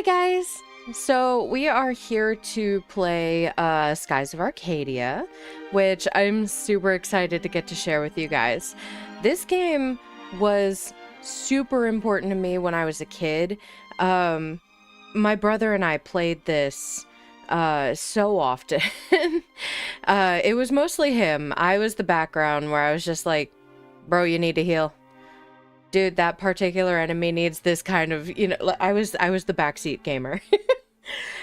Hi guys! So we are here to play Skies of Arcadia, which I'm super excited to get to share with you guys. This game was super important to me when I was a kid. My brother and I played this so often. It was mostly him. I was the background where I was just like, bro, you need to heal. Dude, that particular enemy needs this kind of, I was the backseat gamer.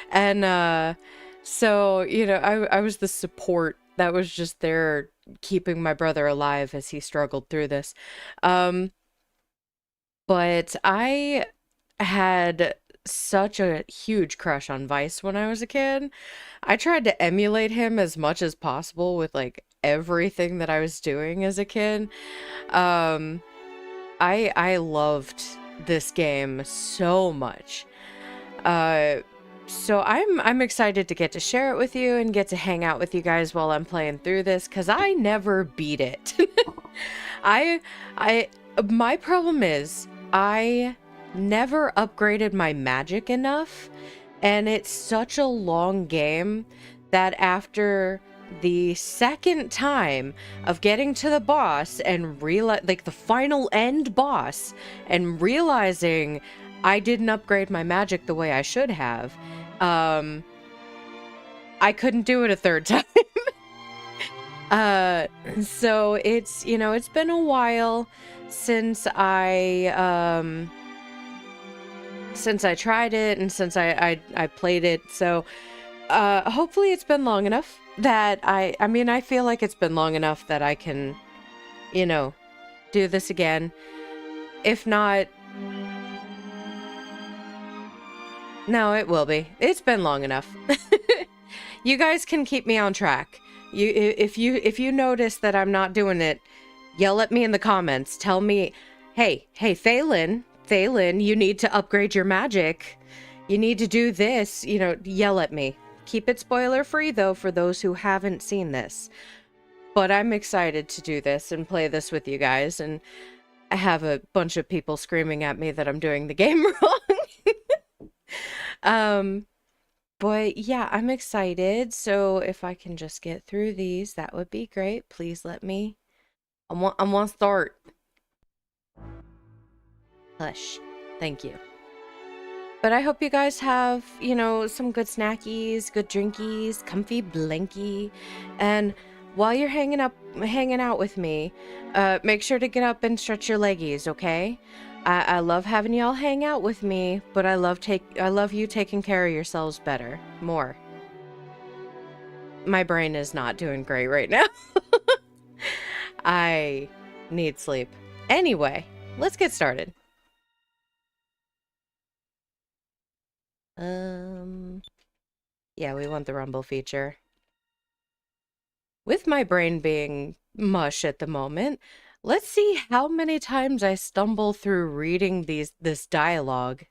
And so, I was the support that was just there keeping my brother alive as he struggled through this. But I had such a huge crush on Vice when I was a kid. I tried to emulate him as much as possible with like everything that I was doing as a kid. I loved this game so much. So I'm excited to get to share it with you and get to hang out with you guys while I'm playing through this, because I never beat it. My problem is I never upgraded my magic enough, and it's such a long game that after the second time of getting to the boss and like the final end boss and realizing I didn't upgrade my magic the way I should have, I couldn't do it a third time. So it's, it's been a while since I tried it and since I played it. So hopefully it's been long enough that I feel like it's been long enough that I can, do this again. If not, no, it will be. It's been long enough. You guys can keep me on track. If you notice that I'm not doing it, yell at me in the comments. Tell me, hey, Phelan, you need to upgrade your magic. You need to do this, yell at me. Keep it spoiler free though for those who haven't seen this. But I'm excited to do this and play this with you guys, and I have a bunch of people screaming at me that I'm doing the game wrong. But yeah, I'm excited. So if I can just get through these, that would be great. Please let me. I want to start. Hush. Thank you. But I hope you guys have, some good snackies, good drinkies, comfy blankie. And while you're hanging out with me, make sure to get up and stretch your leggies, okay? I love having y'all hang out with me, but I love you taking care of yourselves more. My brain is not doing great right now. I need sleep. Anyway, let's get started. Yeah, we want the rumble feature. With my brain being mush at the moment, let's see how many times I stumble through reading this dialogue.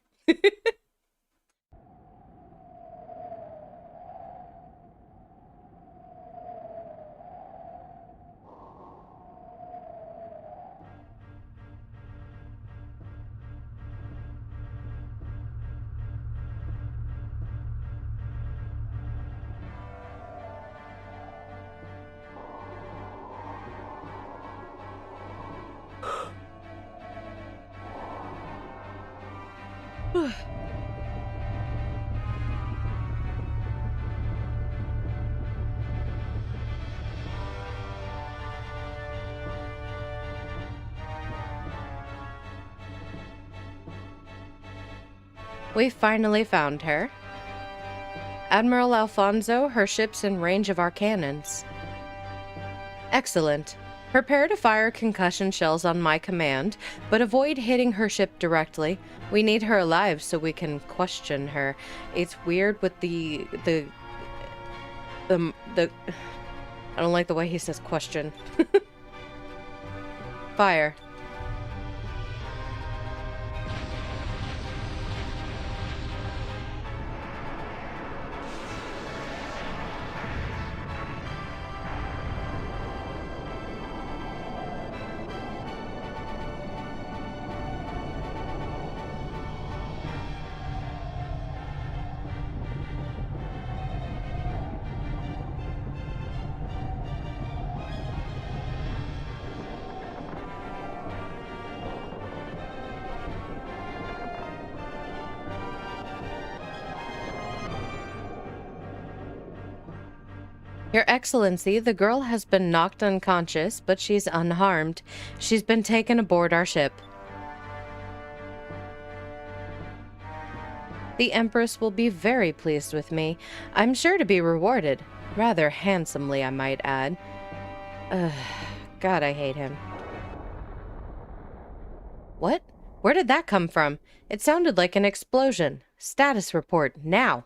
We finally found her. Admiral Alfonso, her ship's in range of our cannons. Excellent. Prepare to fire concussion shells on my command, but avoid hitting her ship directly. We need her alive so we can question her. It's weird with the I don't like the way he says question. Fire. Your Excellency, the girl has been knocked unconscious, but she's unharmed. She's been taken aboard our ship. The Empress will be very pleased with me. I'm sure to be rewarded. Rather handsomely, I might add. Ugh, God, I hate him. What? Where did that come from? It sounded like an explosion. Status report, now.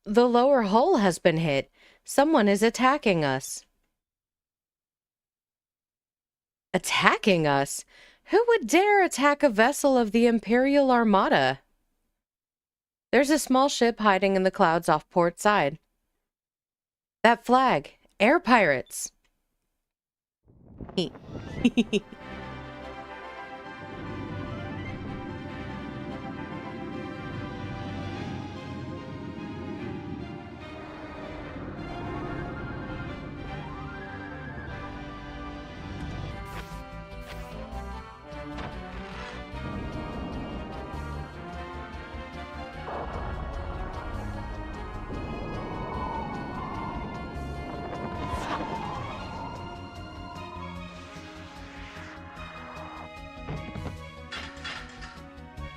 The lower hull has been hit. Someone is attacking us. Attacking us? Who would dare attack a vessel of the Imperial Armada? There's a small ship hiding in the clouds off port side. That flag. Air pirates.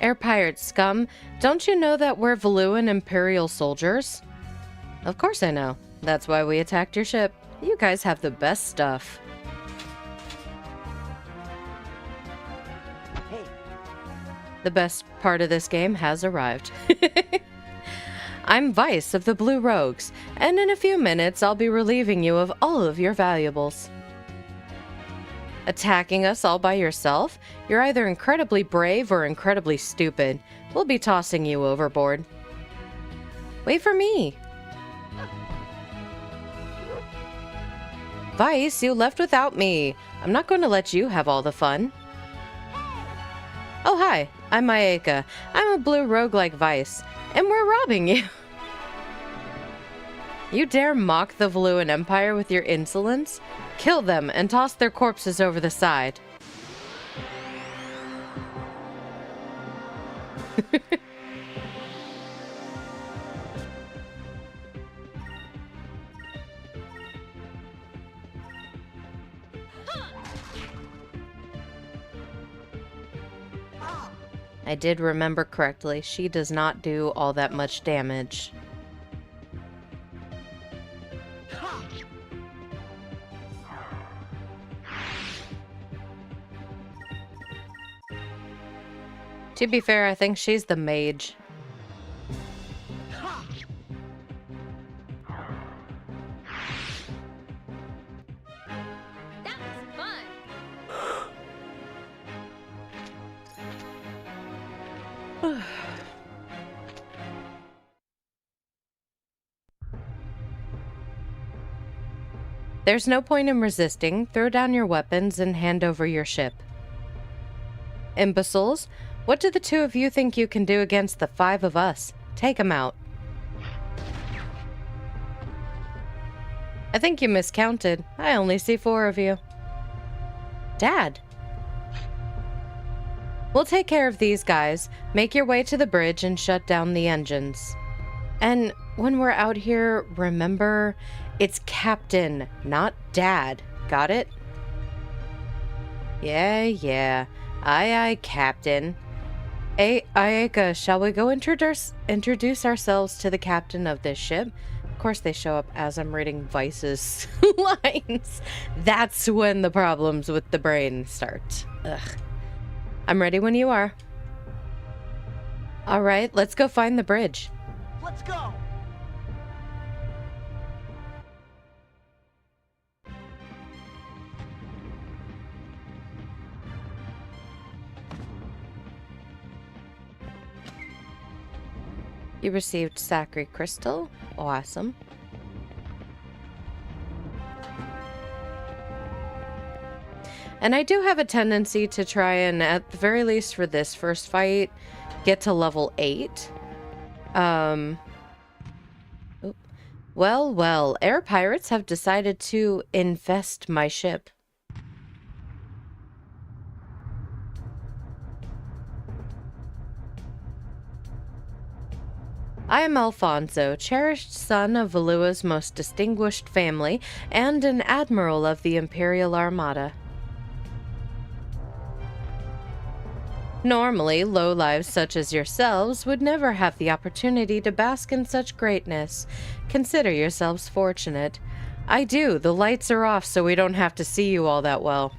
Air pirates, scum. Don't you know that we're Valuan Imperial soldiers? Of course I know. That's why we attacked your ship. You guys have the best stuff. Hey. The best part of this game has arrived. I'm Vice of the Blue Rogues, and in a few minutes I'll be relieving you of all of your valuables. Attacking us all by yourself? You're either incredibly brave or incredibly stupid. We'll be tossing you overboard. Wait for me! Vice, you left without me. I'm not going to let you have all the fun. Oh, hi. I'm Mayeka. I'm a blue rogue like Vice, and we're robbing you. You dare mock the Valuan Empire with your insolence? Kill them and toss their corpses over the side. I did remember correctly. She does not do all that much damage. To be fair, I think she's the mage. That was fun. There's no point in resisting. Throw down your weapons and hand over your ship. Imbeciles, what do the two of you think you can do against the 5 of us? Take 'em out. I think you miscounted. I only see 4 of you. Dad. We'll take care of these guys. Make your way to the bridge and shut down the engines. And when we're out here, remember, it's Captain, not Dad. Got it? Yeah. Aye, Captain. Hey, Ayaka, shall we go introduce ourselves to the captain of this ship? Of course they show up as I'm reading Vice's lines. That's when the problems with the brain start. Ugh. I'm ready when you are. All right, let's go find the bridge. Let's go! You received Sacred Crystal. Awesome. And I do have a tendency to try and, at the very least for this first fight, get to level 8. Well, air pirates have decided to infest my ship. I am Alfonso, cherished son of Valua's most distinguished family and an admiral of the Imperial Armada. Normally, lowlives such as yourselves would never have the opportunity to bask in such greatness. Consider yourselves fortunate. I do. The lights are off, so we don't have to see you all that well.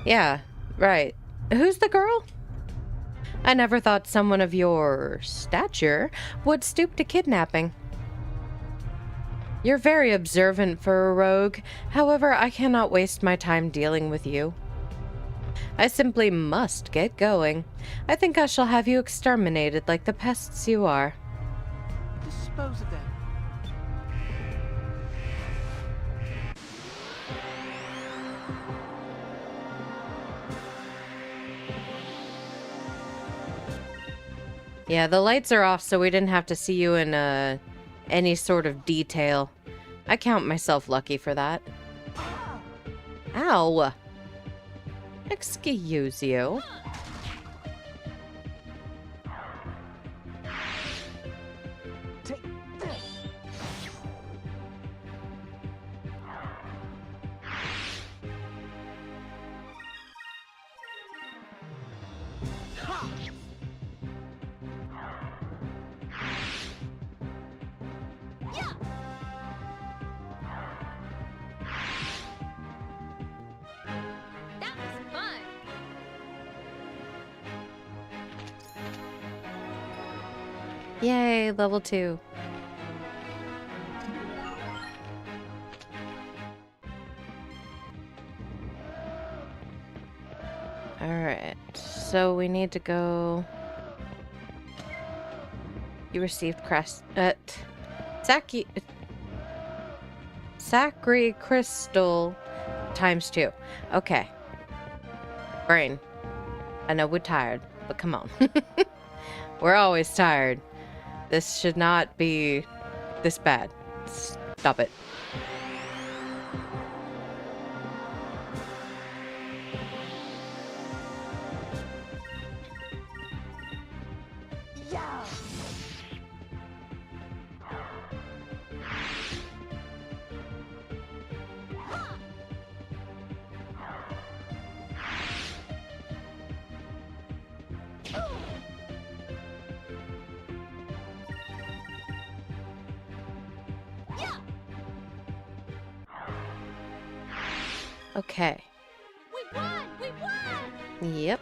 Yeah, right. Who's the girl? I never thought someone of your stature would stoop to kidnapping. You're very observant for a rogue. However, I cannot waste my time dealing with you. I simply must get going. I think I shall have you exterminated like the pests you are. Dispose of them. Yeah, the lights are off, so we didn't have to see you in any sort of detail. I count myself lucky for that. Ow! Excuse you. Take this. That was fun. Yay, level 2. Alright, so we need to go... You received crest... Sacri Crystal times 2. Okay. Brain. I know we're tired, but come on. We're always tired. This should not be this bad. Stop it. Yeah. Okay. We won! We won! Yep.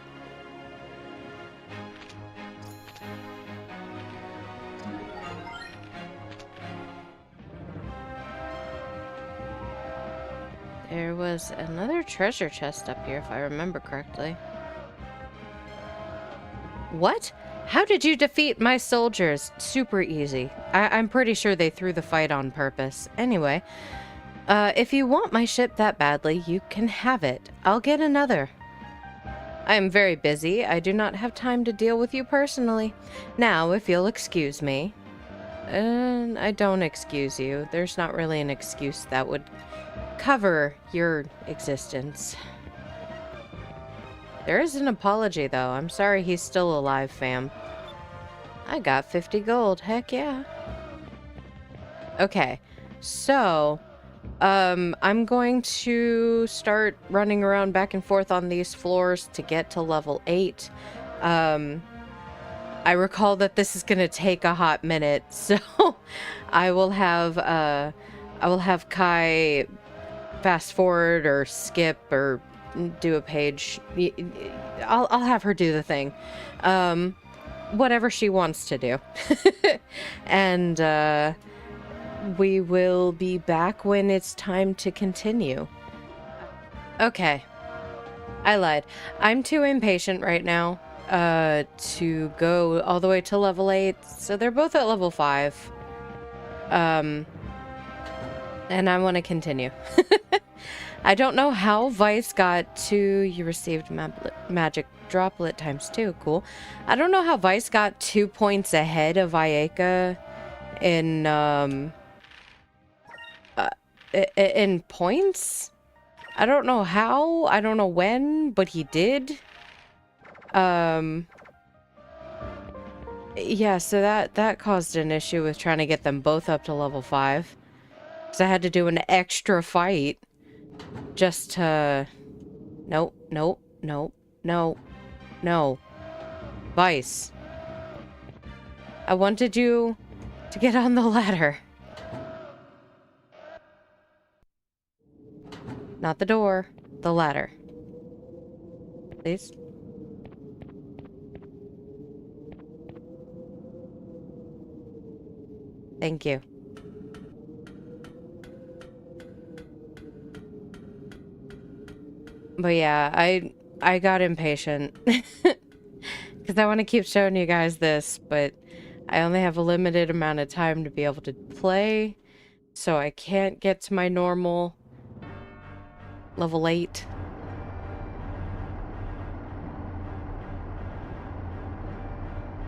There was another treasure chest up here, if I remember correctly. What? How did you defeat my soldiers? Super easy. I'm pretty sure they threw the fight on purpose. Anyway, if you want my ship that badly, you can have it. I'll get another. I am very busy. I do not have time to deal with you personally. Now, if you'll excuse me. I don't excuse you. There's not really an excuse that would cover your existence. There is an apology, though. I'm sorry he's still alive, fam. I got 50 gold. Heck yeah. Okay, so... I'm going to start running around back and forth on these floors to get to level 8. I recall that this is going to take a hot minute, so I will have Kai fast forward or skip or do a page. I'll have her do the thing. Whatever she wants to do. And, we will be back when it's time to continue. Okay. I lied. I'm too impatient right now to go all the way to level 8. So they're both at level 5. And I want to continue. I don't know how Vice got to... You received magic droplet times 2. Cool. I don't know how Vice got 2 points ahead of Ayaka in points. I don't know how, I don't know when, but he did. Yeah, so that caused an issue with trying to get them both up to level 5. Because I had to do an extra fight just to... Nope, nope, nope, no, no. Vice. I wanted you to get on the ladder. Not the door, the ladder. Please. Thank you. But yeah, I got impatient. Because I want to keep showing you guys this, but I only have a limited amount of time to be able to play. So I can't get to my normal level 8.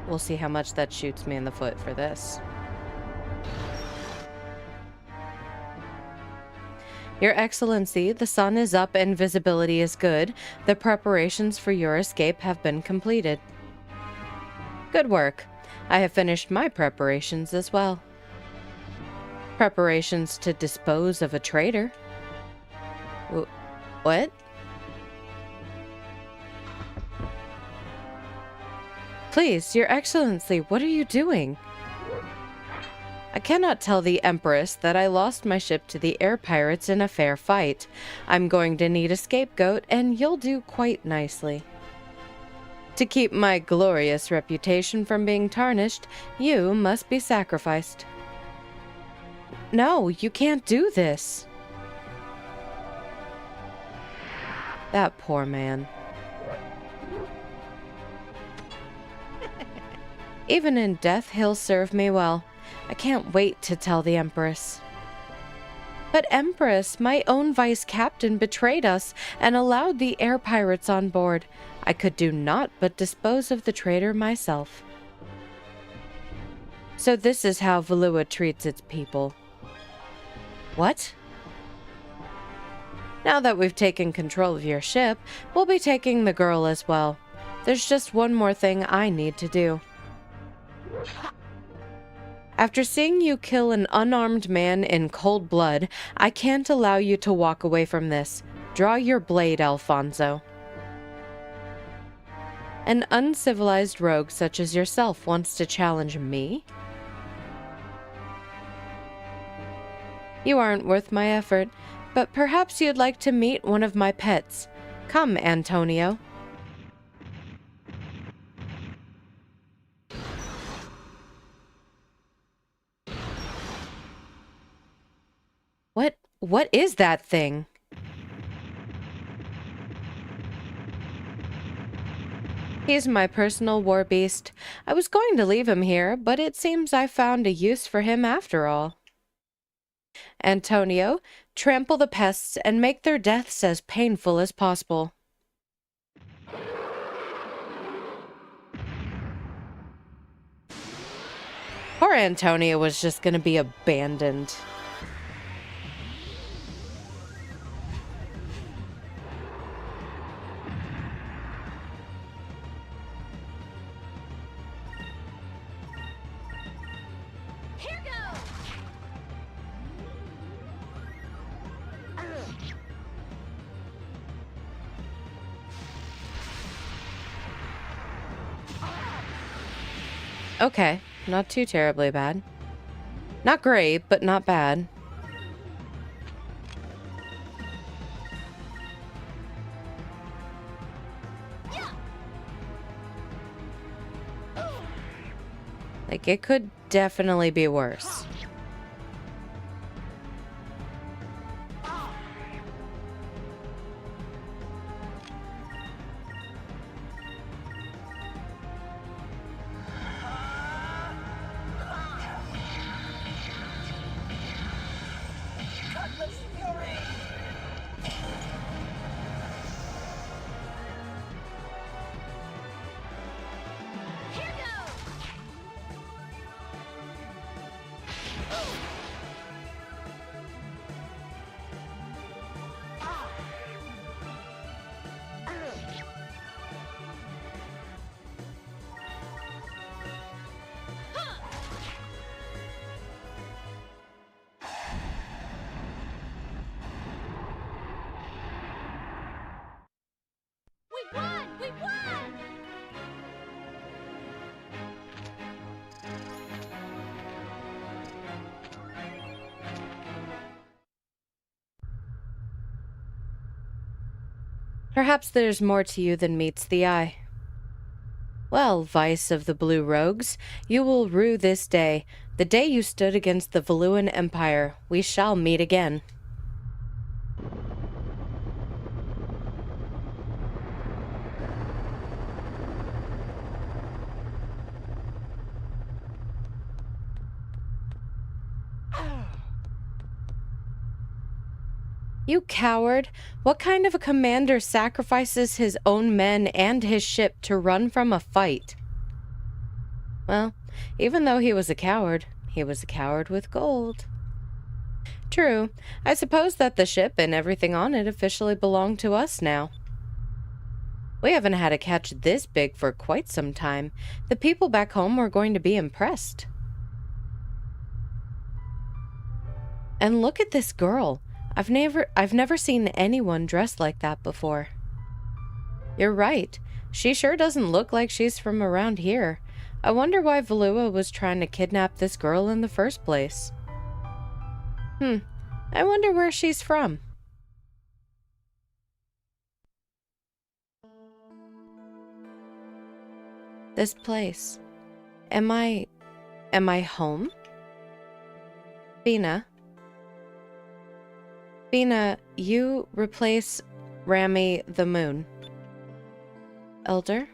We'll see how much that shoots me in the foot for this. Your Excellency, the sun is up and visibility is good. The preparations for your escape have been completed. Good work. I have finished my preparations as well. Preparations to dispose of a traitor. What? Please, Your Excellency, what are you doing? I cannot tell the Empress that I lost my ship to the air pirates in a fair fight. I'm going to need a scapegoat, and you'll do quite nicely. To keep my glorious reputation from being tarnished, you must be sacrificed. No, you can't do this. That poor man. Even in death, he'll serve me well. I can't wait to tell the Empress. But Empress, my own vice captain betrayed us and allowed the air pirates on board. I could do naught but dispose of the traitor myself. So this is how Valua treats its people. What? Now that we've taken control of your ship, we'll be taking the girl as well. There's just one more thing I need to do. After seeing you kill an unarmed man in cold blood, I can't allow you to walk away from this. Draw your blade, Alfonso. An uncivilized rogue such as yourself wants to challenge me? You aren't worth my effort, but perhaps you'd like to meet one of my pets. Come, Antonio. What is that thing? He's my personal war beast. I was going to leave him here, but it seems I found a use for him after all. Antonio, trample the pests and make their deaths as painful as possible. Poor Antonio was just going to be abandoned. Okay, not too terribly bad. Not great, but not bad. Like, it could definitely be worse. won! Perhaps there's more to you than meets the eye. Well, Vice of the Blue Rogues, you will rue this day. The day you stood against the Valuan Empire. We shall meet again. You coward! What kind of a commander sacrifices his own men and his ship to run from a fight? Well, even though he was a coward with gold. True, I suppose that the ship and everything on it officially belong to us now. We haven't had a catch this big for quite some time. The people back home are going to be impressed. And look at this girl. I've never seen anyone dressed like that before. You're right. She sure doesn't look like she's from around here. I wonder why Valua was trying to kidnap this girl in the first place. I wonder where she's from. This place. Am I home? Bina, you replace Rami the Moon. Elder?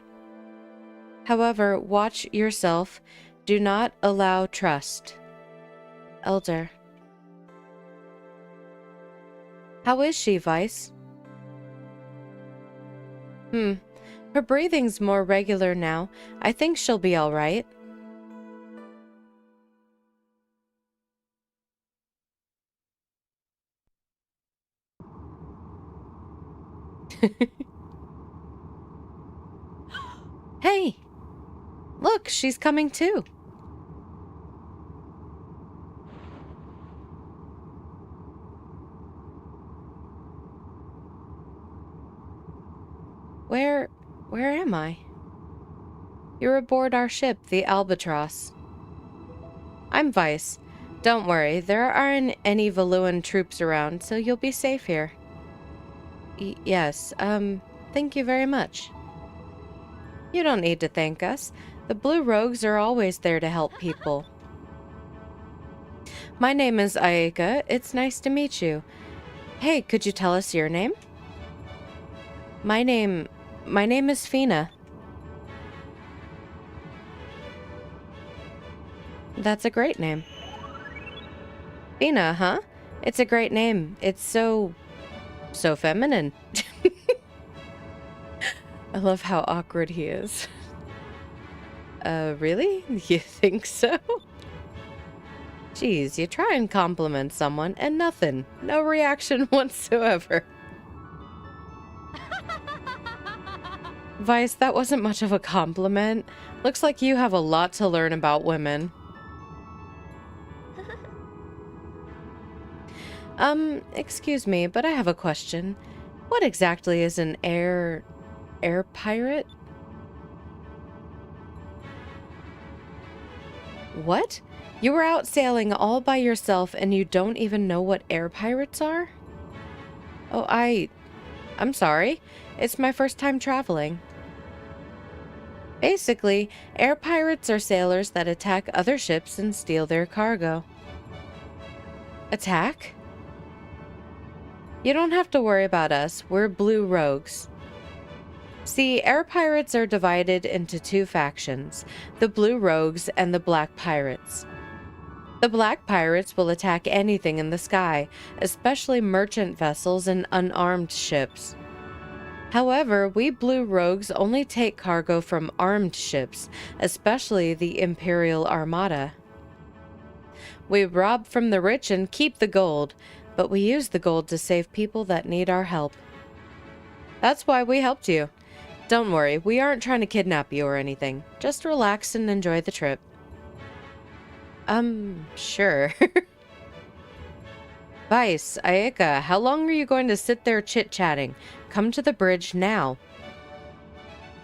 However, watch yourself. Do not allow trust. Elder. How is she, Vice? Her breathing's more regular now. I think she'll be all right. Hey! Look, she's coming too. Where am I? You're aboard our ship, the Albatross. I'm Vice. Don't worry, there aren't any Valuan troops around, so you'll be safe here. Yes, thank you very much. You don't need to thank us. The Blue Rogues are always there to help people. My name is Aika. It's nice to meet you. Hey, could you tell us your name? My name is Fina. That's a great name. Fina, huh? It's a great name. It's so feminine. I love how awkward he is. Really? You think so? Jeez, you try and compliment someone and nothing. No reaction whatsoever. Vice, that wasn't much of a compliment. Looks like you have a lot to learn about women. Excuse me, but I have a question. What exactly is an air pirate? What? You were out sailing all by yourself and you don't even know what air pirates are? Oh, I'm sorry. It's my first time traveling. Basically, air pirates are sailors that attack other ships and steal their cargo. Attack? You don't have to worry about us. We're Blue Rogues. See, air pirates are divided into two factions, the Blue Rogues and the Black Pirates. The Black Pirates will attack anything in the sky, especially merchant vessels and unarmed ships. However, we Blue Rogues only take cargo from armed ships, especially the Imperial Armada. We rob from the rich and keep the gold, but we use the gold to save people that need our help. That's why we helped you. Don't worry, we aren't trying to kidnap you or anything. Just relax and enjoy the trip. Sure. Vice, Aika, how long are you going to sit there chit-chatting? Come to the bridge now.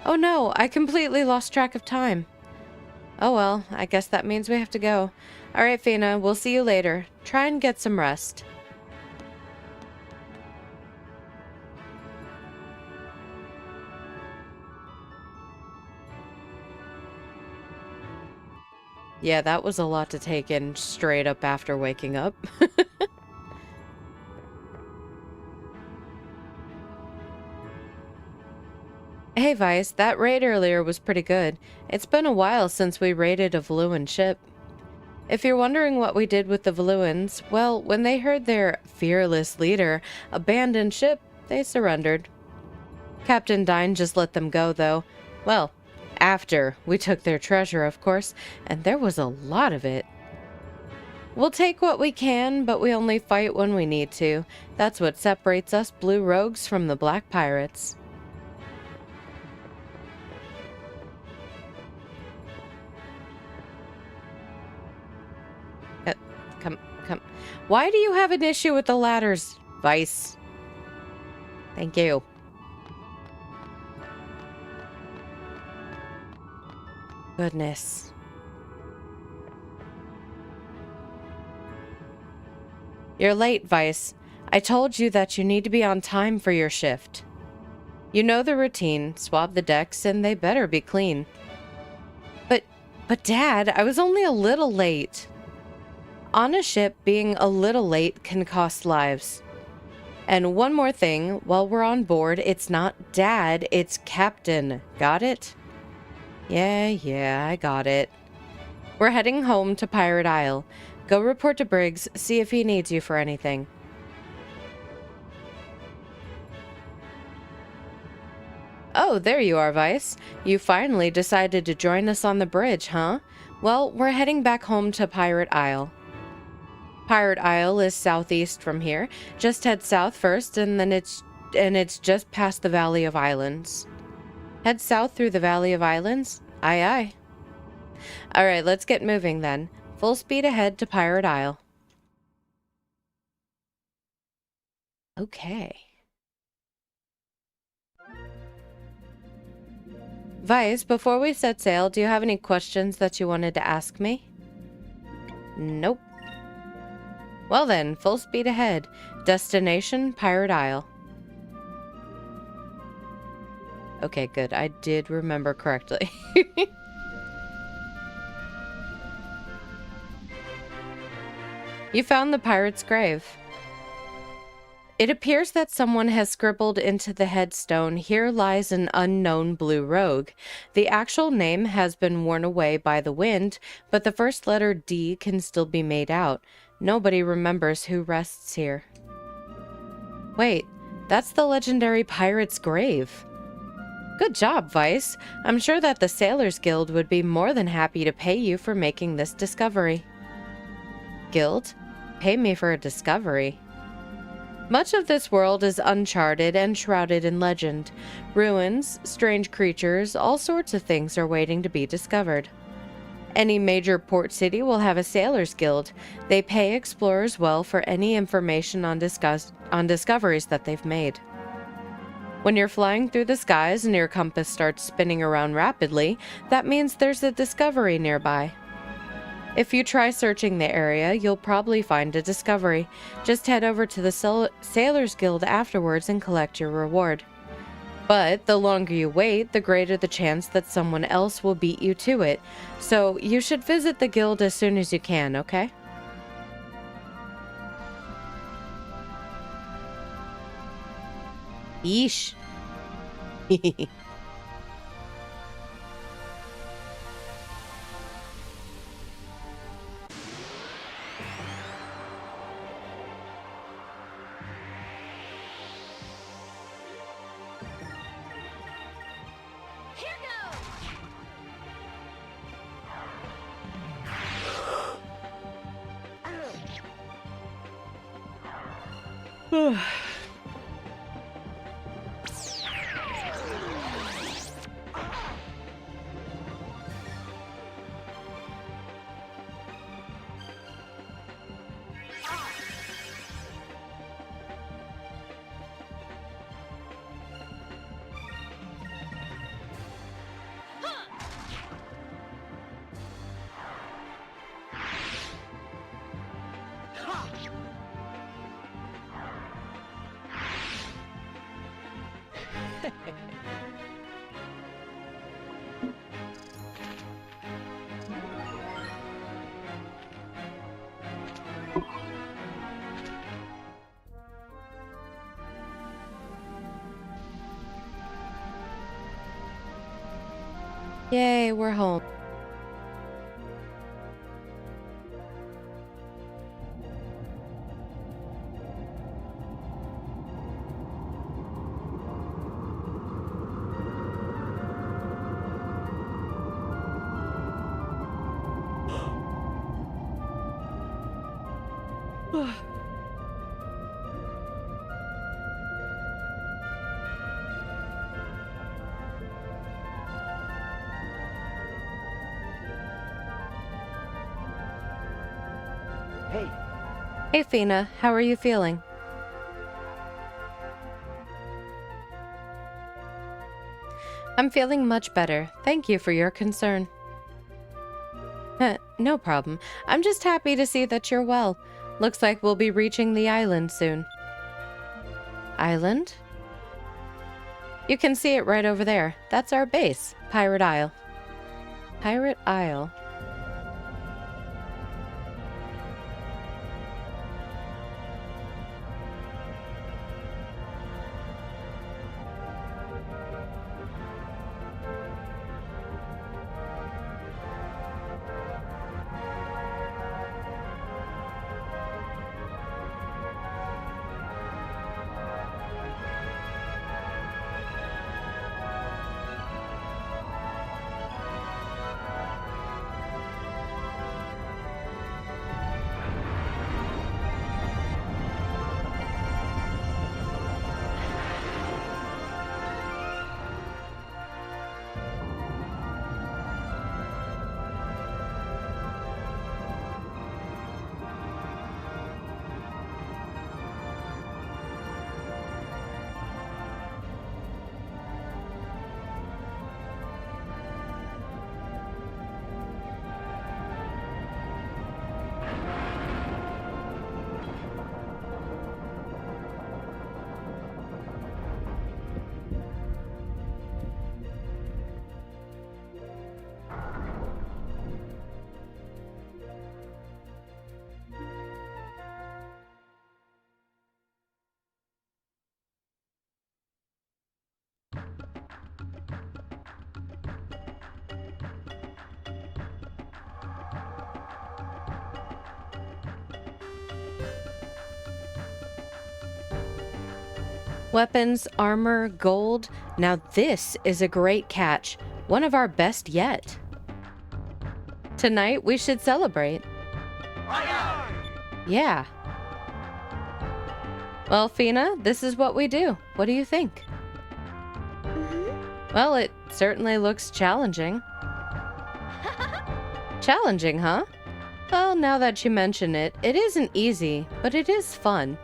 Oh no, I completely lost track of time. Oh well, I guess that means we have to go. Alright, Fina, we'll see you later. Try and get some rest. Yeah, that was a lot to take in straight up after waking up. Hey Vice, that raid earlier was pretty good. It's been a while since we raided a Valuan ship. If you're wondering what we did with the Valuans, well, when they heard their fearless leader abandon ship, they surrendered. Captain Dine just let them go, though. Well, after we took their treasure, of course, and there was a lot of it. We'll take what we can, but we only fight when we need to. That's what separates us blue rogues from the black pirates. Come. Why do you have an issue with the ladders, Vice? Thank you. Goodness. You're late, Vice. I told you that you need to be on time for your shift. You know the routine. Swab the decks and they better be clean. But Dad, I was only a little late. On a ship, being a little late can cost lives. And one more thing, while we're on board, it's not Dad, it's Captain. Got it? Yeah, I got it. We're heading home to Pirate Isle. Go report to Briggs, see if he needs you for anything. Oh, there you are, Vice. You finally decided to join us on the bridge, huh? Well, we're heading back home to Pirate Isle. Pirate Isle is southeast from here. Just head south first, and then it's just past the Valley of Islands. Head south through the Valley of Islands? Aye, aye. Alright, let's get moving then. Full speed ahead to Pirate Isle. Okay. Vice, before we set sail, do you have any questions that you wanted to ask me? Nope. Well then, full speed ahead. Destination, Pirate Isle. Okay, good. I did remember correctly. You found the pirate's grave. It appears that someone has scribbled into the headstone, "Here lies an unknown blue rogue." The actual name has been worn away by the wind, but the first letter D can still be made out. Nobody remembers who rests here. Wait, that's the legendary pirate's grave. Good job, Vice. I'm sure that the Sailors Guild would be more than happy to pay you for making this discovery. Guild? Pay me for a discovery? Much of this world is uncharted and shrouded in legend. Ruins, strange creatures, all sorts of things are waiting to be discovered. Any major port city will have a Sailors Guild. They pay explorers well for any information on discoveries that they've made. When you're flying through the skies and your compass starts spinning around rapidly, that means there's a discovery nearby. If you try searching the area, you'll probably find a discovery. Just head over to the Sailors Guild afterwards and collect your reward. But the longer you wait, the greater the chance that someone else will beat you to it. So you should visit the guild as soon as you can, okay? Yeesh. Here goes! Yay, we're home. Hey, Hey, Fina, how are you feeling? I'm feeling much better. Thank you for your concern. No problem. I'm just happy to see that you're well. Looks like we'll be reaching the island soon. Island? You can see it right over there. That's our base, Pirate Isle. Pirate Isle. Weapons, armor, gold. Now this is a great catch. One of our best yet. Tonight we should celebrate. Yeah. Well, Fina, this is what we do. What do you think? Well, it certainly looks challenging. Challenging, huh? Well, now that you mention it, it isn't easy, but it is fun.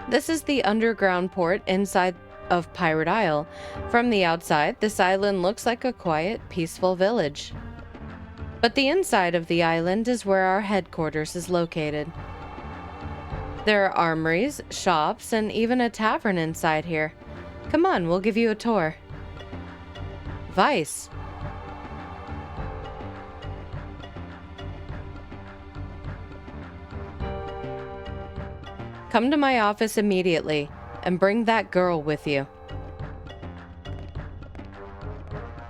This is the underground port inside of Pirate Isle. From the outside, this island looks like a quiet, peaceful village. But the inside of the island is where our headquarters is located. There are armories, shops, and even a tavern inside here. Come on, we'll give you a tour. Vice. Come to my office immediately, and bring that girl with you.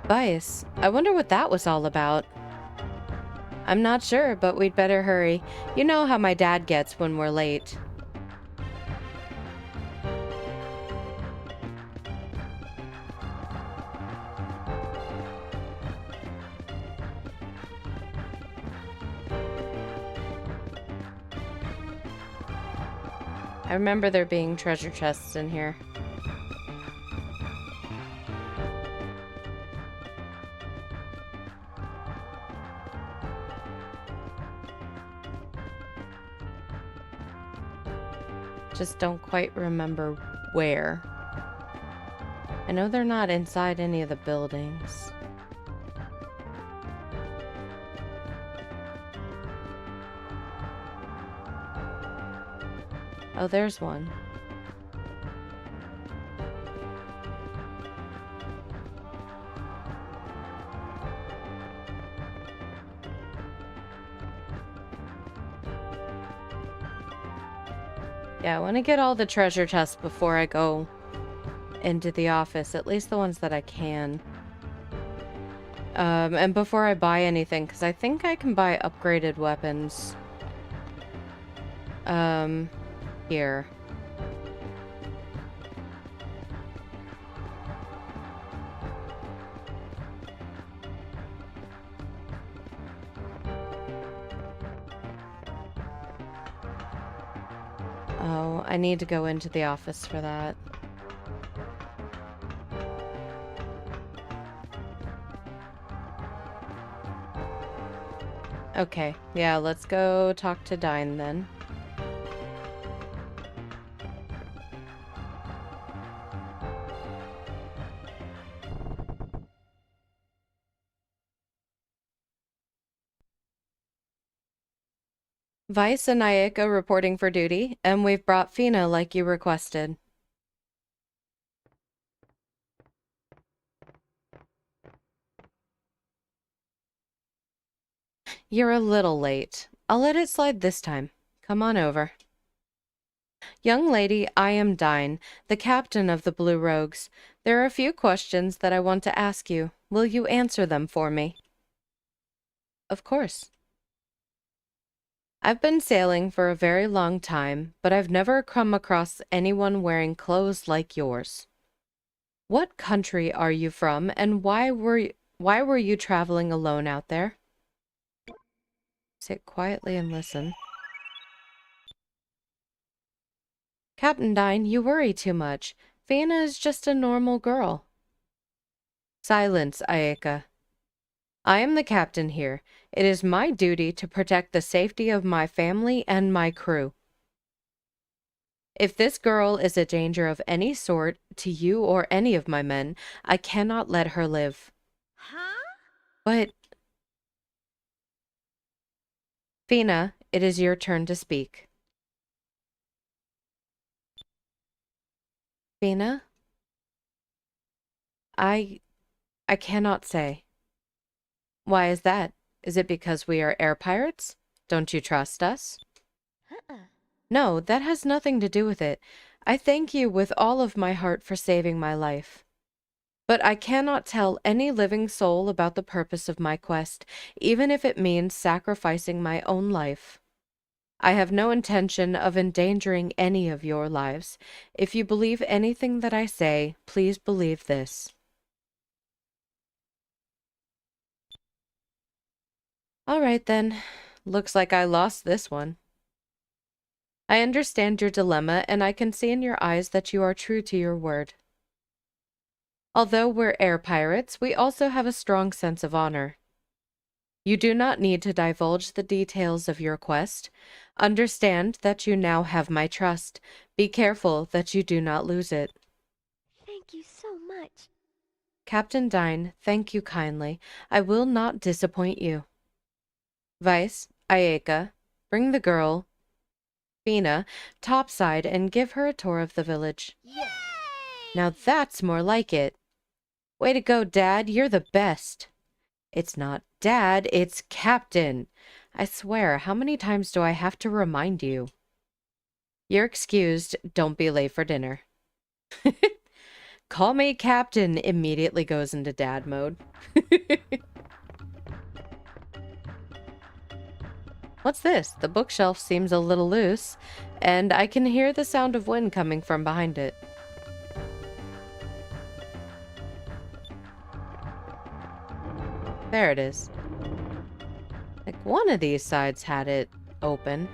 Vice, I wonder what that was all about. I'm not sure, but we'd better hurry. You know how my dad gets when we're late. I remember there being treasure chests in here. Just don't quite remember Where? I know they're not inside any of the buildings. Oh, there's one. Yeah, I want to get all the treasure chests before I go into the office, at least the ones that I can. And before I buy anything, because I think I can buy upgraded weapons. Here. Oh, I need to go into the office for that. Okay, yeah, let's go talk to Dine then. Vice and Ayaka reporting for duty, and we've brought Fina like you requested. You're a little late. I'll let it slide this time. Come on over. Young lady, I am Dine, the captain of the Blue Rogues. There are a few questions that I want to ask you. Will you answer them for me? Of course. I've been sailing for a very long time, but I've never come across anyone wearing clothes like yours. What country are you from, and why were you traveling alone out there? Sit quietly and listen. Captain Dine, you worry too much. Fina is just a normal girl. Silence, Ayaka. I am the captain here. It is my duty to protect the safety of my family and my crew. If this girl is a danger of any sort to you or any of my men, I cannot let her live. Huh? But... Fina, it is your turn to speak. Fina? I cannot say. Why is that? Is it because we are air pirates? Don't you trust us? Uh-uh. No, that has nothing to do with it. I thank you with all of my heart for saving my life. But I cannot tell any living soul about the purpose of my quest, even if it means sacrificing my own life. I have no intention of endangering any of your lives. If you believe anything that I say, please believe this. All right then. Looks like I lost this one. I understand your dilemma, and I can see in your eyes that you are true to your word. Although we're air pirates, we also have a strong sense of honor. You do not need to divulge the details of your quest. Understand that you now have my trust. Be careful that you do not lose it. Thank you so much. Captain Dine, thank you kindly. I will not disappoint you. Vice, Ayaka, bring the girl, Fina, topside and give her a tour of the village. Yay! Now that's more like it. Way to go, Dad. You're the best. It's not Dad, it's Captain. I swear, how many times do I have to remind you? You're excused. Don't be late for dinner. Call me Captain immediately goes into dad mode. What's this? The bookshelf seems a little loose, and I can hear the sound of wind coming from behind it. There it is. Like one of these sides had it open.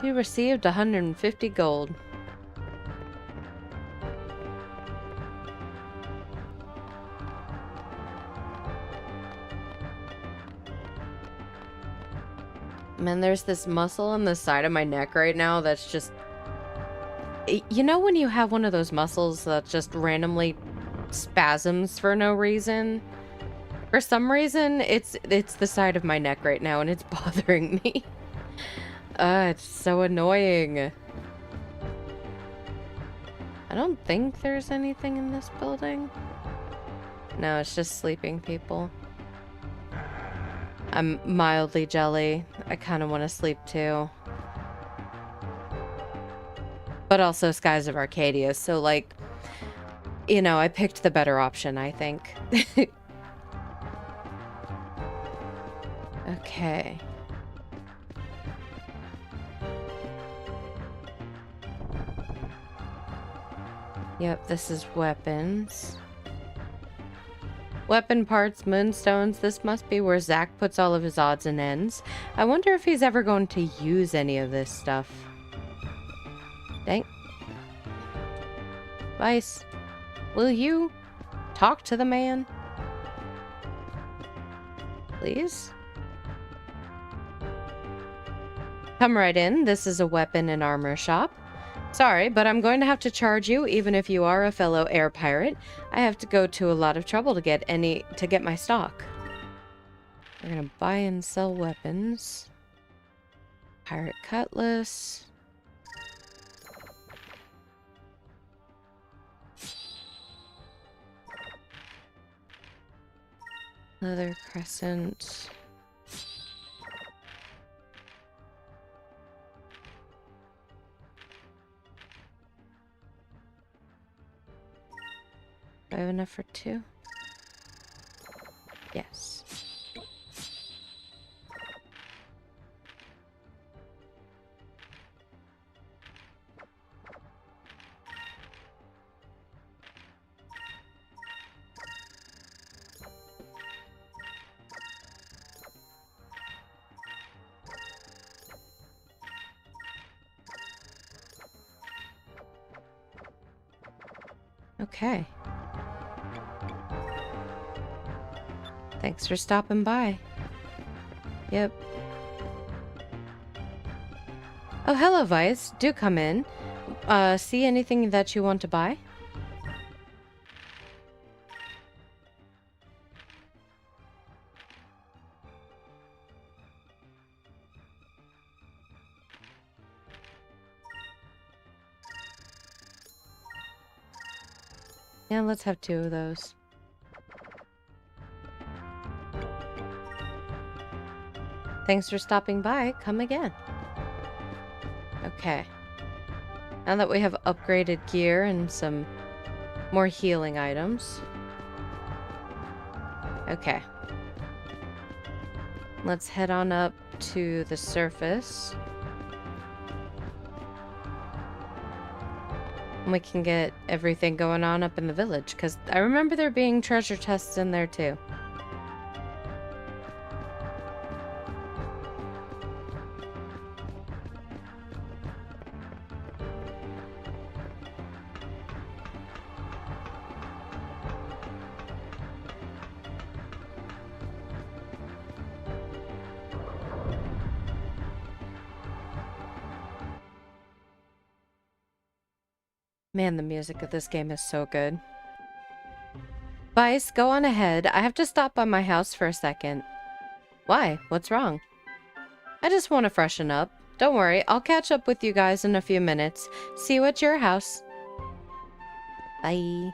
You received 150 gold. Man, there's this muscle on the side of my neck right now that's just... You know when you have one of those muscles that just randomly spasms for no reason? For some reason, it's the side of my neck right now, and it's bothering me. It's so annoying. I don't think there's anything in this building. No, it's just sleeping people. I'm mildly jelly. I kind of want to sleep too. But also Skies of Arcadia, so like, you know, I picked the better option, I think. Okay. Yep, this is weapons. Weapon parts, moonstones. This must be where Zach puts all of his odds and ends. I wonder if he's ever going to use any of this stuff. Dang. Vice, will you talk to the man? Please? Come right in. This is a weapon and armor shop. Sorry, but I'm going to have to charge you, even if you are a fellow air pirate. I have to go to a lot of trouble to get my stock. We're gonna buy and sell weapons. Pirate cutlass. Leather crescent. Do I have enough for 2? Yes. Okay. Thanks for stopping by. Yep. Oh, hello, Vice. Do come in. See anything that you want to buy? Yeah, let's have 2 of those. Thanks for stopping by. Come again. Okay. Now that we have upgraded gear and some more healing items. Okay. Let's head on up to the surface. And we can get everything going on up in the village, because I remember there being treasure chests in there too. Man, the music of this game is so good. Vice, go on ahead. I have to stop by my house for a second. Why? What's wrong? I just want to freshen up. Don't worry, I'll catch up with you guys in a few minutes. See you at your house. Bye.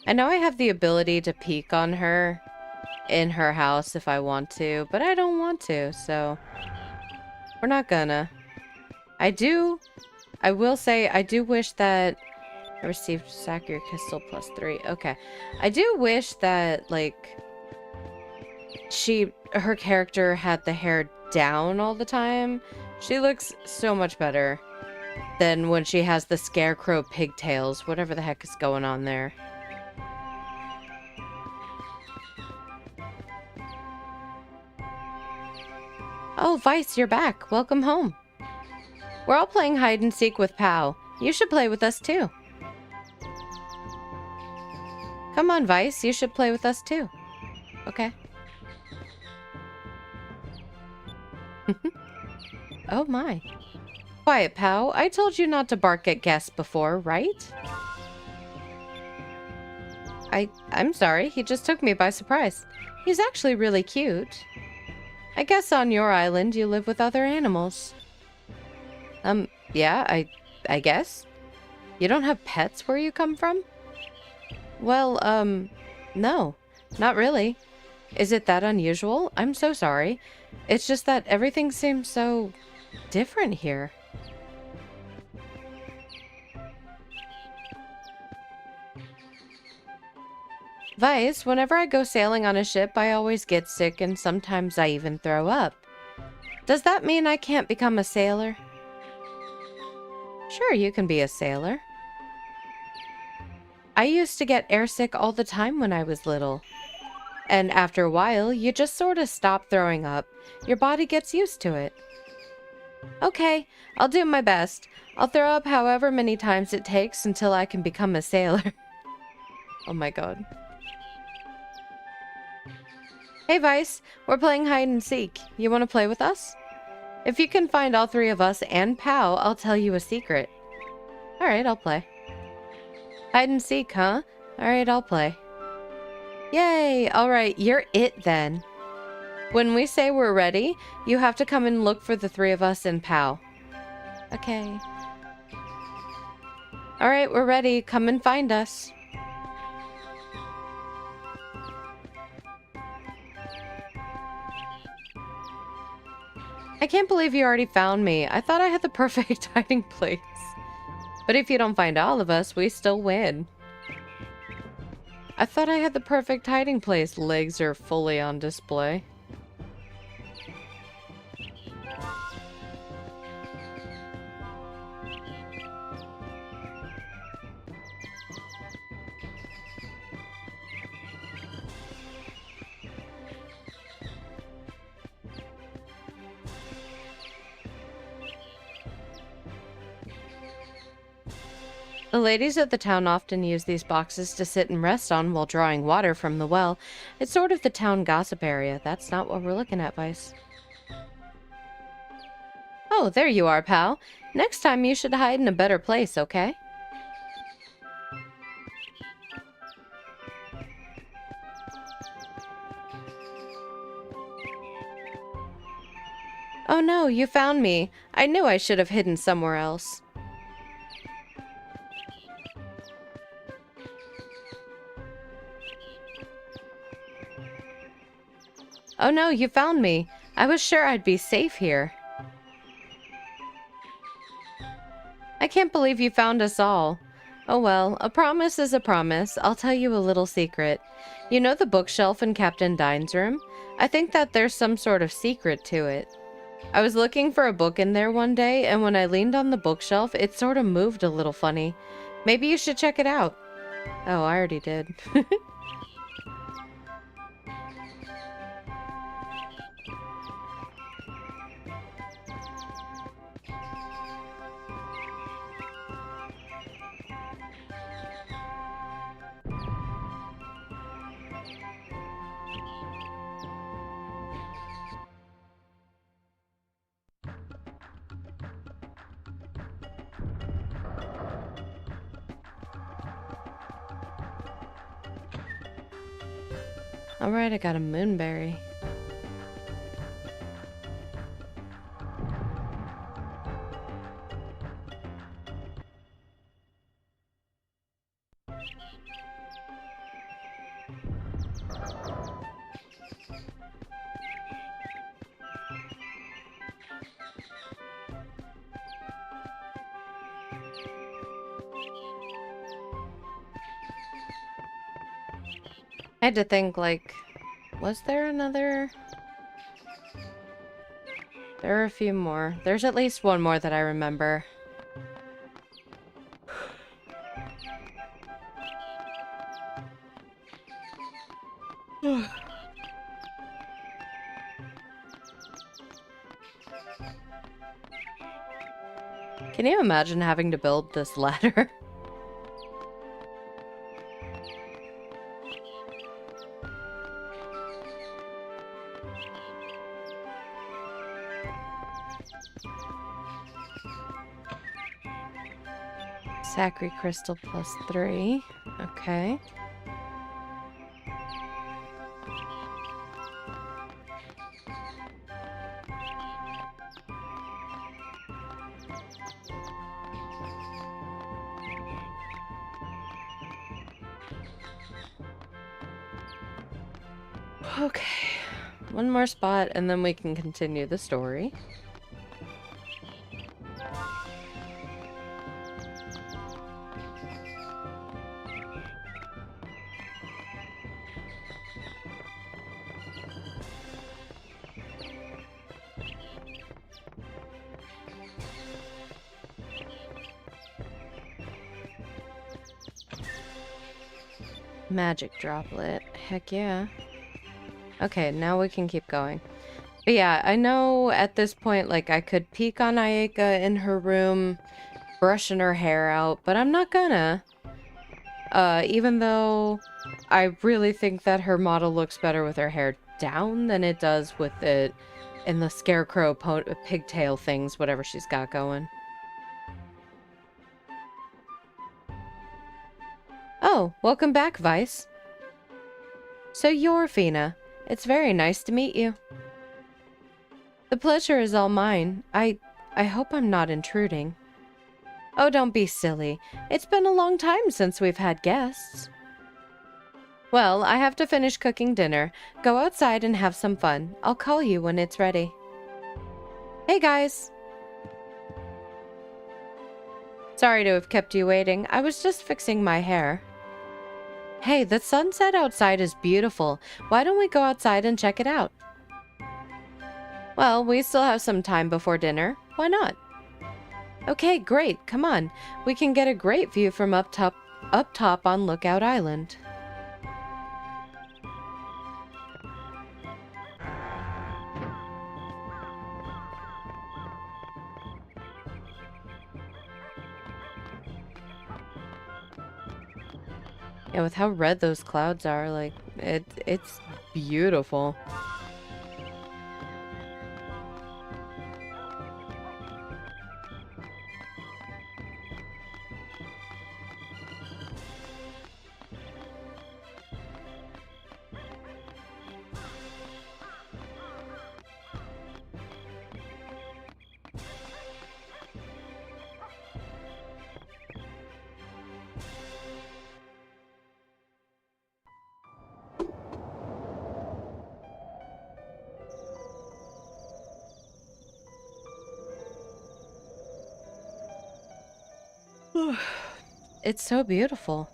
I know I have the ability to peek on her in her house if I want to, but I don't want to, so we're not gonna. I will say, I do wish that I received Sacred Crystal +3. Okay. I do wish that, like, her character had the hair down all the time. She looks so much better. than when she has the scarecrow pigtails, whatever the heck is going on there. Oh, Vice, you're back. Welcome home. We're all playing hide and seek with Pow. You should play with us too. Come on, Vice, you should play with us too. Okay. Oh my. Quiet, Pow. I told you not to bark at guests before, right? I'm sorry. He just took me by surprise. He's actually really cute. I guess on your island you live with other animals. Yeah, I guess. You don't have pets where you come from? Well, no. Not really. Is it that unusual? I'm so sorry. It's just that everything seems so different here. Vice, whenever I go sailing on a ship, I always get sick and sometimes I even throw up. Does that mean I can't become a sailor? Sure, you can be a sailor. I used to get airsick all the time when I was little. And after a while, you just sort of stop throwing up. Your body gets used to it. Okay, I'll do my best. I'll throw up however many times it takes until I can become a sailor. Oh my god. Hey Vice, we're playing hide and seek. You want to play with us? If you can find all three of us and Pow, I'll tell you a secret. Alright, I'll play. Hide and seek, huh? Alright, I'll play. Yay! Alright, you're it then. When we say we're ready, you have to come and look for the three of us and Pow. Okay. Alright, we're ready. Come and find us. I can't believe you already found me. I thought I had the perfect hiding place. But if you don't find all of us, we still win. I thought I had the perfect hiding place. Legs are fully on display. The ladies of the town often use these boxes to sit and rest on while drawing water from the well. It's sort of the town gossip area. That's not what we're looking at, Vice. Oh, there you are, pal. Next time you should hide in a better place, okay? Oh no, you found me. I knew I should have hidden somewhere else. Oh no, you found me. I was sure I'd be safe here. I can't believe you found us all. Oh well, a promise is a promise. I'll tell you a little secret. You know the bookshelf in Captain Dine's room? I think that there's some sort of secret to it. I was looking for a book in there one day, and when I leaned on the bookshelf, it sort of moved a little funny. Maybe you should check it out. Oh, I already did. Alright, I got a moonberry. I had to think, like, was there another? There are a few more. There's at least one more that I remember. Can you imagine having to build this ladder? Sacred crystal +3. Okay. Okay. One more spot and then we can continue the story. Magic droplet. Heck yeah. Okay, now we can keep going. But yeah, I know at this point, like, I could peek on Ayaka in her room, brushing her hair out, but I'm not gonna. Even though I really think that her model looks better with her hair down than it does with it in the scarecrow pigtail things, whatever she's got going. Oh, welcome back, Vice. So you're Fina. It's very nice to meet you. The pleasure is all mine. I hope I'm not intruding. Oh, don't be silly. It's been a long time since we've had guests. Well, I have to finish cooking dinner. Go outside and have some fun. I'll call you when it's ready. Hey, guys. Sorry to have kept you waiting. I was just fixing my hair. Hey, the sunset outside is beautiful. Why don't we go outside and check it out? Well, we still have some time before dinner. Why not? Okay, great. Come on. We can get a great view from up top on Lookout Island. Yeah, with how red those clouds are, like, it's beautiful. It's so beautiful.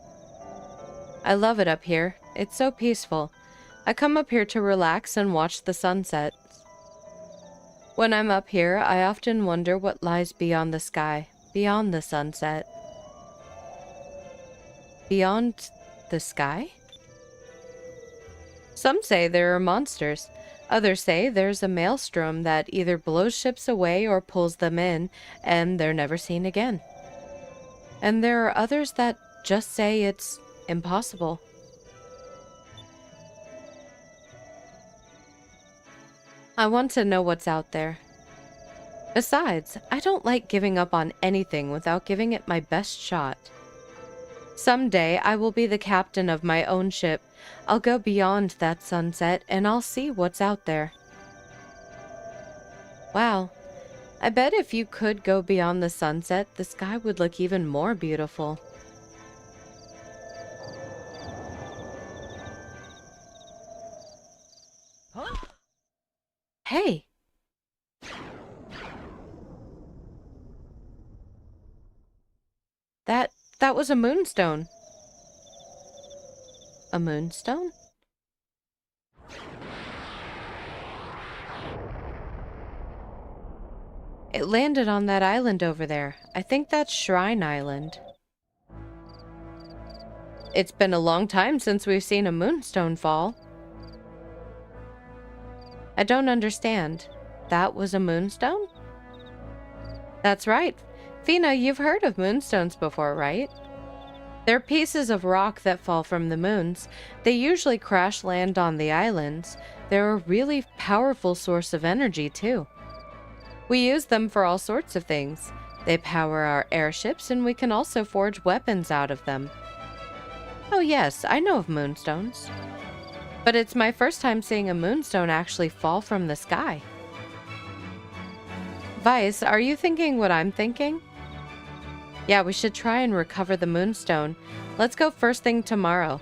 I love it up here. It's so peaceful. I come up here to relax and watch the sunset. When I'm up here, I often wonder what lies beyond the sky, beyond the sunset. Beyond the sky? Some say there are monsters. Others say there's a maelstrom that either blows ships away or pulls them in, and they're never seen again. And there are others that just say it's impossible. I want to know what's out there. Besides, I don't like giving up on anything without giving it my best shot. Someday, I will be the captain of my own ship. I'll go beyond that sunset, and I'll see what's out there. Wow. I bet if you could go beyond the sunset, the sky would look even more beautiful. Huh? Hey! That was a moonstone. A moonstone? It landed on that island over there. I think that's Shrine Island. It's been a long time since we've seen a moonstone fall. I don't understand. That was a moonstone? That's right. Fina, you've heard of moonstones before, right? They're pieces of rock that fall from the moons. They usually crash land on the islands. They're a really powerful source of energy, too. We use them for all sorts of things. They power our airships, and we can also forge weapons out of them. Oh yes, I know of moonstones. But it's my first time seeing a moonstone actually fall from the sky. Vice, are you thinking what I'm thinking? Yeah, we should try and recover the moonstone. Let's go first thing tomorrow.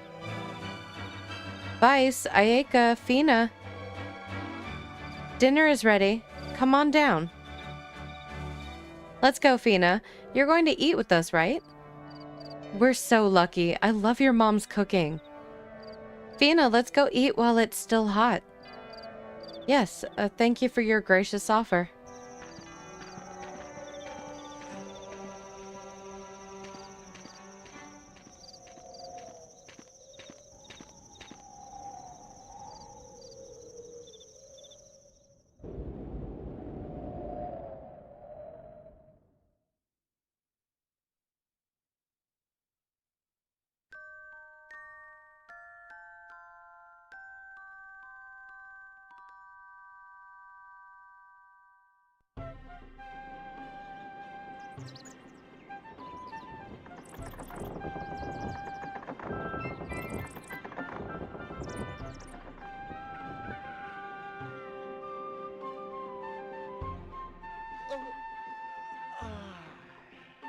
Vice, Ayeka, Fina. Dinner is ready. Come on down. Let's go, Fina. You're going to eat with us, right? We're so lucky. I love your mom's cooking. Fina, let's go eat while it's still hot. Yes, thank you for your gracious offer.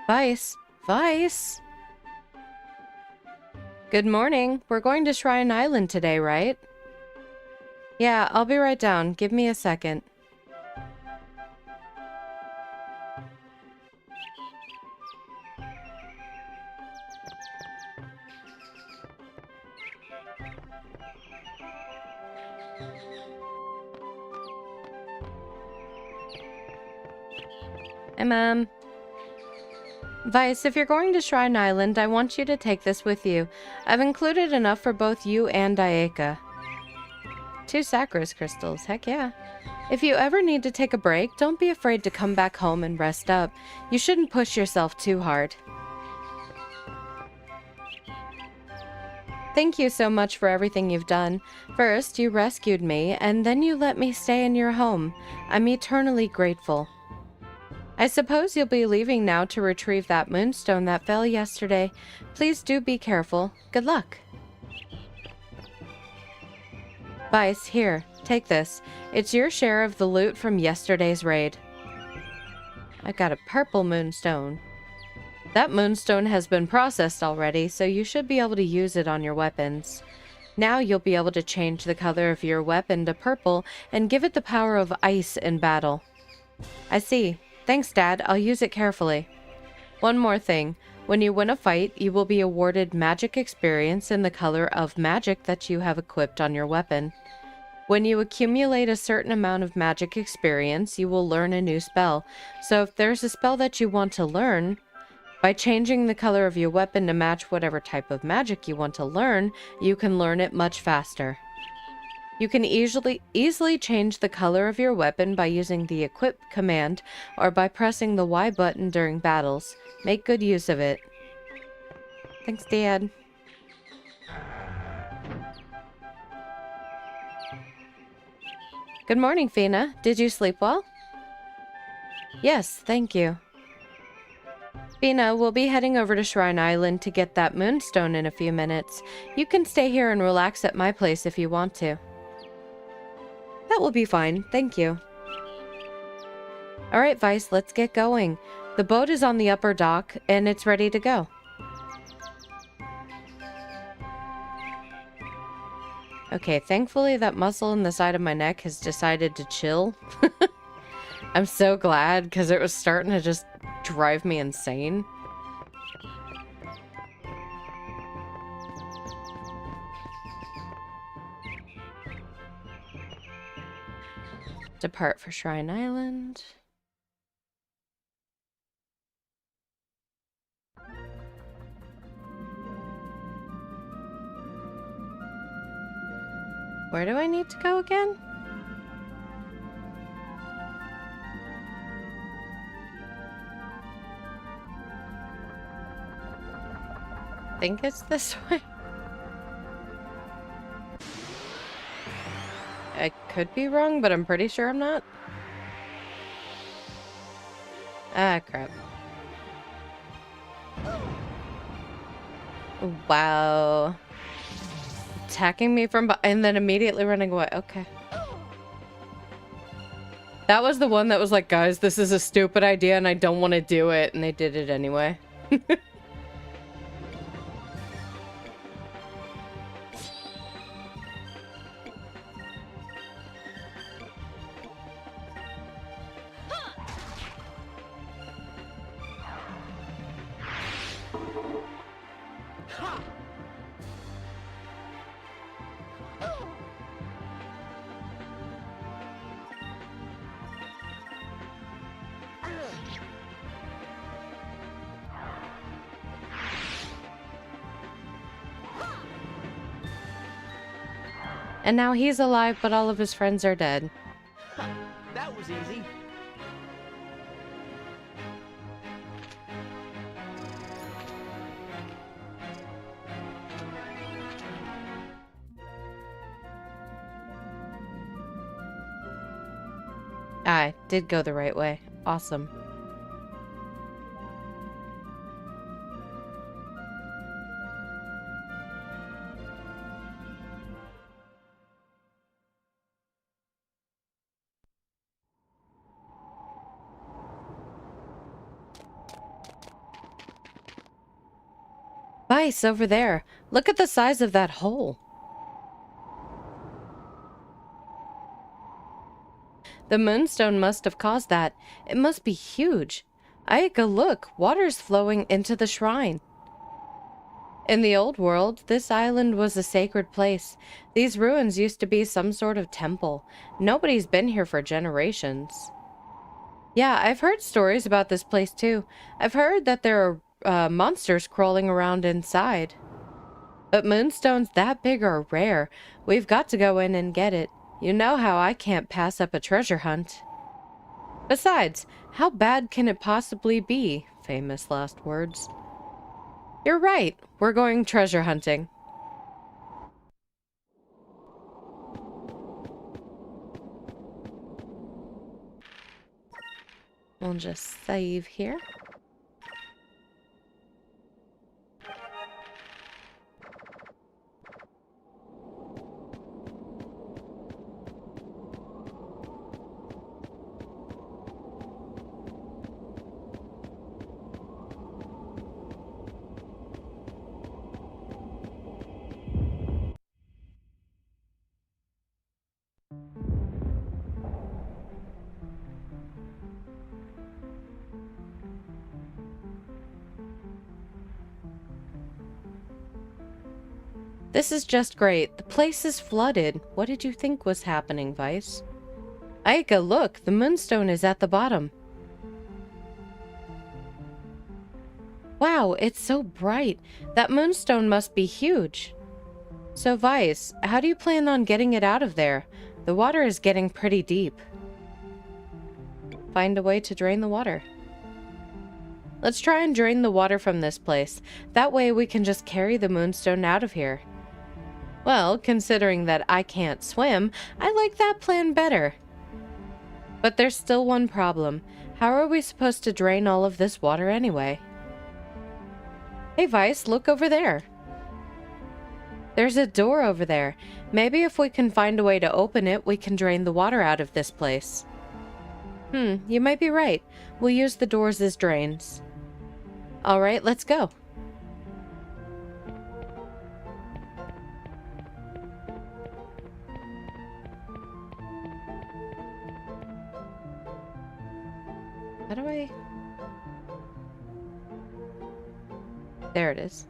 Vice. Vice. Good morning. We're going to Shrine Island today, right? Yeah, I'll be right down. Give me a second. Hey, Mom. Vice, if you're going to Shrine Island, I want you to take this with you. I've included enough for both you and Ayeka. 2 Sacros crystals, heck yeah. If you ever need to take a break, don't be afraid to come back home and rest up. You shouldn't push yourself too hard. Thank you so much for everything you've done. First, you rescued me, and then you let me stay in your home. I'm eternally grateful. I suppose you'll be leaving now to retrieve that moonstone that fell yesterday. Please do be careful. Good luck. Vice, here, take this. It's your share of the loot from yesterday's raid. I got a purple moonstone. That moonstone has been processed already, so you should be able to use it on your weapons. Now you'll be able to change the color of your weapon to purple and give it the power of ice in battle. I see. Thanks, Dad. I'll use it carefully. One more thing. When you win a fight, you will be awarded magic experience in the color of magic that you have equipped on your weapon. When you accumulate a certain amount of magic experience, you will learn a new spell. So if there's a spell that you want to learn, by changing the color of your weapon to match whatever type of magic you want to learn, you can learn it much faster. You can easily change the color of your weapon by using the equip command or by pressing the Y button during battles. Make good use of it. Thanks, Dad. Good morning, Fina. Did you sleep well? Yes, thank you. Fina, we'll be heading over to Shrine Island to get that moonstone in a few minutes. You can stay here and relax at my place if you want to. That will be fine, thank you. Alright, Vice, let's get going. The boat is on the upper dock, and it's ready to go. Okay, thankfully that muscle in the side of my neck has decided to chill. I'm so glad, because it was starting to just drive me insane. Depart for Shrine Island. Where do I need to go again? think it's this way. I could be wrong, but I'm pretty sure I'm not. Ah, crap. Wow. Attacking me from and then immediately running away. Okay. That was the one that was like, guys, this is a stupid idea and I don't want to do it. And they did it anyway. And now he's alive, but all of his friends are dead. That was easy. I did go the right way. Awesome. Vice, over there. Look at the size of that hole. The moonstone must have caused that. It must be huge. Aika, look, water's flowing into the shrine. In the old world, this island was a sacred place. These ruins used to be some sort of temple. Nobody's been here for generations. Yeah, I've heard stories about this place too. I've heard that there are monsters crawling around inside. But moonstones that big are rare. We've got to go in and get it. You know how I can't pass up a treasure hunt. Besides, how bad can it possibly be? Famous last words. You're right. We're going treasure hunting. We'll just save here. This is just great. The place is flooded. What did you think was happening, Vice? Aika, look, the moonstone is at the bottom. Wow, it's so bright. That moonstone must be huge. So, Vice, how do you plan on getting it out of there? The water is getting pretty deep. Find a way to drain the water. Let's try and drain the water from this place. That way we can just carry the moonstone out of here. Well, considering that I can't swim, I like that plan better. But there's still one problem. How are we supposed to drain all of this water anyway? Hey, Vice, look over there. There's a door over there. Maybe if we can find a way to open it, we can drain the water out of this place. You might be right. We'll use the doors as drains. All right, let's go. How do I... There it is.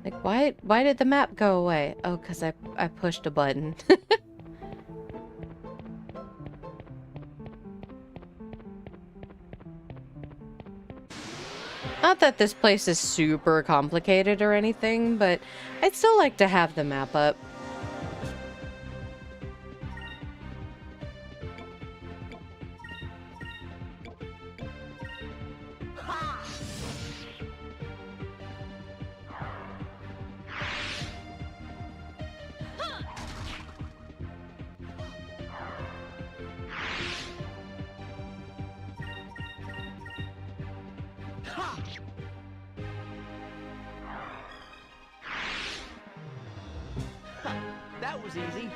Like, why did the map go away? Oh, because I pushed a button. Not that this place is super complicated or anything, but I'd still like to have the map up. Ha! That was easy.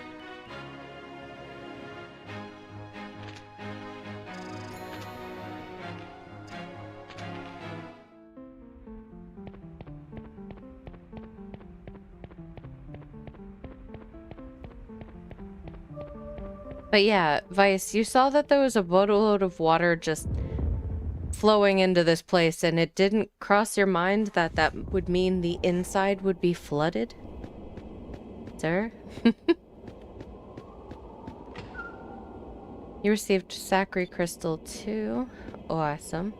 But yeah, Vice, you saw that there was a boatload of water just flowing into this place, and it didn't cross your mind that that would mean the inside would be flooded? Sir? You received Sacri Crystal too. Awesome.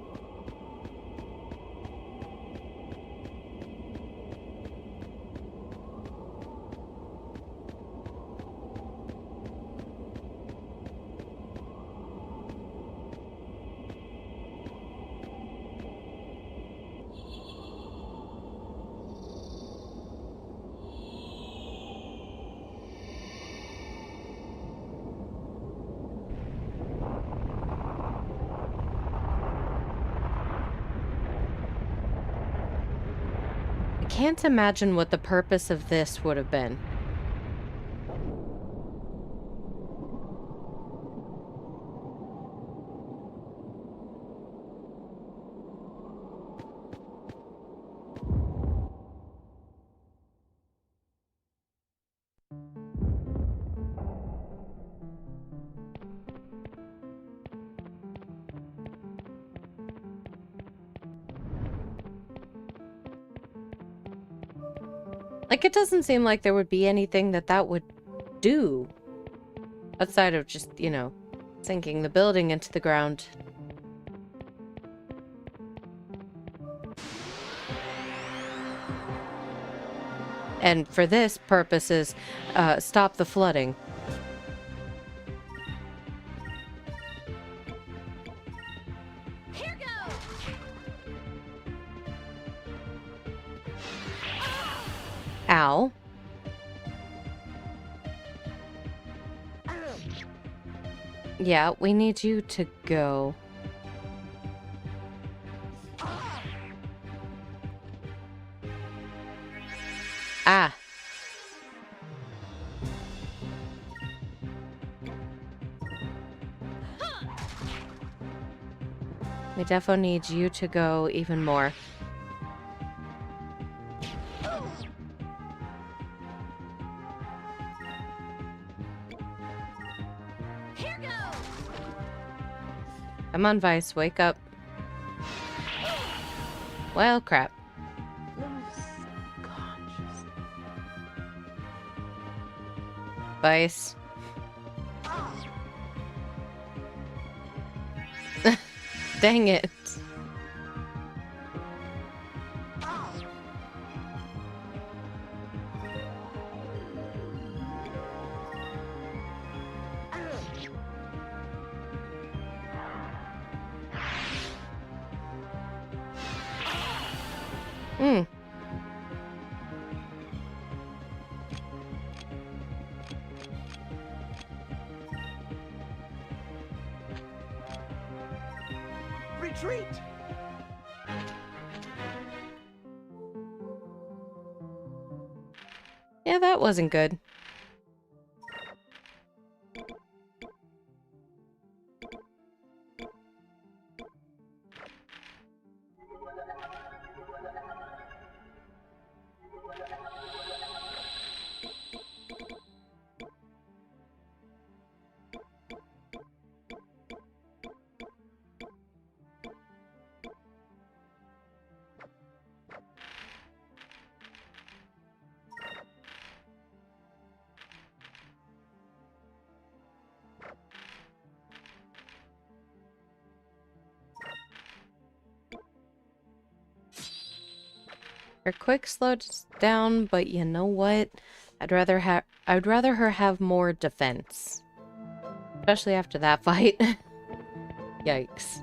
I can't imagine what the purpose of this would have been. Like, it doesn't seem like there would be anything that that would do. Outside of just, you know, sinking the building into the ground. And for this purposes, stop the flooding. Here goes! Ow. Yeah, we need you to go. Ah. We defo need you to go even more. Here goes! Come on, Vice, wake up. Well, crap. Vice. Dang it. Hmm. Retreat! Yeah, that wasn't good. Her quick slows down, but you know what? I'd rather her have more defense. Especially after that fight. Yikes.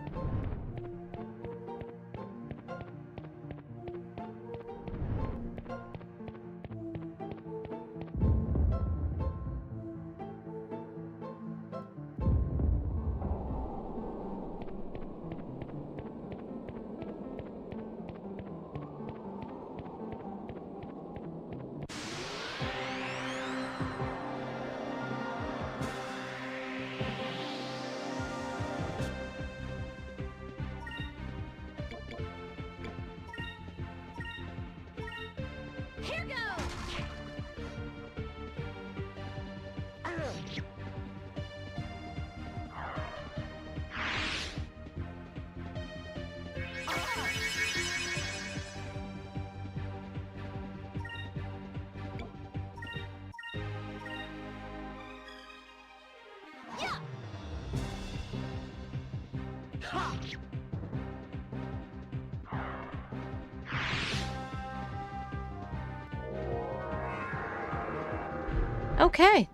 Okay.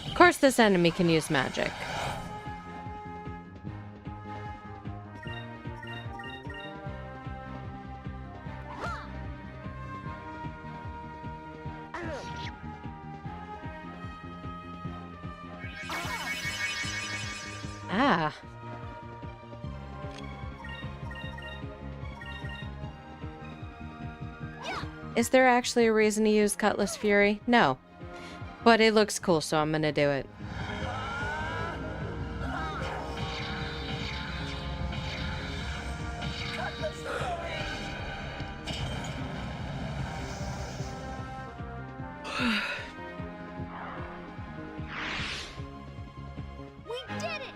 Of course this enemy can use magic. Ah. Is there actually a reason to use Cutlass Fury? No. But it looks cool, so I'm gonna do it. We did it!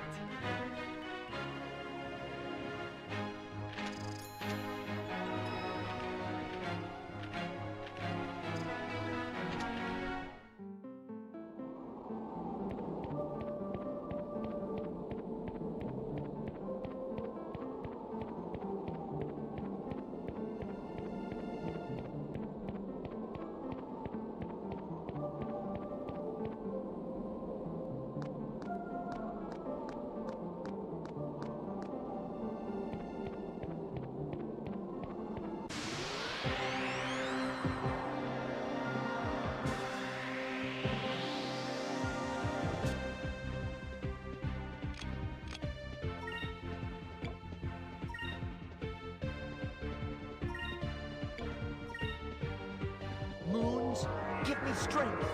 Moons, give me strength.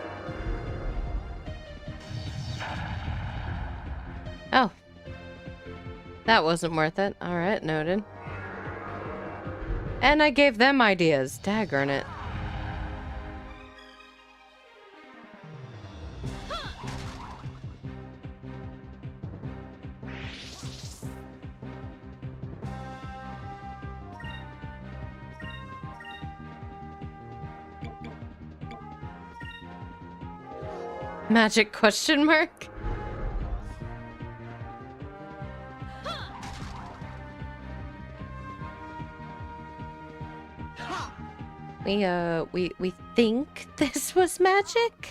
Oh. That wasn't worth it. Alright, noted. And I gave them ideas. Daggone it. Magic question mark? We think this was magic?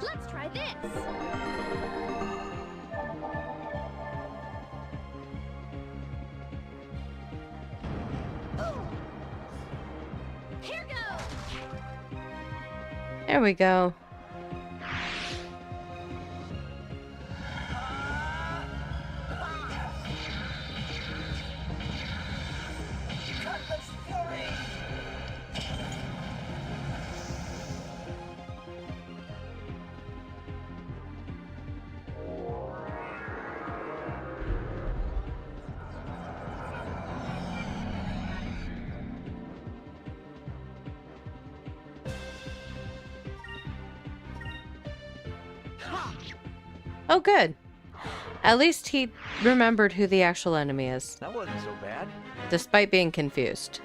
Let's try this! Here goes! There we go. Oh, good. At least he remembered who the actual enemy is, That wasn't so bad. despite being confused.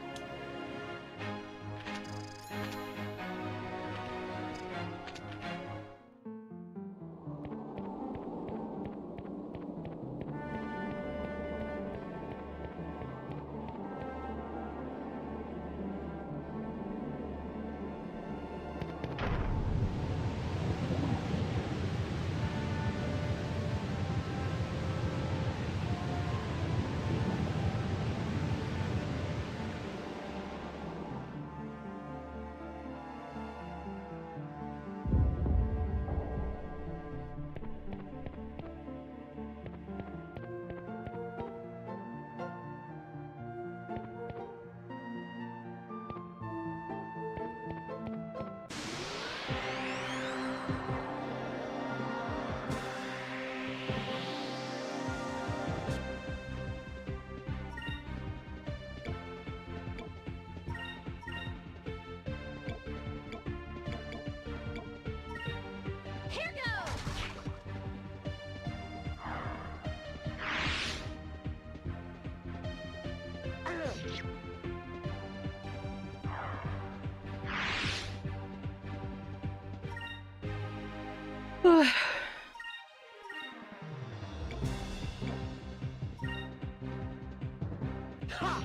Ha!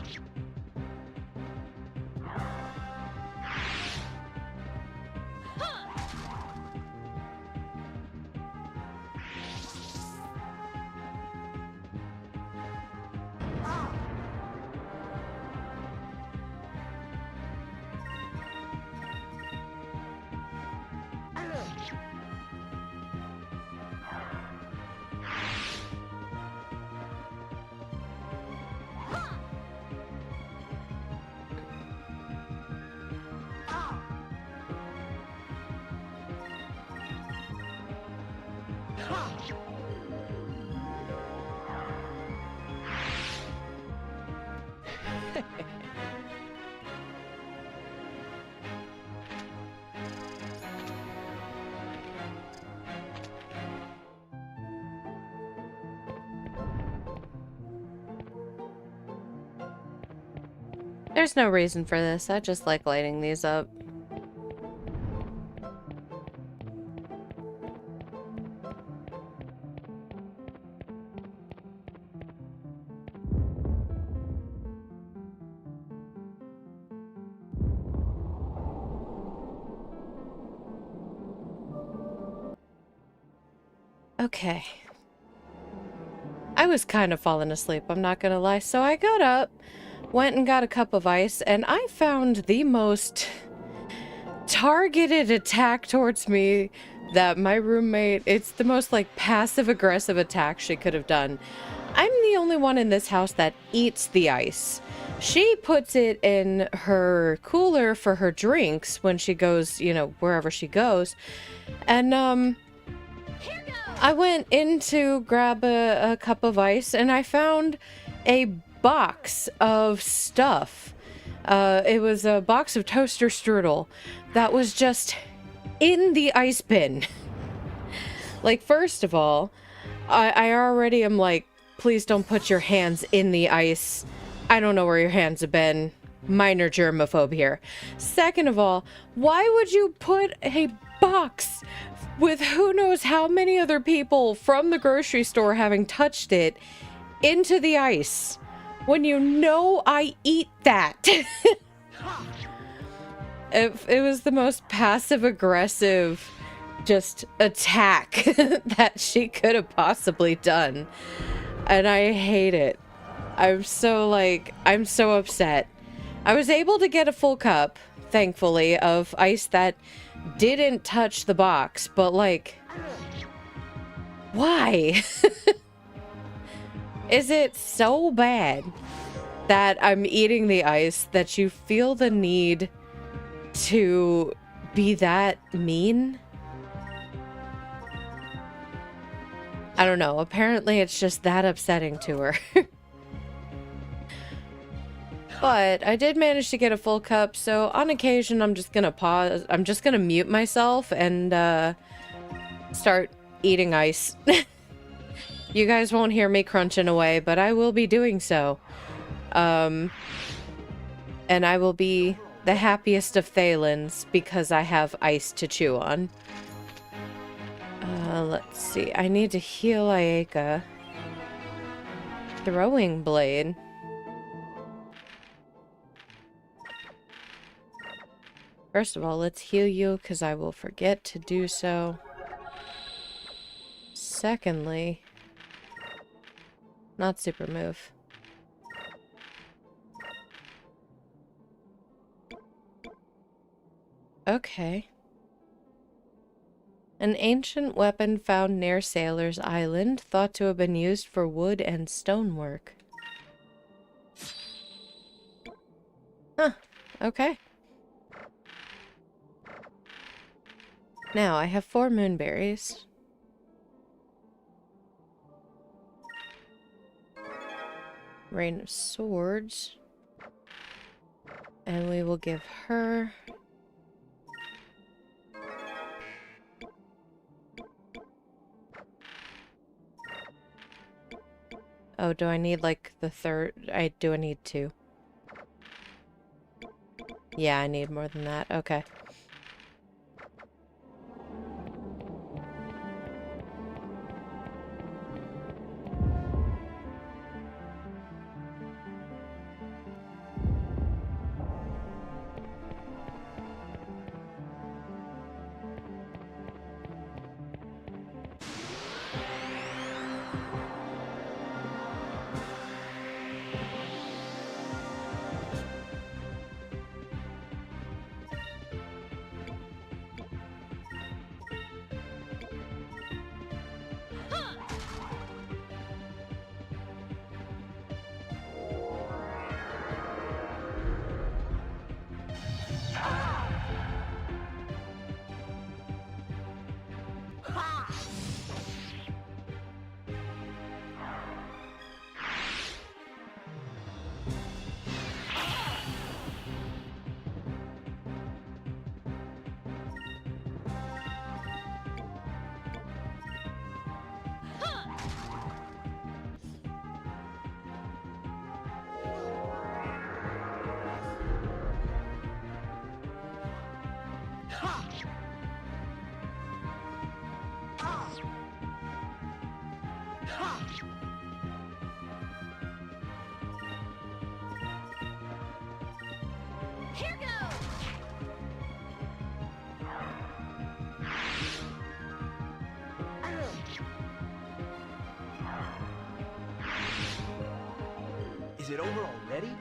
There's no reason for this. I just like lighting these up. Okay. I was kind of falling asleep, I'm not gonna lie, so I got up, went and got a cup of ice, and I found the most targeted attack towards me that my roommate, it's the most like passive-aggressive attack she could have done. I'm the only one in this house that eats the ice. She puts it in her cooler for her drinks when she goes, you know, wherever she goes. And, Here goes. I went in to grab a cup of ice and I found a box of stuff. It was a box of toaster strudel that was just in the ice bin. Like, first of all, I already am like, please don't put your hands in the ice. I don't know where your hands have been. Minor germaphobe here. Second of all, why would you put a box with who knows how many other people from the grocery store having touched it into the ice when you know I eat that? It was the most passive-aggressive just attack that she could have possibly done. And I hate it. I'm so upset. I was able to get a full cup, thankfully, of ice that didn't touch the box, but like, why? Is it so bad that I'm eating the ice that you feel the need to be that mean? I don't know. Apparently it's just that upsetting to her. But I did manage to get a full cup, so on occasion I'm just gonna pause. I'm just gonna mute myself and start eating ice. You guys won't hear me crunching away, but I will be doing so. And I will be the happiest of Thalens because I have ice to chew on. Let's see. I need to heal Ayaka. Throwing blade. First of all, let's heal you because I will forget to do so. Secondly, not super move. Okay. An ancient weapon found near Sailor's Island, thought to have been used for wood and stonework. Huh. Okay. Now, I have 4 moonberries. Rain of Swords. And we will give her... Oh, do I need, like, the third? I need 2. Yeah, I need more than that. Okay. Here goes! Is it over already?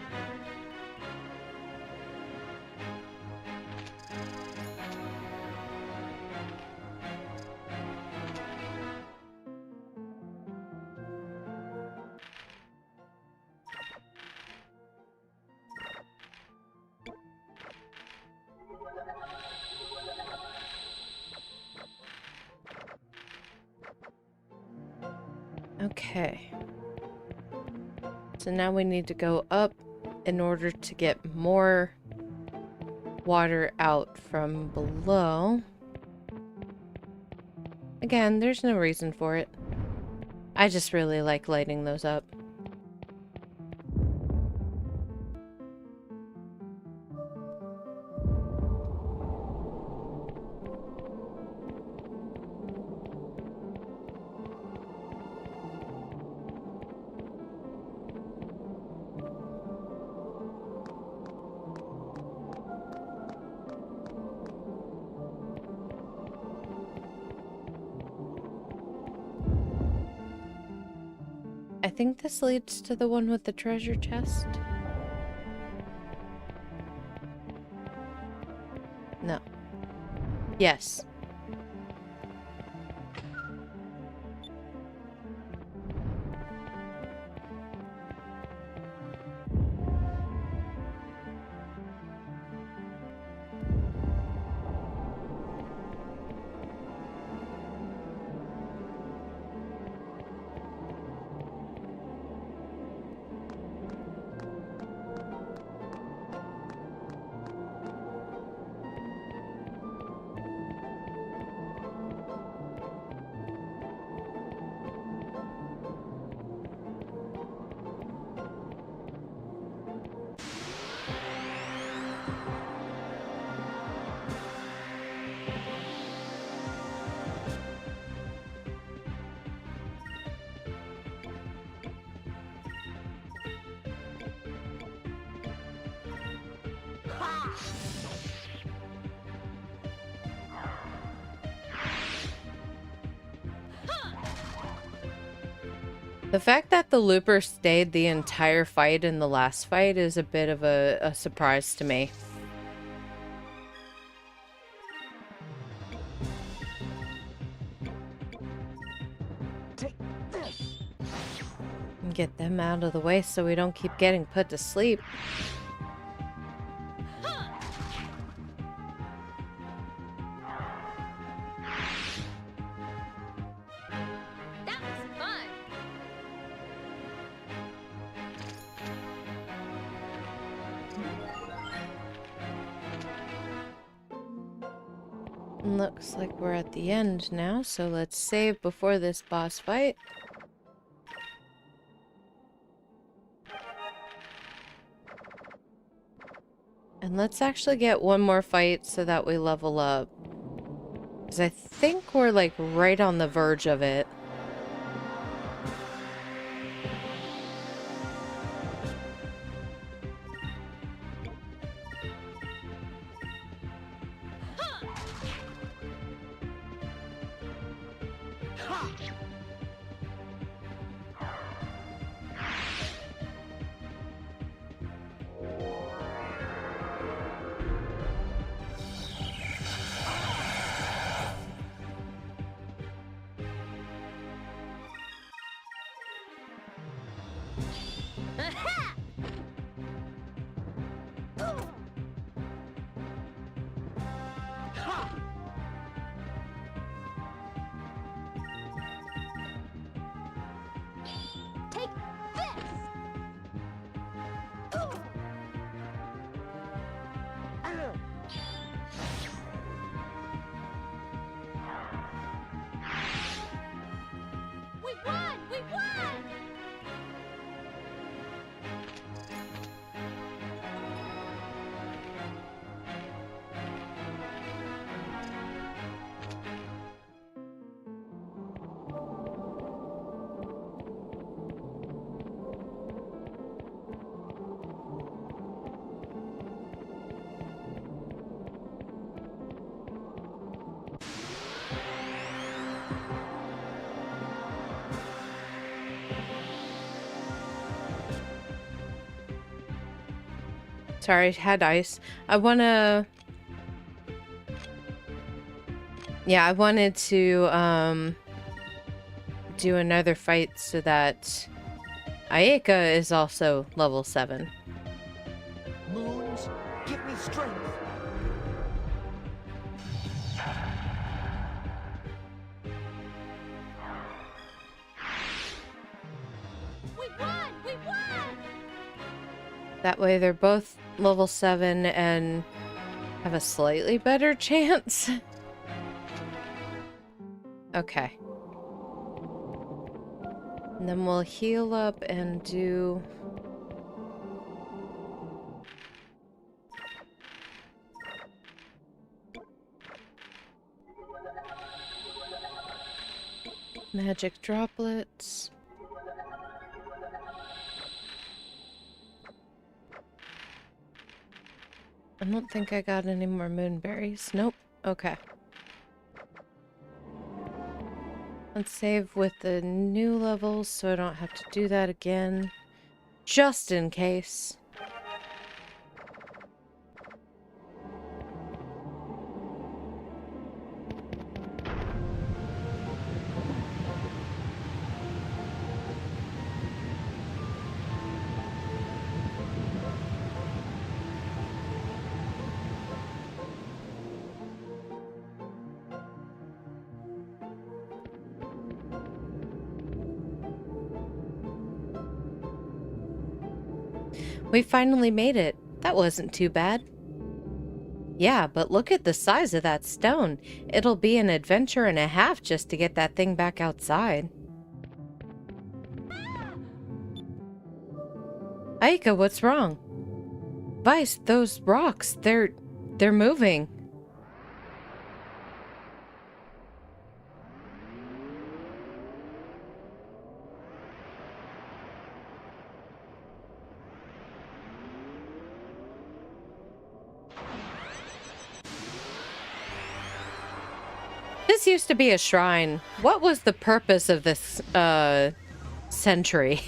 Okay. So now we need to go up in order to get more water out from below. Again, there's no reason for it. I just really like lighting those up. I think this leads to the one with the treasure chest. No. Yes. The fact that the looper stayed the entire fight in the last fight is a bit of a surprise to me. Take this. Get them out of the way so we don't keep getting put to sleep. That was fun! Looks like we're at the end now, so let's save before this boss fight. And let's actually get one more fight so that we level up. Because I think we're like right on the verge of it. Take this! We won! We won! Sorry, had ice. I wanna... Yeah, I wanted to, do another fight so that Ayeka is also level 7. Moons, give me strength. We won! We won! That way they're both level 7 and have a slightly better chance. Okay. And then we'll heal up and do... magic droplets. I don't think I got any more moonberries. Nope. Okay. Let's save with the new levels so I don't have to do that again. Just in case. We finally made it. That wasn't too bad. Yeah, but look at the size of that stone. It'll be an adventure and a half just to get that thing back outside. Aika, what's wrong? Vice, those rocks, they're moving. This used to be a shrine. What was the purpose of this, century?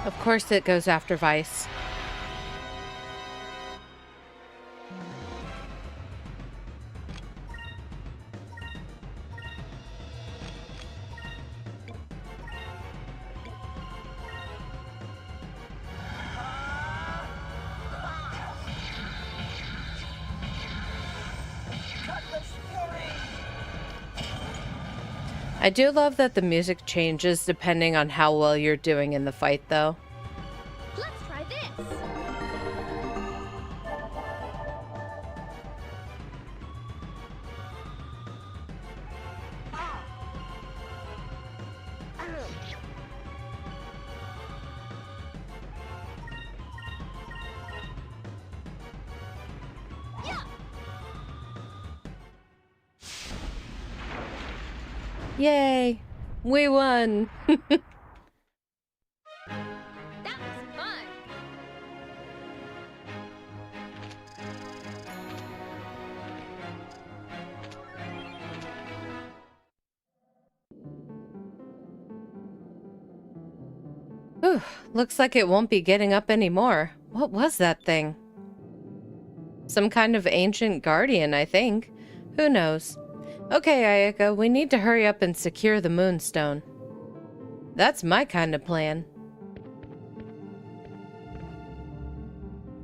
Of course it goes after Vice. I do love that the music changes depending on how well you're doing in the fight, though. Let's try this. Yay! We won! That was fun. Whew, looks like it won't be getting up anymore. What was that thing? Some kind of ancient guardian, I think. Who knows? Okay, Ayaka, we need to hurry up and secure the moonstone. That's my kind of plan.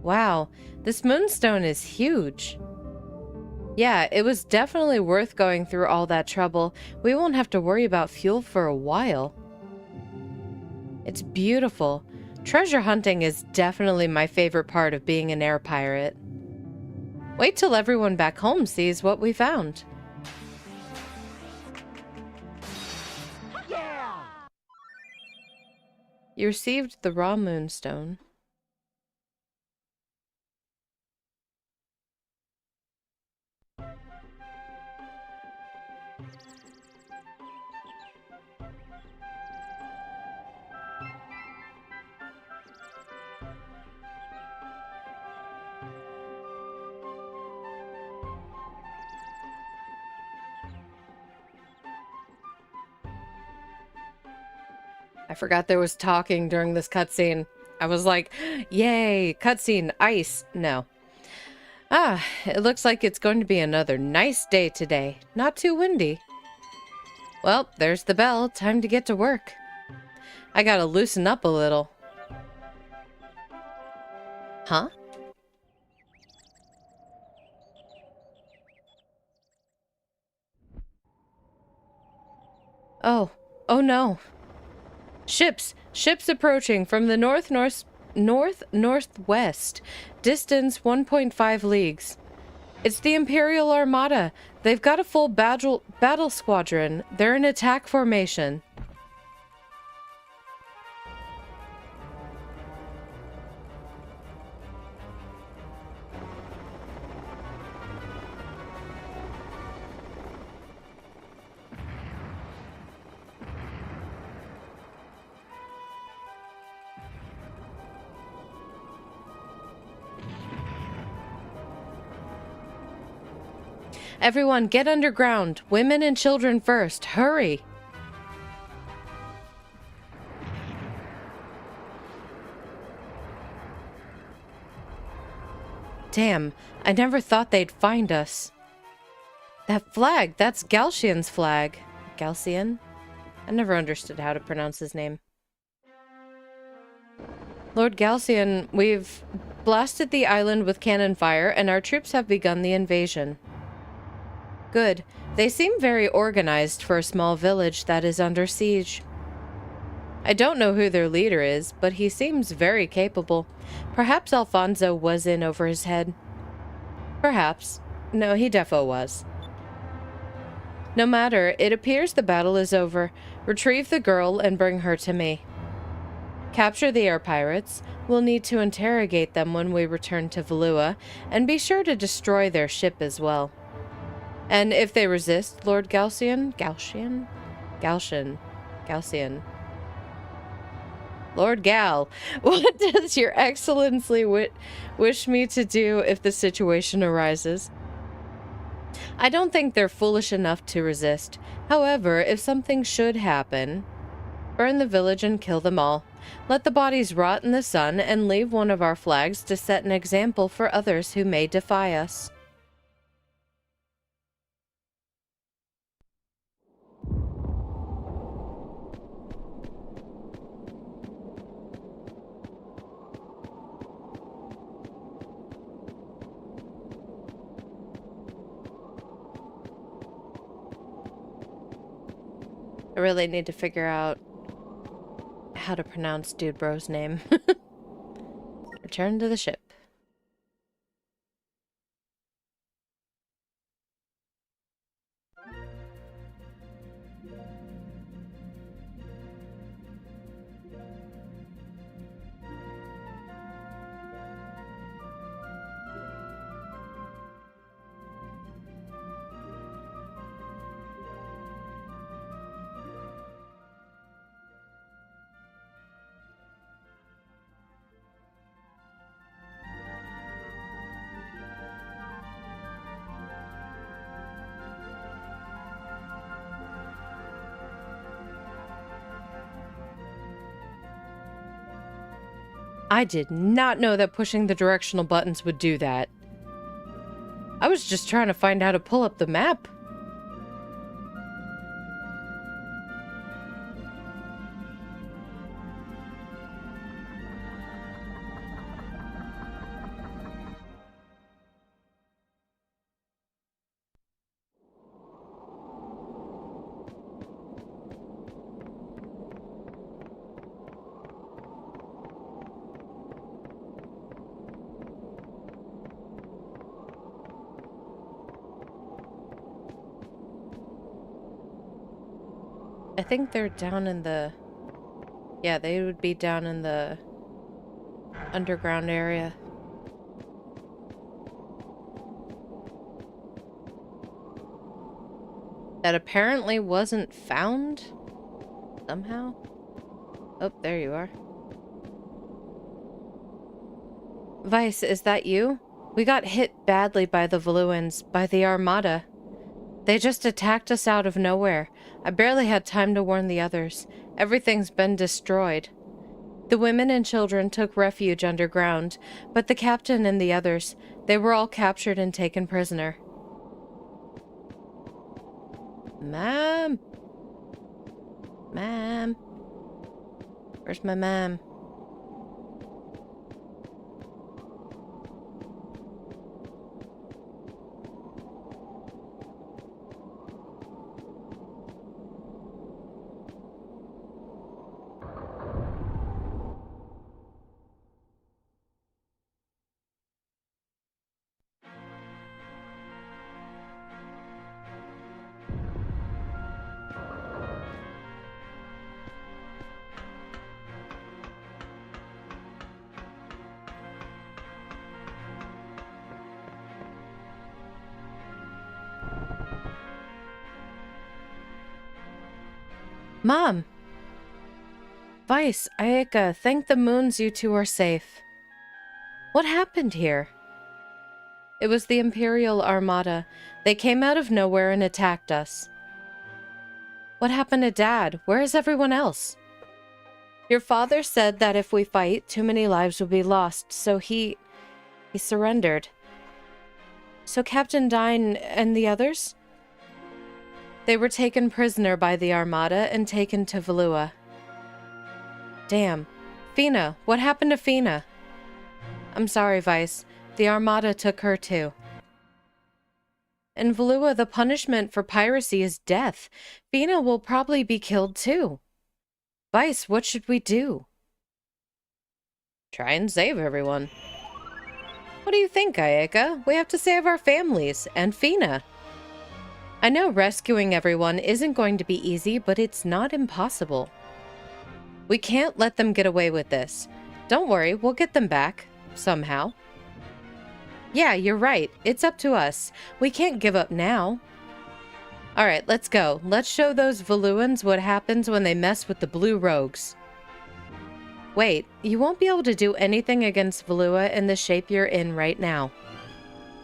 Wow, this moonstone is huge. Yeah, it was definitely worth going through all that trouble. We won't have to worry about fuel for a while. It's beautiful. Treasure hunting is definitely my favorite part of being an air pirate. Wait till everyone back home sees what we found. Yeah! You received the raw moonstone. I forgot there was talking during this cutscene. I was like, yay, cutscene, ice. No. Ah, it looks like it's going to be another nice day today. Not too windy. Well, there's the bell. Time to get to work. I gotta loosen up a little. Huh? Oh. Oh no. Ships approaching from the northwest. Distance 1.5 leagues. It's the Imperial Armada. They've got a full battle squadron. They're in attack formation. Everyone, get underground. Women and children first. Hurry. Damn, I never thought they'd find us. That flag, that's Galcian's flag. Galcian? I never understood how to pronounce his name. Lord Galcian, we've blasted the island with cannon fire, and our troops have begun the invasion. Good. They seem very organized for a small village that is under siege. I don't know who their leader is, but he seems very capable. Perhaps Alfonso was in over his head. Perhaps. No, he defo was. No matter, it appears the battle is over. Retrieve the girl and bring her to me. Capture the air pirates. We'll need to interrogate them when we return to Valua, and be sure to destroy their ship as well. And if they resist, Lord Galcian? Lord Gal, what does your excellency wish me to do if the situation arises? I don't think they're foolish enough to resist. However, if something should happen, burn the village and kill them all. Let the bodies rot in the sun and leave one of our flags to set an example for others who may defy us. I really need to figure out how to pronounce Dude Bro's name. Return to the ship. I did not know that pushing the directional buttons would do that. I was just trying to find how to pull up the map. I think they're down in the... Yeah, they would be down in the underground area. That apparently wasn't found somehow. Oh, there you are. Vice, is that you? We got hit badly by the Valuans, by the Armada. They just attacked us out of nowhere. I barely had time to warn the others. Everything's been destroyed. The women and children took refuge underground, but the captain and the others, they were all captured and taken prisoner. Ma'am? Ma'am? Where's my ma'am? Mom! Vice, Ayaka, thank the moons you two are safe. What happened here? It was the Imperial Armada. They came out of nowhere and attacked us. What happened to Dad? Where is everyone else? Your father said that if we fight, too many lives will be lost, so he surrendered. So Captain Dine and the others? They were taken prisoner by the Armada and taken to Valua. Damn. Fina, what happened to Fina? I'm sorry, Vice. The Armada took her too. In Valua, the punishment for piracy is death. Fina will probably be killed too. Vice, what should we do? Try and save everyone. What do you think, Ayaka? We have to save our families, and Fina. I know rescuing everyone isn't going to be easy, but it's not impossible. We can't let them get away with this. Don't worry, we'll get them back. Somehow. Yeah, you're right. It's up to us. We can't give up now. Alright, let's go. Let's show those Valuans what happens when they mess with the Blue Rogues. Wait, you won't be able to do anything against Valua in the shape you're in right now.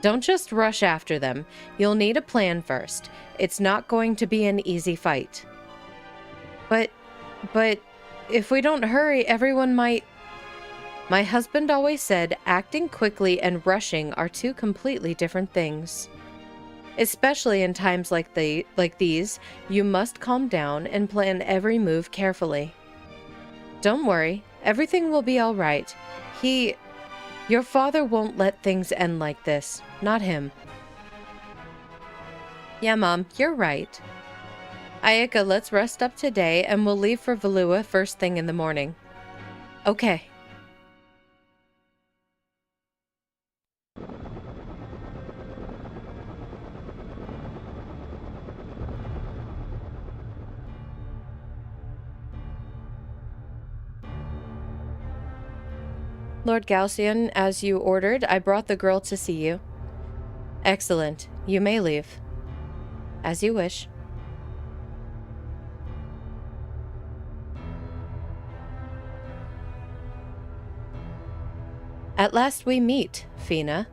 Don't just rush after them. You'll need a plan first. It's not going to be an easy fight. But if we don't hurry, everyone might... My husband always said acting quickly and rushing are two completely different things. Especially in times like these, you must calm down and plan every move carefully. Don't worry, everything will be all right. Your father won't let things end like this. Not him. Yeah, Mom, you're right. Ayaka, let's rest up today and we'll leave for Valua first thing in the morning. Okay. Lord Galcian, as you ordered, I brought the girl to see you. Excellent. You may leave. As you wish. At last we meet, Fina.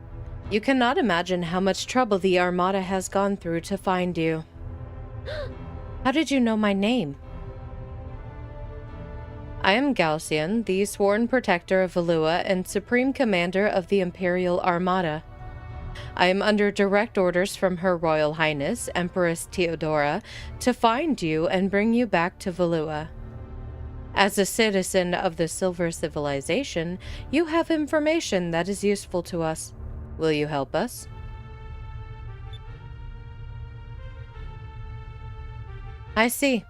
You cannot imagine how much trouble the Armada has gone through to find you. How did you know my name? I am Galcian, the sworn protector of Valua and supreme commander of the Imperial Armada. I am under direct orders from Her Royal Highness, Empress Theodora, to find you and bring you back to Valua. As a citizen of the Silver Civilization, you have information that is useful to us. Will you help us? I see.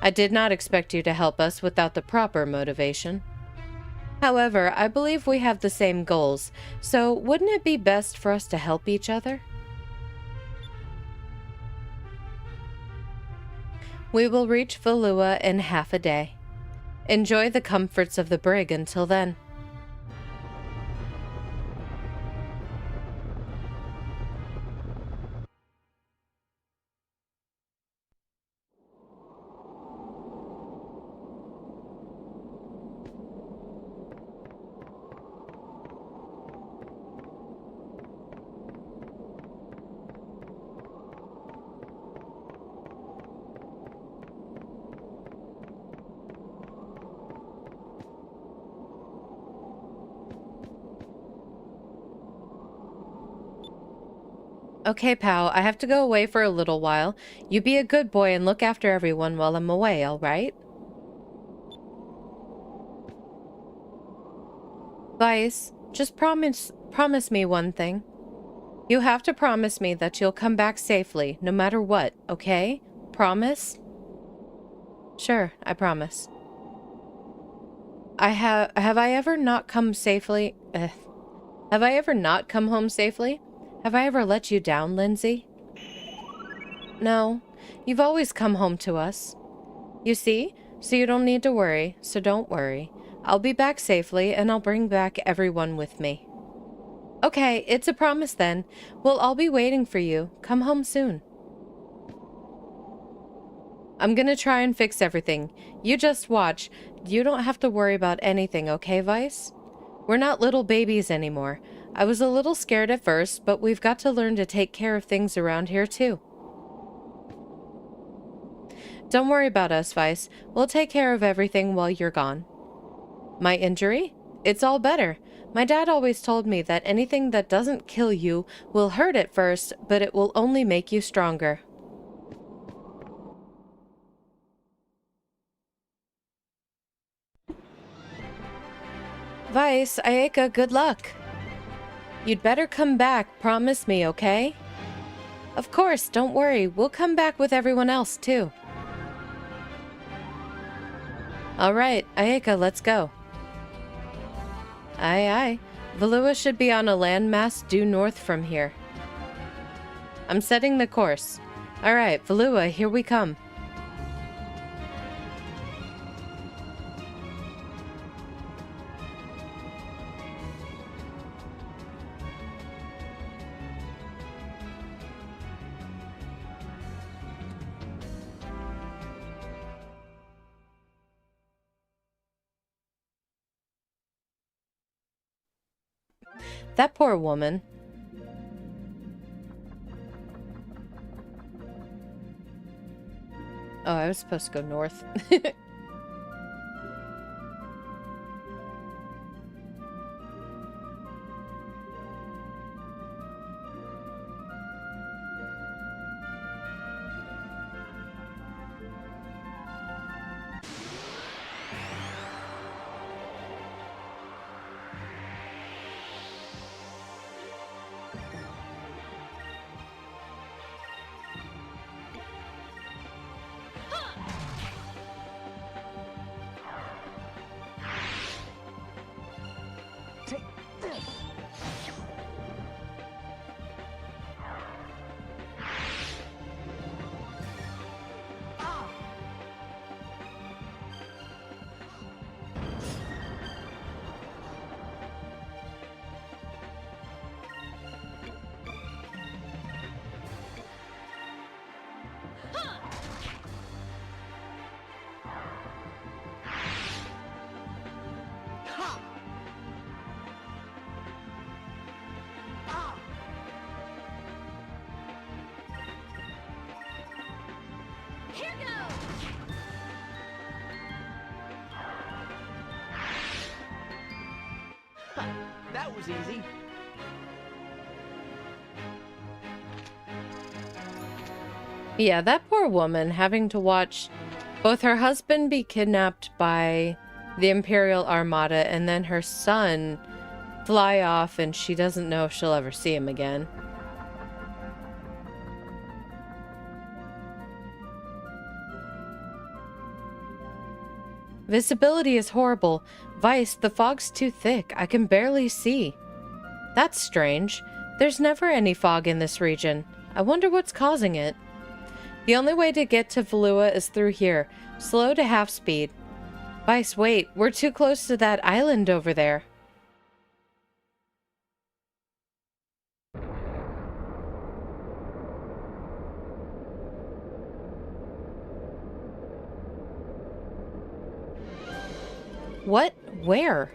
I did not expect you to help us without the proper motivation. However, I believe we have the same goals, so wouldn't it be best for us to help each other? We will reach Valua in half a day. Enjoy the comforts of the brig until then. Okay, pal, I have to go away for a little while. You be a good boy and look after everyone while I'm away, all right? Vice, just promise me one thing. You have to promise me that you'll come back safely, no matter what, okay? Promise? Sure, I promise. Have I ever not come safely? Have I ever not come home safely? Have I ever let you down, Lindsay? No, you've always come home to us. You see? So you don't need to worry, so don't worry. I'll be back safely, and I'll bring back everyone with me. Okay, it's a promise then. We'll all be waiting for you. Come home soon. I'm gonna try and fix everything. You just watch. You don't have to worry about anything, okay, Vice? We're not little babies anymore. I was a little scared at first, but we've got to learn to take care of things around here too. Don't worry about us, Vice. We'll take care of everything while you're gone. My injury? It's all better. My dad always told me that anything that doesn't kill you will hurt at first, but it will only make you stronger. Vice, Ayeka, good luck. You'd better come back, promise me, okay? Of course, don't worry. We'll come back with everyone else, too. All right, Ayeka, let's go. Aye, aye. Valua should be on a landmass due north from here. I'm setting the course. All right, Valua, here we come. That poor woman. Oh, I was supposed to go north. That was easy. Yeah, that poor woman having to watch both her husband be kidnapped by the Imperial Armada and then her son fly off, and she doesn't know if she'll ever see him again. Visibility is horrible. Vice, the fog's too thick. I can barely see. That's strange. There's never any fog in this region. I wonder what's causing it. The only way to get to Valua is through here. Slow to half speed. Vice, wait. We're too close to that island over there. What? Where?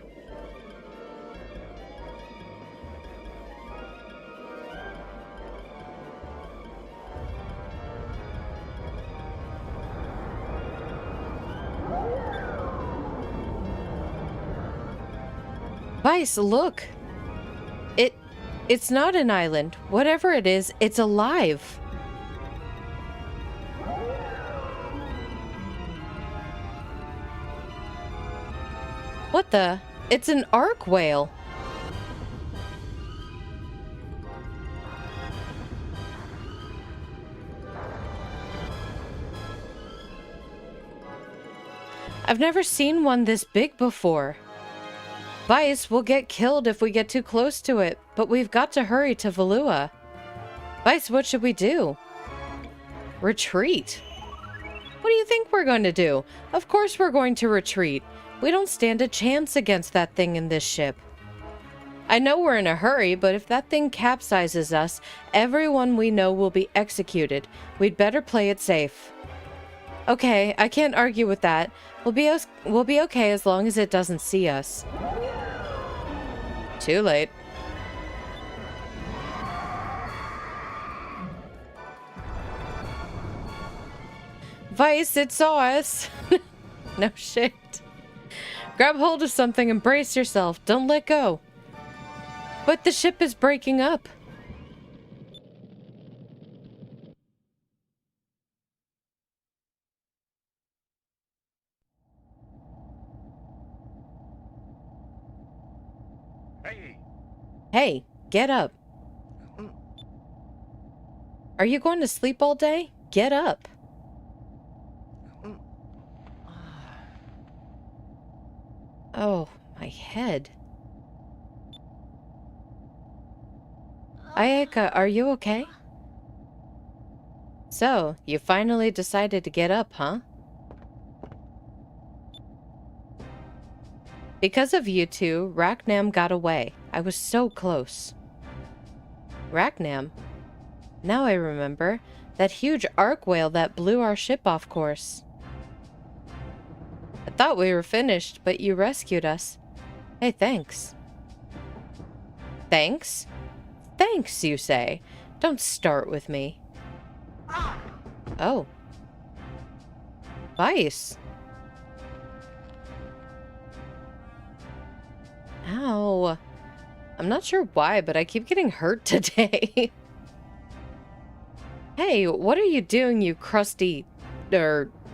Vice, look! It's not an island. Whatever it is, it's alive. What the? It's an arc whale. I've never seen one this big before. Vice, we'll get killed if we get too close to it, but we've got to hurry to Valua. Vice, what should we do? Retreat. What do you think we're going to do? Of course we're going to retreat. We don't stand a chance against that thing in this ship. I know we're in a hurry, but if that thing capsizes us, everyone we know will be executed. We'd better play it safe. Okay, I can't argue with that. We'll be okay as long as it doesn't see us. Too late. Vice, it saw us. No shit. Grab hold of something and brace yourself. Don't let go. But the ship is breaking up. Hey, get up. Are you going to sleep all day? Get up. Oh, my head. Ayaka, are you okay? So, you finally decided to get up, huh? Because of you two, Raknam got away. I was so close. Raknam? Now I remember. That huge arc whale that blew our ship off course. I thought we were finished, but you rescued us. Hey, thanks. Thanks? Thanks, you say. Don't start with me. Oh. Vice. Ow. I'm not sure why, but I keep getting hurt today. Hey, what are you doing, you crusty,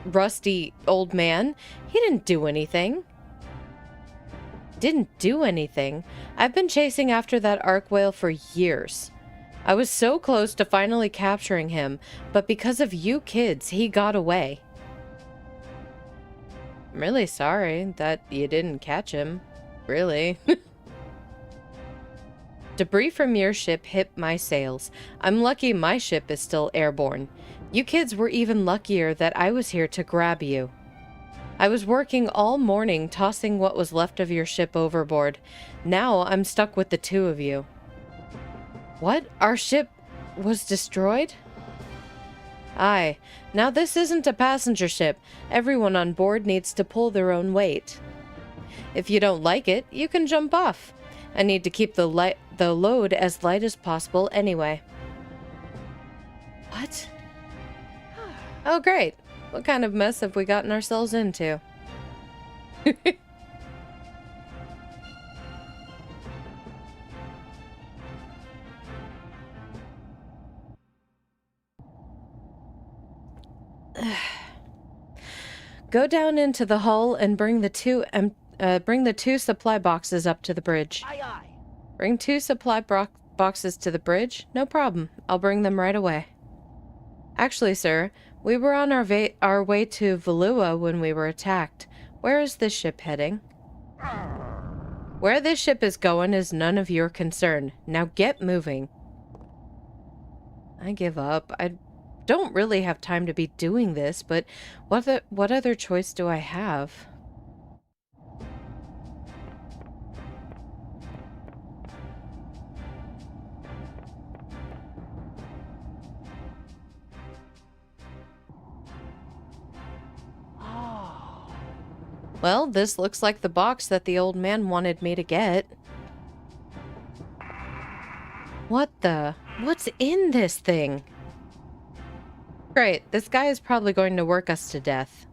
rusty old man? He didn't do anything. Didn't do anything? I've been chasing after that arc whale for years. I was so close to finally capturing him, but because of you kids, he got away. I'm really sorry that you didn't catch him. Really. Debris from your ship hit my sails. I'm lucky my ship is still airborne. You kids were even luckier that I was here to grab you. I was working all morning tossing what was left of your ship overboard. Now I'm stuck with the two of you. What? Our ship was destroyed? Aye. Now this isn't a passenger ship. Everyone on board needs to pull their own weight. If you don't like it, you can jump off. I need to keep the load as light as possible anyway. What? Oh, great. What kind of mess have we gotten ourselves into? Go down into the hull and bring the two supply boxes up to the bridge. Aye, aye. Bring two supply boxes to the bridge? No problem. I'll bring them right away. Actually, sir, we were on our way to Valua when we were attacked. Where is this ship heading? Where this ship is going is none of your concern. Now get moving. I give up. I don't really have time to be doing this, but what other choice do I have? Well, this looks like the box that the old man wanted me to get. What's in this thing? Great, this guy is probably going to work us to death.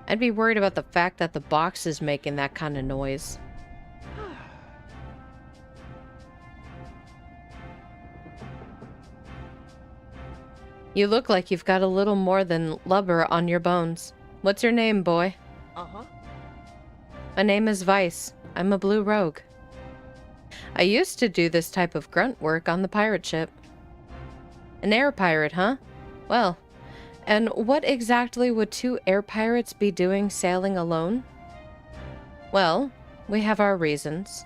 I'd be worried about the fact that the box is making that kind of noise. You look like you've got a little more than lubber on your bones. What's your name, boy? Uh-huh. My name is Vice. I'm a blue rogue. I used to do this type of grunt work on the pirate ship. An air pirate, huh? Well, and what exactly would two air pirates be doing sailing alone? Well, we have our reasons.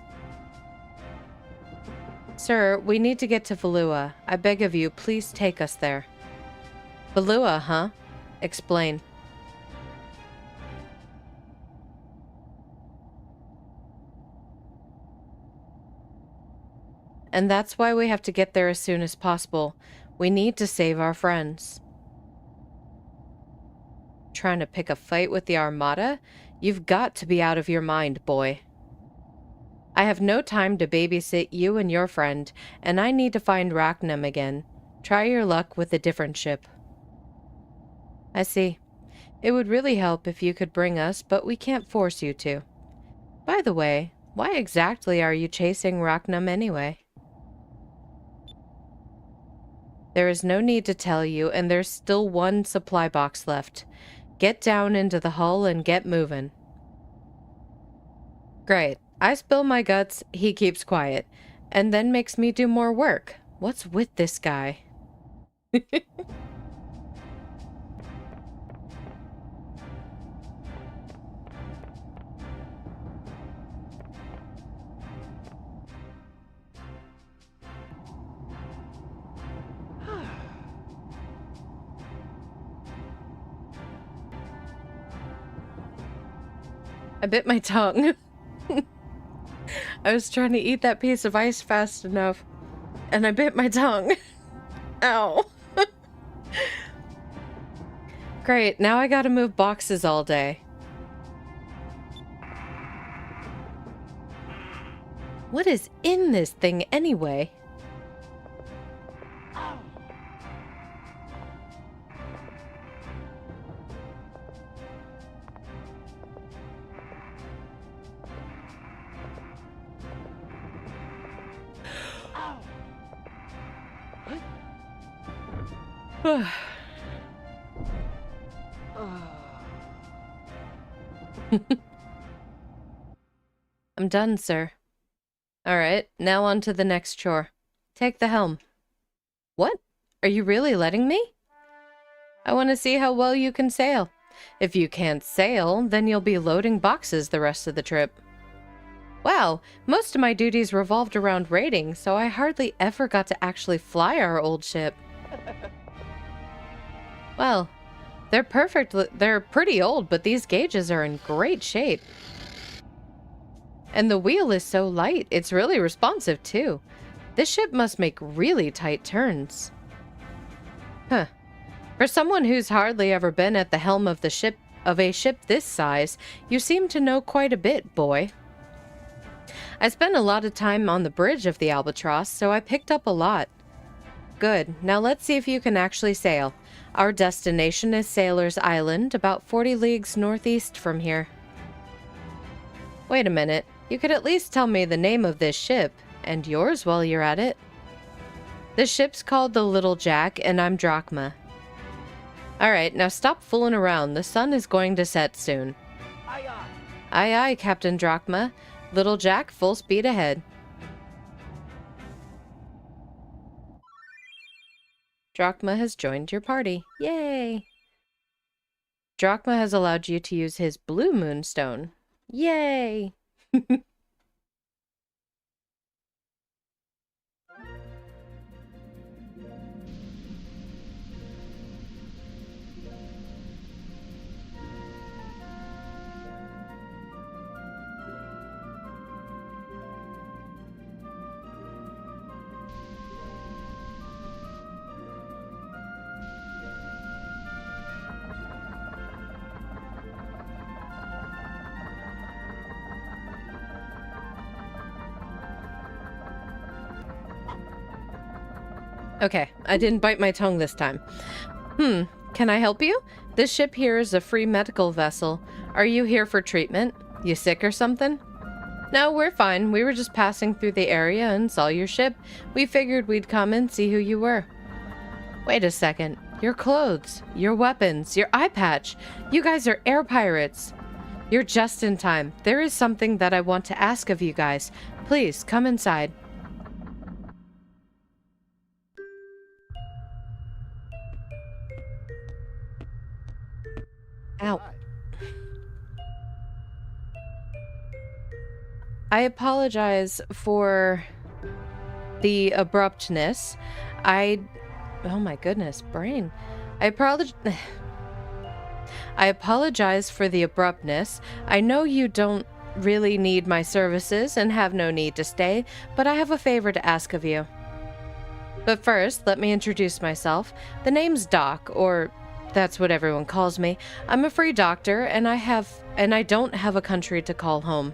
Sir, we need to get to Valua. I beg of you, please take us there. Valua, huh? Explain. And that's why we have to get there as soon as possible. We need to save our friends. Trying to pick a fight with the Armada? You've got to be out of your mind, boy. I have no time to babysit you and your friend, and I need to find Rachnam again. Try your luck with a different ship. I see. It would really help if you could bring us, but we can't force you to. By the way, why exactly are you chasing Rachnam anyway? There is no need to tell you, and there's still one supply box left. Get down into the hull and get moving. Great. I spill my guts, he keeps quiet, and then makes me do more work. What's with this guy? I bit my tongue. I was trying to eat that piece of ice fast enough, and I bit my tongue. Ow. Great, now I gotta move boxes all day. What is in this thing anyway? I'm done, sir. All right, now on to the next chore. Take the helm. What? Are you really letting me? I want to see how well you can sail. If you can't sail, then you'll be loading boxes the rest of the trip. Wow, most of my duties revolved around raiding, so I hardly ever got to actually fly our old ship. Well, they're pretty old, but these gauges are in great shape. And the wheel is so light, it's really responsive too. This ship must make really tight turns. Huh. For someone who's hardly ever been at the helm of a ship this size, you seem to know quite a bit, boy. I spent a lot of time on the bridge of the Albatross, so I picked up a lot. Good. Now let's see if you can actually sail. Our destination is Sailor's Island, about 40 leagues northeast from here. Wait a minute. You could at least tell me the name of this ship, and yours while you're at it. The ship's called the Little Jack, and I'm Drachma. Alright, now stop fooling around. The sun is going to set soon. Aye, aye. Aye, aye, Captain Drachma. Little Jack, full speed ahead. Drachma has joined your party. Yay! Drachma has allowed you to use his blue moonstone. Yay! Okay, I didn't bite my tongue this time. Can I help you? This ship here is a free medical vessel. Are you here for treatment? You sick or something? No, we're fine. We were just passing through the area and saw your ship. We figured we'd come and see who you were. Wait a second. Your clothes, your weapons, your eye patch. You guys are air pirates. You're just in time. There is something that I want to ask of you guys. Please, come inside. Ow. I apologize for the abruptness. Oh my goodness, brain. I apologize for the abruptness. I know you don't really need my services and have no need to stay, but I have a favor to ask of you. But first, let me introduce myself. The name's Doc, or that's what everyone calls me. I'm a free doctor, and I don't have a country to call home.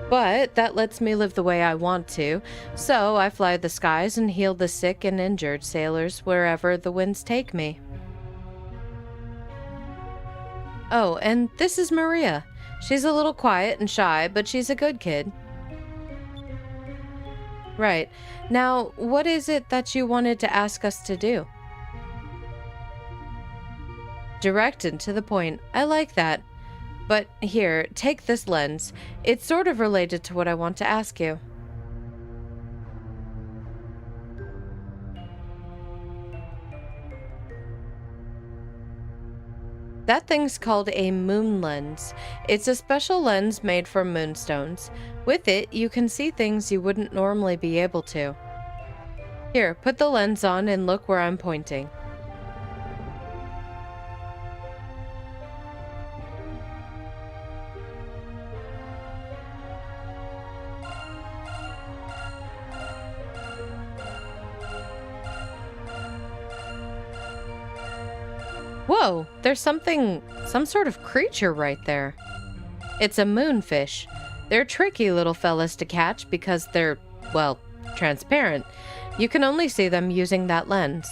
But that lets me live the way I want to, so I fly the skies and heal the sick and injured sailors wherever the winds take me. Oh, and this is Maria. She's a little quiet and shy, but she's a good kid. Right. Now, what is it that you wanted to ask us to do? Direct and to the point. I like that. But here, take this lens. It's sort of related to what I want to ask you. That thing's called a moon lens. It's a special lens made from moonstones. With it, you can see things you wouldn't normally be able to. Here, put the lens on and look where I'm pointing. Whoa, there's some sort of creature right there. It's a moonfish. They're tricky little fellas to catch because they're, well, transparent. You can only see them using that lens.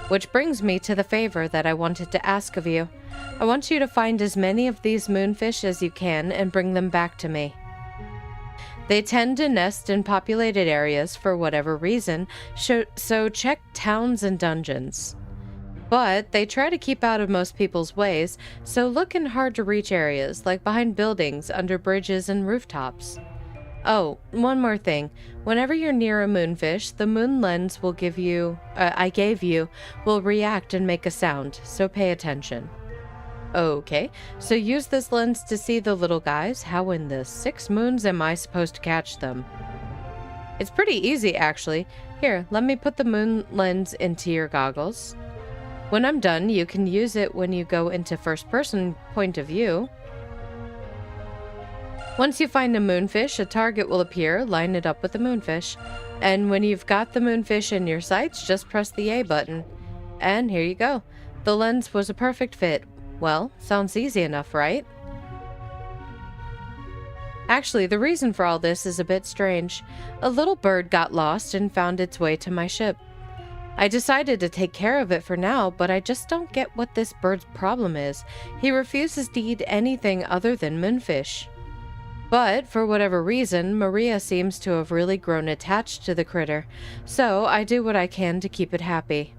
Which brings me to the favor that I wanted to ask of you. I want you to find as many of these moonfish as you can and bring them back to me. They tend to nest in populated areas for whatever reason, so check towns and dungeons. But they try to keep out of most people's ways, so look in hard-to-reach areas, like behind buildings, under bridges, and rooftops. Oh, one more thing. Whenever you're near a moonfish, the moon lens I gave you will react and make a sound, so pay attention. Okay, so use this lens to see the little guys. How in the 6 moons am I supposed to catch them? It's pretty easy, actually. Here, let me put the moon lens into your goggles. When I'm done, you can use it when you go into first-person point of view. Once you find a moonfish, a target will appear. Line it up with the moonfish. And when you've got the moonfish in your sights, just press the A button. And here you go. The lens was a perfect fit. Well, sounds easy enough, right? Actually, the reason for all this is a bit strange. A little bird got lost and found its way to my ship. I decided to take care of it for now, but I just don't get what this bird's problem is. He refuses to eat anything other than moonfish. But, for whatever reason, Maria seems to have really grown attached to the critter, so I do what I can to keep it happy.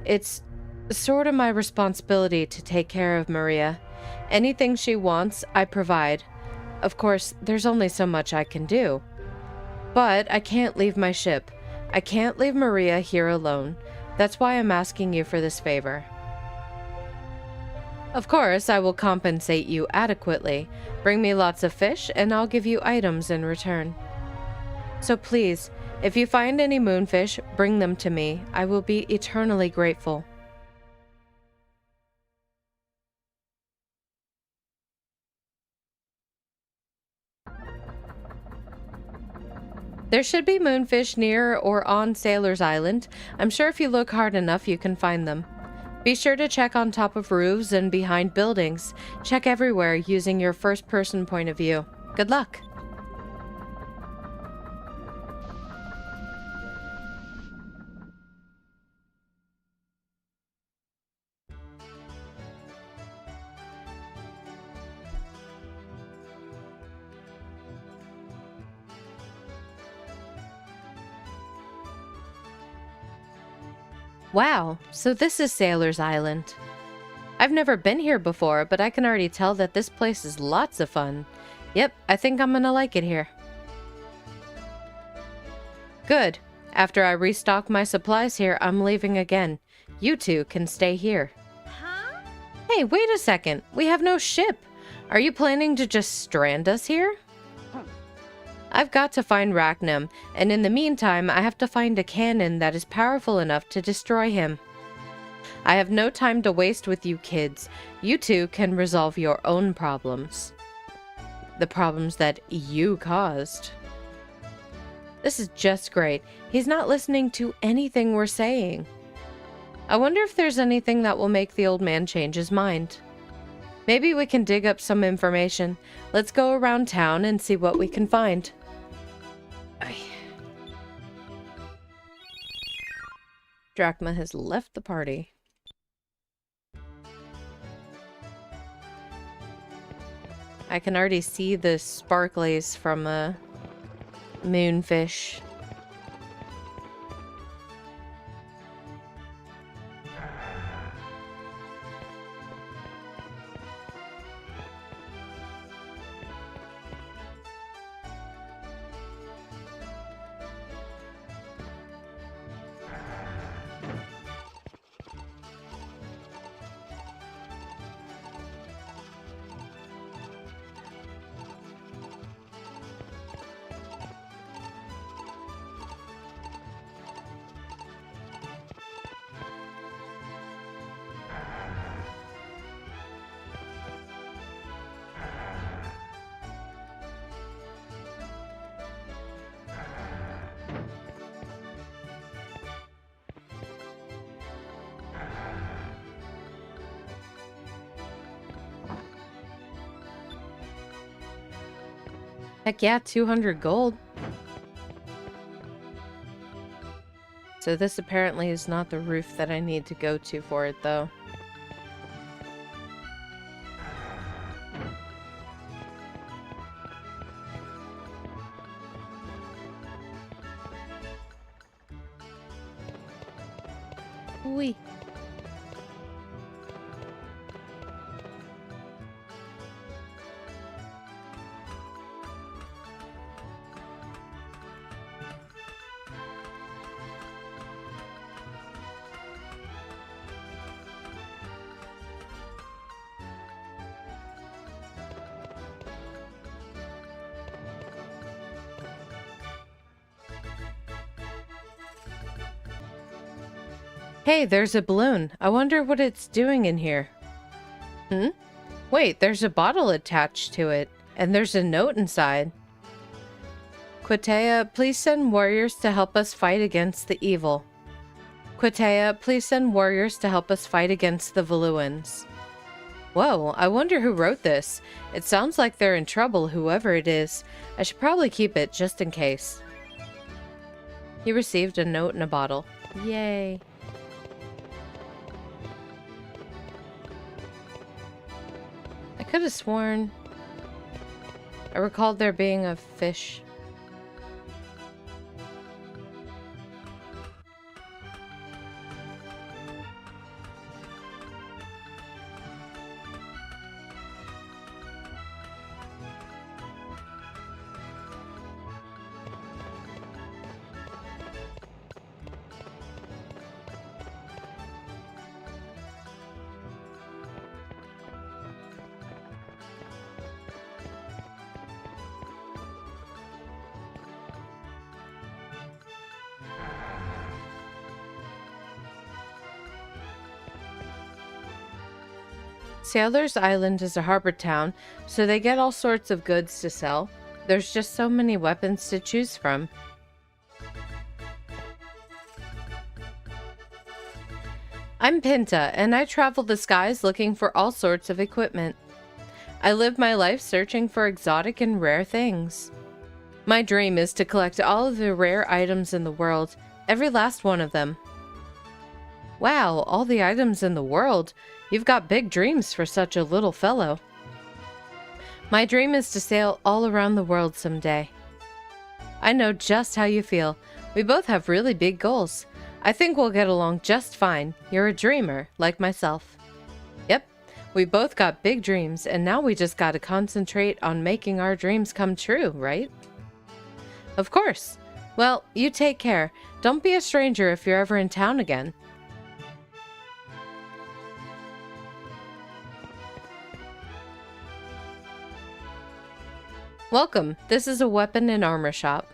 It's sort of my responsibility to take care of Maria. Anything she wants, I provide. Of course, there's only so much I can do. But I can't leave my ship. I can't leave Maria here alone. That's why I'm asking you for this favor. Of course, I will compensate you adequately. Bring me lots of fish, and I'll give you items in return. So please, if you find any moonfish, bring them to me. I will be eternally grateful. There should be moonfish near or on Sailor's Island. I'm sure if you look hard enough, you can find them. Be sure to check on top of roofs and behind buildings. Check everywhere using your first-person point of view. Good luck! Wow, so this is Sailor's Island. I've never been here before, but I can already tell that this place is lots of fun. Yep, I think I'm gonna like it here. Good. After I restock my supplies here, I'm leaving again. You two can stay here. Huh? Hey, wait a second. We have no ship. Are you planning to just strand us here? I've got to find Rachnum, and in the meantime, I have to find a cannon that is powerful enough to destroy him. I have no time to waste with you kids. You two can resolve your own problems. The problems that you caused. This is just great. He's not listening to anything we're saying. I wonder if there's anything that will make the old man change his mind. Maybe we can dig up some information. Let's go around town and see what we can find. Drachma has left the party. I can already see the sparklies from a moonfish. Heck yeah, 200 gold. So this apparently is not the roof that I need to go to for it, though. Wee. Hey, there's a balloon. I wonder what it's doing in here. Wait, there's a bottle attached to it, and there's a note inside. Quitea, please send warriors to help us fight against the evil. Quitea, please send warriors to help us fight against the Valuans. Whoa, I wonder who wrote this. It sounds like they're in trouble, whoever it is. I should probably keep it just in case. You received a note in a bottle. Yay. I could have sworn I recalled there being a fish. Sailor's Island is a harbor town, so they get all sorts of goods to sell. There's just so many weapons to choose from. I'm Pinta, and I travel the skies looking for all sorts of equipment. I live my life searching for exotic and rare things. My dream is to collect all of the rare items in the world, every last one of them. Wow, all the items in the world. You've got big dreams for such a little fellow. My dream is to sail all around the world someday. I know just how you feel. We both have really big goals. I think we'll get along just fine. You're a dreamer, like myself. Yep, we both got big dreams, and now we just gotta concentrate on making our dreams come true, right? Of course. Well, you take care. Don't be a stranger if you're ever in town again. Welcome. This is a weapon and armor shop.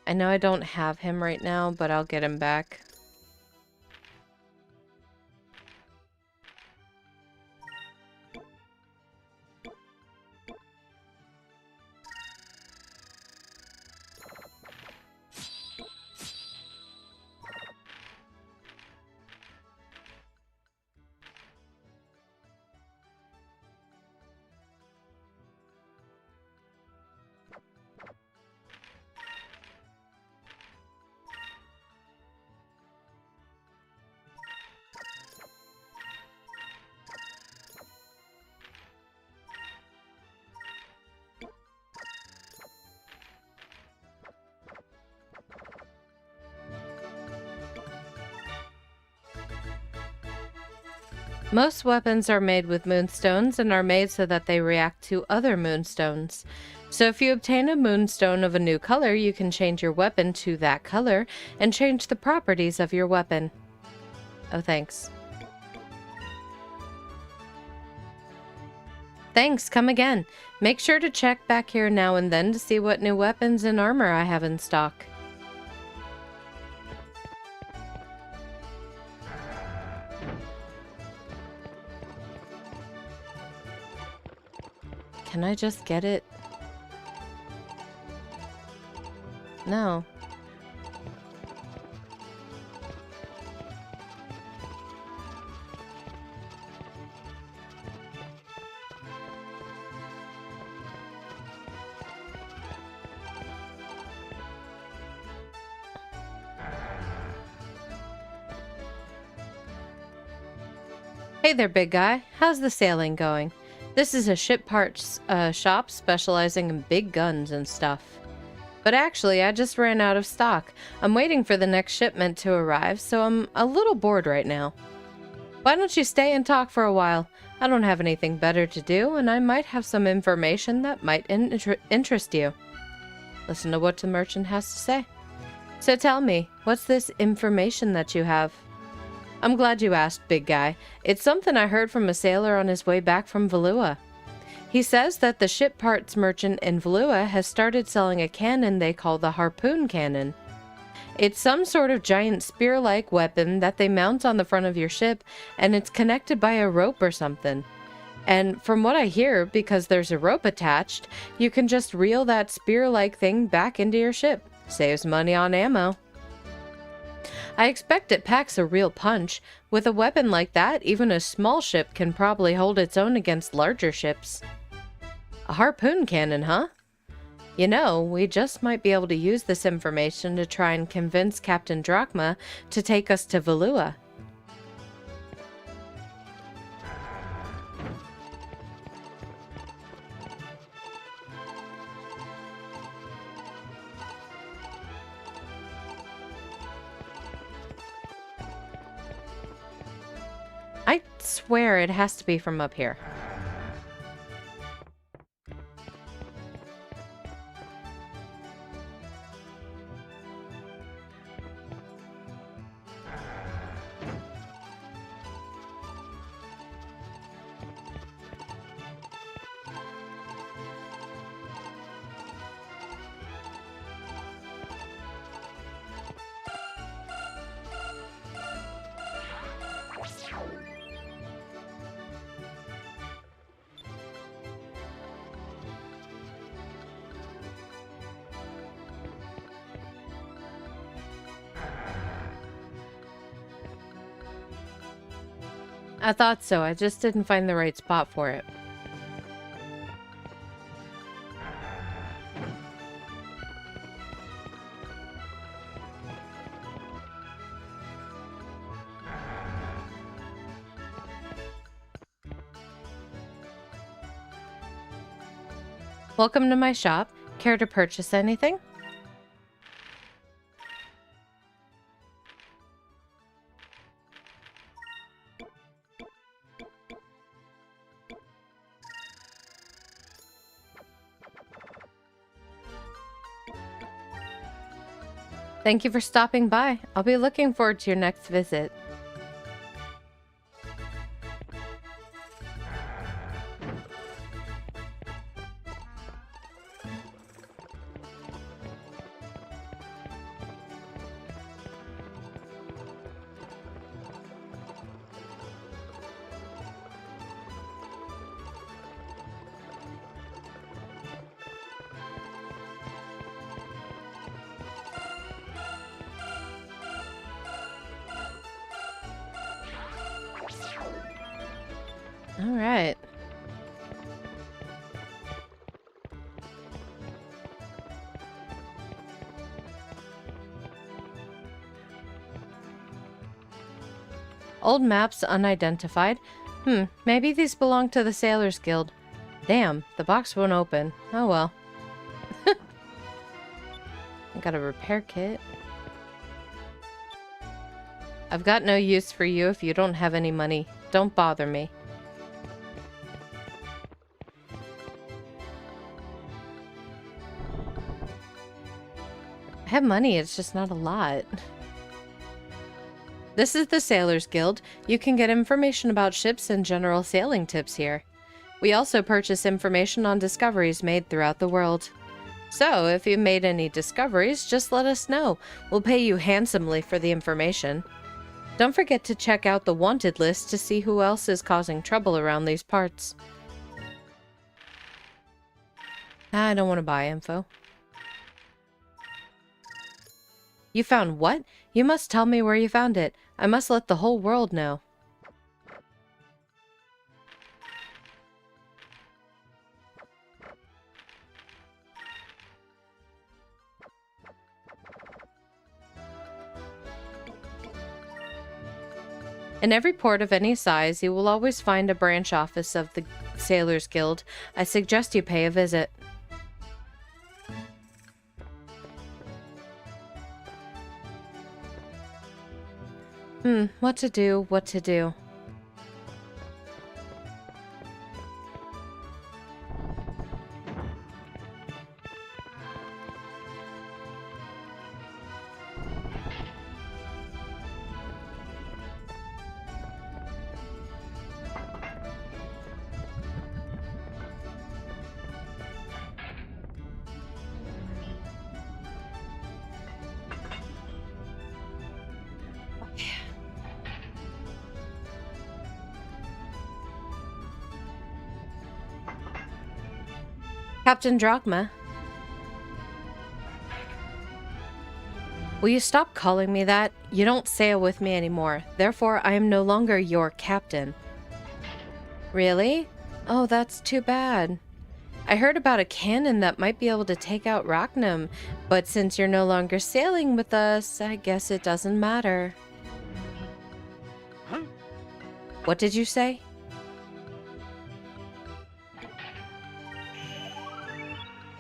I know I don't have him right now, but I'll get him back. Most weapons are made with moonstones and are made so that they react to other moonstones. So if you obtain a moonstone of a new color, you can change your weapon to that color and change the properties of your weapon. Oh, thanks. Thanks, come again. Make sure to check back here now and then to see what new weapons and armor I have in stock. Can I just get it? No. Hey there, big guy. How's the sailing going? This is a ship parts shop specializing in big guns and stuff. But actually, I just ran out of stock. I'm waiting for the next shipment to arrive, so I'm a little bored right now. Why don't you stay and talk for a while? I don't have anything better to do, and I might have some information that might interest you. Listen to what the merchant has to say. So tell me, what's this information that you have? I'm glad you asked, big guy. It's something I heard from a sailor on his way back from Valua. He says that the ship parts merchant in Valua has started selling a cannon they call the harpoon cannon. It's some sort of giant spear-like weapon that they mount on the front of your ship, and it's connected by a rope or something. And from what I hear, because there's a rope attached, you can just reel that spear-like thing back into your ship. Saves money on ammo. I expect it packs a real punch. With a weapon like that, even a small ship can probably hold its own against larger ships. A harpoon cannon, huh? You know, we just might be able to use this information to try and convince Captain Drachma to take us to Valua. I swear it has to be from up here. I thought so, I just didn't find the right spot for it. Welcome to my shop. Care to purchase anything? Thank you for stopping by. I'll be looking forward to your next visit. All right. Old maps unidentified. Maybe these belong to the Sailors Guild. Damn, the box won't open. Oh well. I got a repair kit. I've got no use for you if you don't have any money. Don't bother me. I have money, it's just not a lot. This is the Sailors Guild. You can get information about ships and general sailing tips here. We also purchase information on discoveries made throughout the world. So, if you've made any discoveries, just let us know. We'll pay you handsomely for the information. Don't forget to check out the wanted list to see who else is causing trouble around these parts. I don't want to buy info. You found what? You must tell me where you found it. I must let the whole world know. In every port of any size, you will always find a branch office of the Sailors Guild. I suggest you pay a visit. What to do, what to do. Captain Drachma. Will you stop calling me that? You don't sail with me anymore. Therefore, I am no longer your captain. Really? Oh, that's too bad. I heard about a cannon that might be able to take out Rachnum, but since you're no longer sailing with us, I guess it doesn't matter. Huh? What did you say?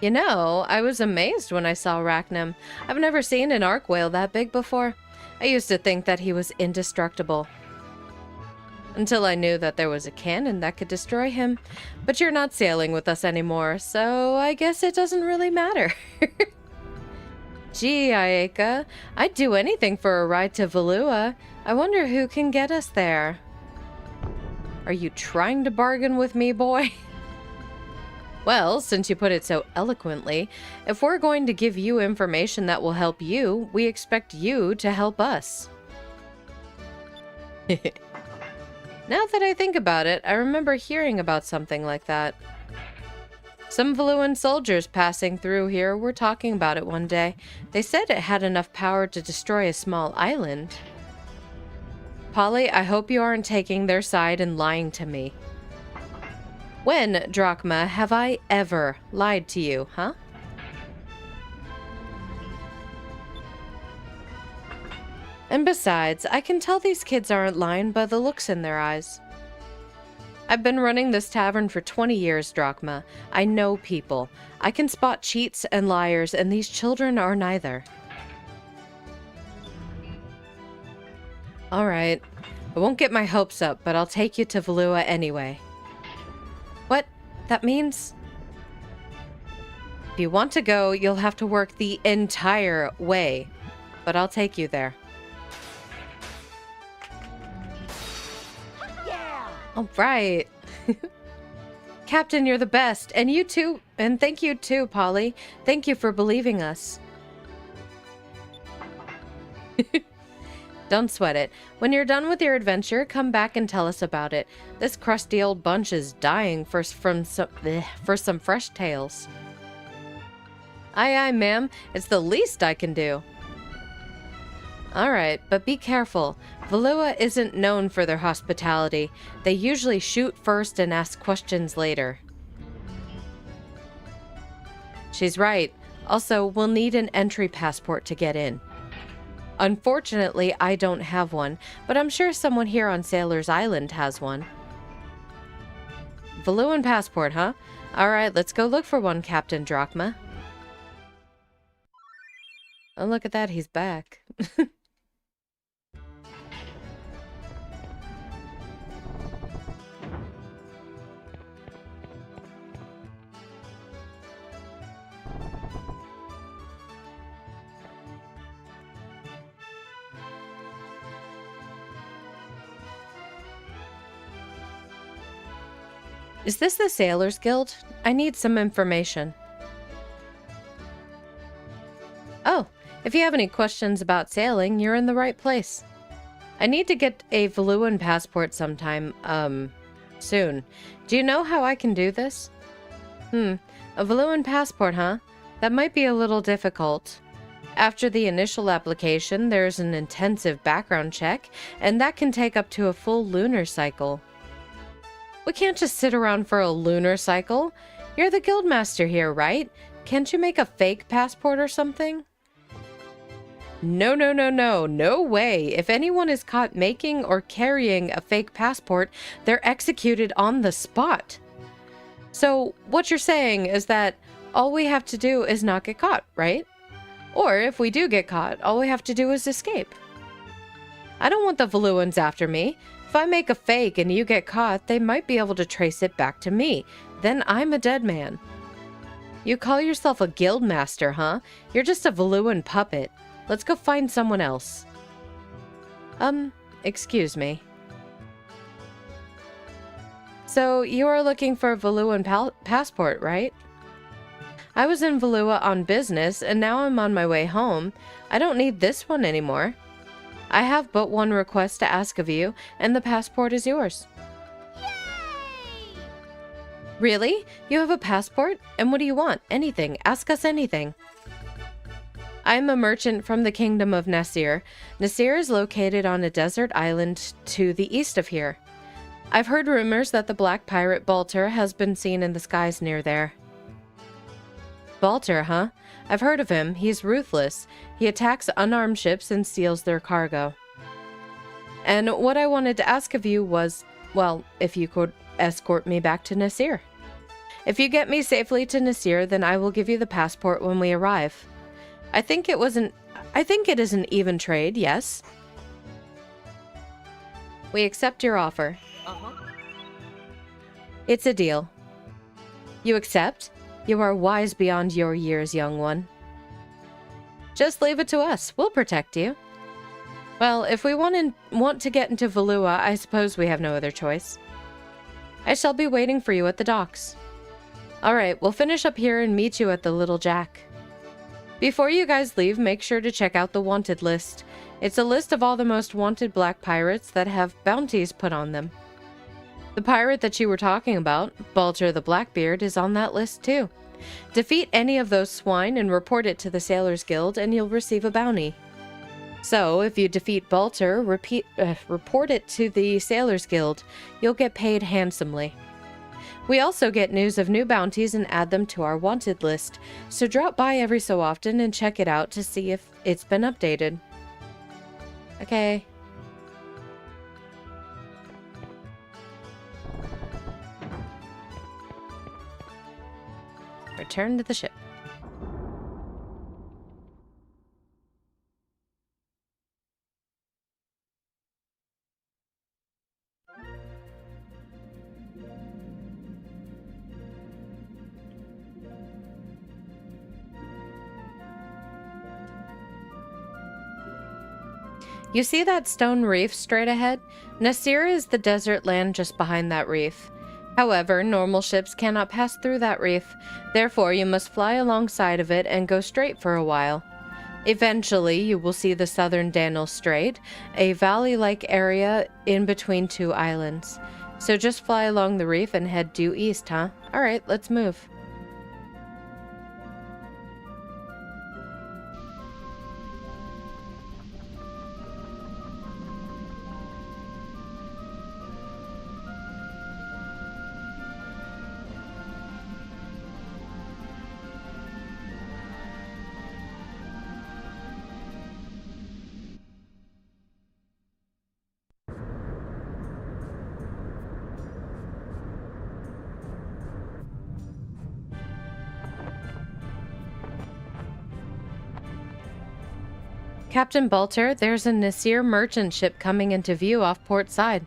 You know, I was amazed when I saw Rachnum. I've never seen an arc whale that big before. I used to think that he was indestructible. Until I knew that there was a cannon that could destroy him. But you're not sailing with us anymore, so I guess it doesn't really matter. Gee, Ayeka, I'd do anything for a ride to Valua. I wonder who can get us there. Are you trying to bargain with me, boy? Well, since you put it so eloquently, if we're going to give you information that will help you, we expect you to help us. Now that I think about it, I remember hearing about something like that. Some Valuan soldiers passing through here were talking about it one day. They said it had enough power to destroy a small island. Polly, I hope you aren't taking their side and lying to me. When, Drachma, have I ever lied to you, huh? And besides, I can tell these kids aren't lying by the looks in their eyes. I've been running this tavern for 20 years, Drachma. I know people. I can spot cheats and liars, and these children are neither. All right. I won't get my hopes up, but I'll take you to Valua anyway. What? That means? If you want to go, you'll have to work the entire way. But I'll take you there. Yeah! All right. Captain, you're the best. And you too. And thank you too, Polly. Thank you for believing us. Don't sweat it. When you're done with your adventure, come back and tell us about it. This crusty old bunch is dying for some fresh tales. Aye, aye, ma'am. It's the least I can do. Alright, but be careful. Valua isn't known for their hospitality. They usually shoot first and ask questions later. She's right. Also, we'll need an entry passport to get in. Unfortunately, I don't have one, but I'm sure someone here on Sailor's Island has one. Valuan passport, huh? Alright, let's go look for one, Captain Drachma. Oh, look at that, he's back. Is this the Sailors Guild? I need some information. Oh, if you have any questions about sailing, you're in the right place. I need to get a Valuan passport sometime, soon. Do you know how I can do this? A Valuan passport, huh? That might be a little difficult. After the initial application, there's an intensive background check, and that can take up to a full lunar cycle. We can't just sit around for a lunar cycle. You're the guildmaster here, right? Can't you make a fake passport or something? No, no, no, no. No way. If anyone is caught making or carrying a fake passport, they're executed on the spot. So what you're saying is that all we have to do is not get caught, right? Or if we do get caught, all we have to do is escape. I don't want the Valuans after me. If I make a fake and you get caught, they might be able to trace it back to me. Then I'm a dead man. You call yourself a guildmaster, huh? You're just a Valuan puppet. Let's go find someone else. Excuse me. So, you are looking for a Valuan passport, right? I was in Valua on business, and now I'm on my way home. I don't need this one anymore. I have but one request to ask of you, and the passport is yours. Yay! Really? You have a passport? And what do you want? Anything. Ask us anything. I'm a merchant from the kingdom of Nasir. Nasir is located on a desert island to the east of here. I've heard rumors that the black pirate Balter has been seen in the skies near there. Balter, huh? I've heard of him. He's ruthless. He attacks unarmed ships and steals their cargo. And what I wanted to ask of you was, well, if you could escort me back to Nasir. If you get me safely to Nasir, then I will give you the passport when we arrive. I think it is an even trade, yes? We accept your offer. It's a deal. You accept? You are wise beyond your years, young one. Just leave it to us. We'll protect you. Well, if we want to get into Valua, I suppose we have no other choice. I shall be waiting for you at the docks. All right, we'll finish up here and meet you at the Little Jack. Before you guys leave, make sure to check out the wanted list. It's a list of all the most wanted black pirates that have bounties put on them. The pirate that you were talking about, Balter the Blackbeard, is on that list too. Defeat any of those swine and report it to the Sailors Guild and you'll receive a bounty. So, if you defeat Balter, report it to the Sailors Guild. You'll get paid handsomely. We also get news of new bounties and add them to our wanted list, so drop by every so often and check it out to see if it's been updated. Okay. Return to the ship. You see that stone reef straight ahead? Nasir is the desert land just behind that reef. However, normal ships cannot pass through that reef. Therefore, you must fly alongside of it and go straight for a while. Eventually, you will see the southern Danel Strait, a valley-like area in between two islands. So just fly along the reef and head due east, huh? Alright, let's move. Captain Balter, there's a Nasir merchant ship coming into view off port side.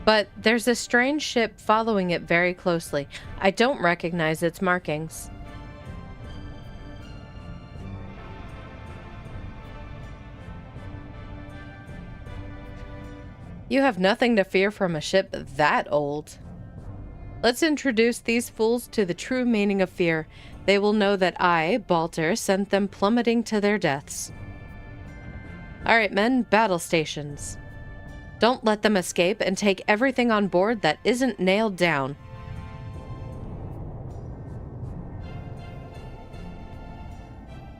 But there's a strange ship following it very closely. I don't recognize its markings. You have nothing to fear from a ship that old. Let's introduce these fools to the true meaning of fear. They will know that I, Balter, sent them plummeting to their deaths. Alright men, battle stations. Don't let them escape and take everything on board that isn't nailed down.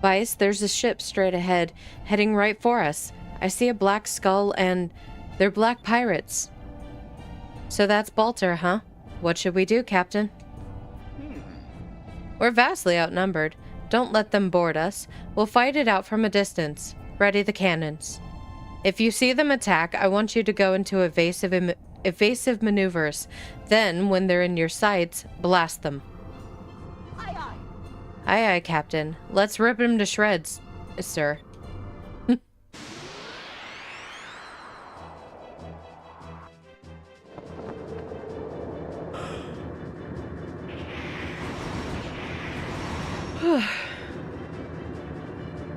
Vice, there's a ship straight ahead, heading right for us. I see a black skull and they're black pirates. So that's Balter, huh? What should we do, Captain? We're vastly outnumbered. Don't let them board us. We'll fight it out from a distance. Ready the cannons. If you see them attack, I want you to go into evasive maneuvers. Then, when they're in your sights, blast them. Aye, aye. Aye, aye, Captain. Let's rip him to shreds, sir.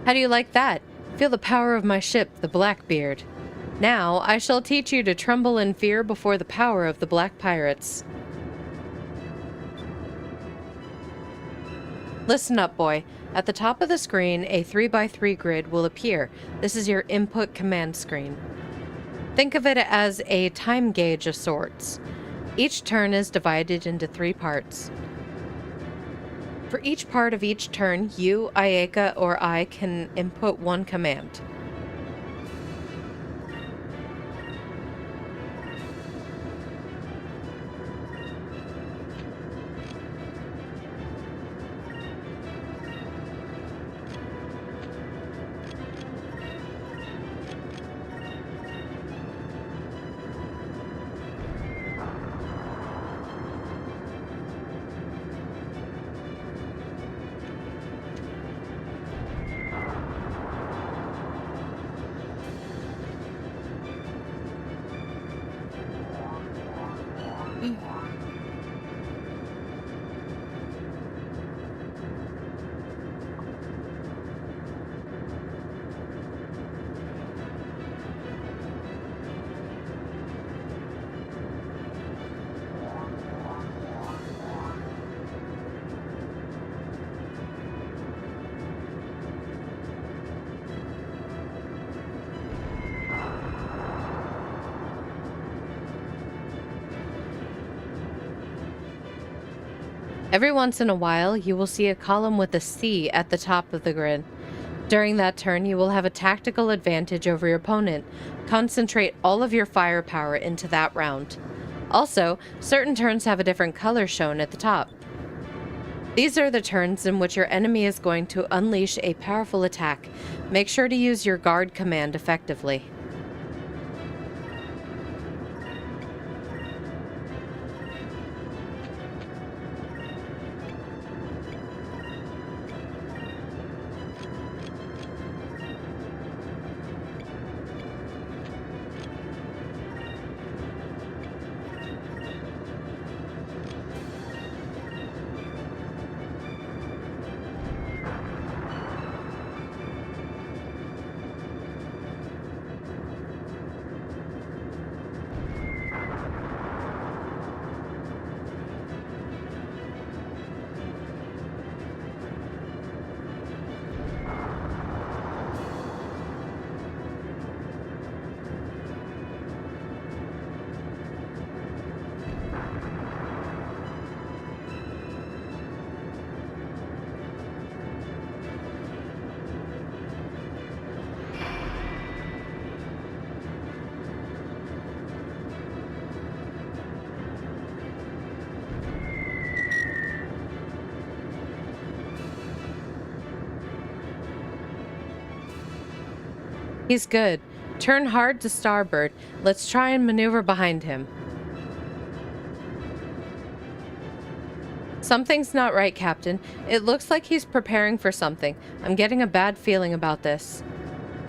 How do you like that? Feel the power of my ship, the Blackbeard. Now, I shall teach you to tremble in fear before the power of the black pirates. Listen up, boy. At the top of the screen, a 3x3 grid will appear. This is your input command screen. Think of it as a time gauge of sorts. Each turn is divided into 3 parts. For each part of each turn, you, Ayaka, or I can input one command. Every once in a while, you will see a column with a C at the top of the grid. During that turn, you will have a tactical advantage over your opponent. Concentrate all of your firepower into that round. Also, certain turns have a different color shown at the top. These are the turns in which your enemy is going to unleash a powerful attack. Make sure to use your guard command effectively. He's good. Turn hard to starboard. Let's try and maneuver behind him. Something's not right, Captain. It looks like he's preparing for something. I'm getting a bad feeling about this.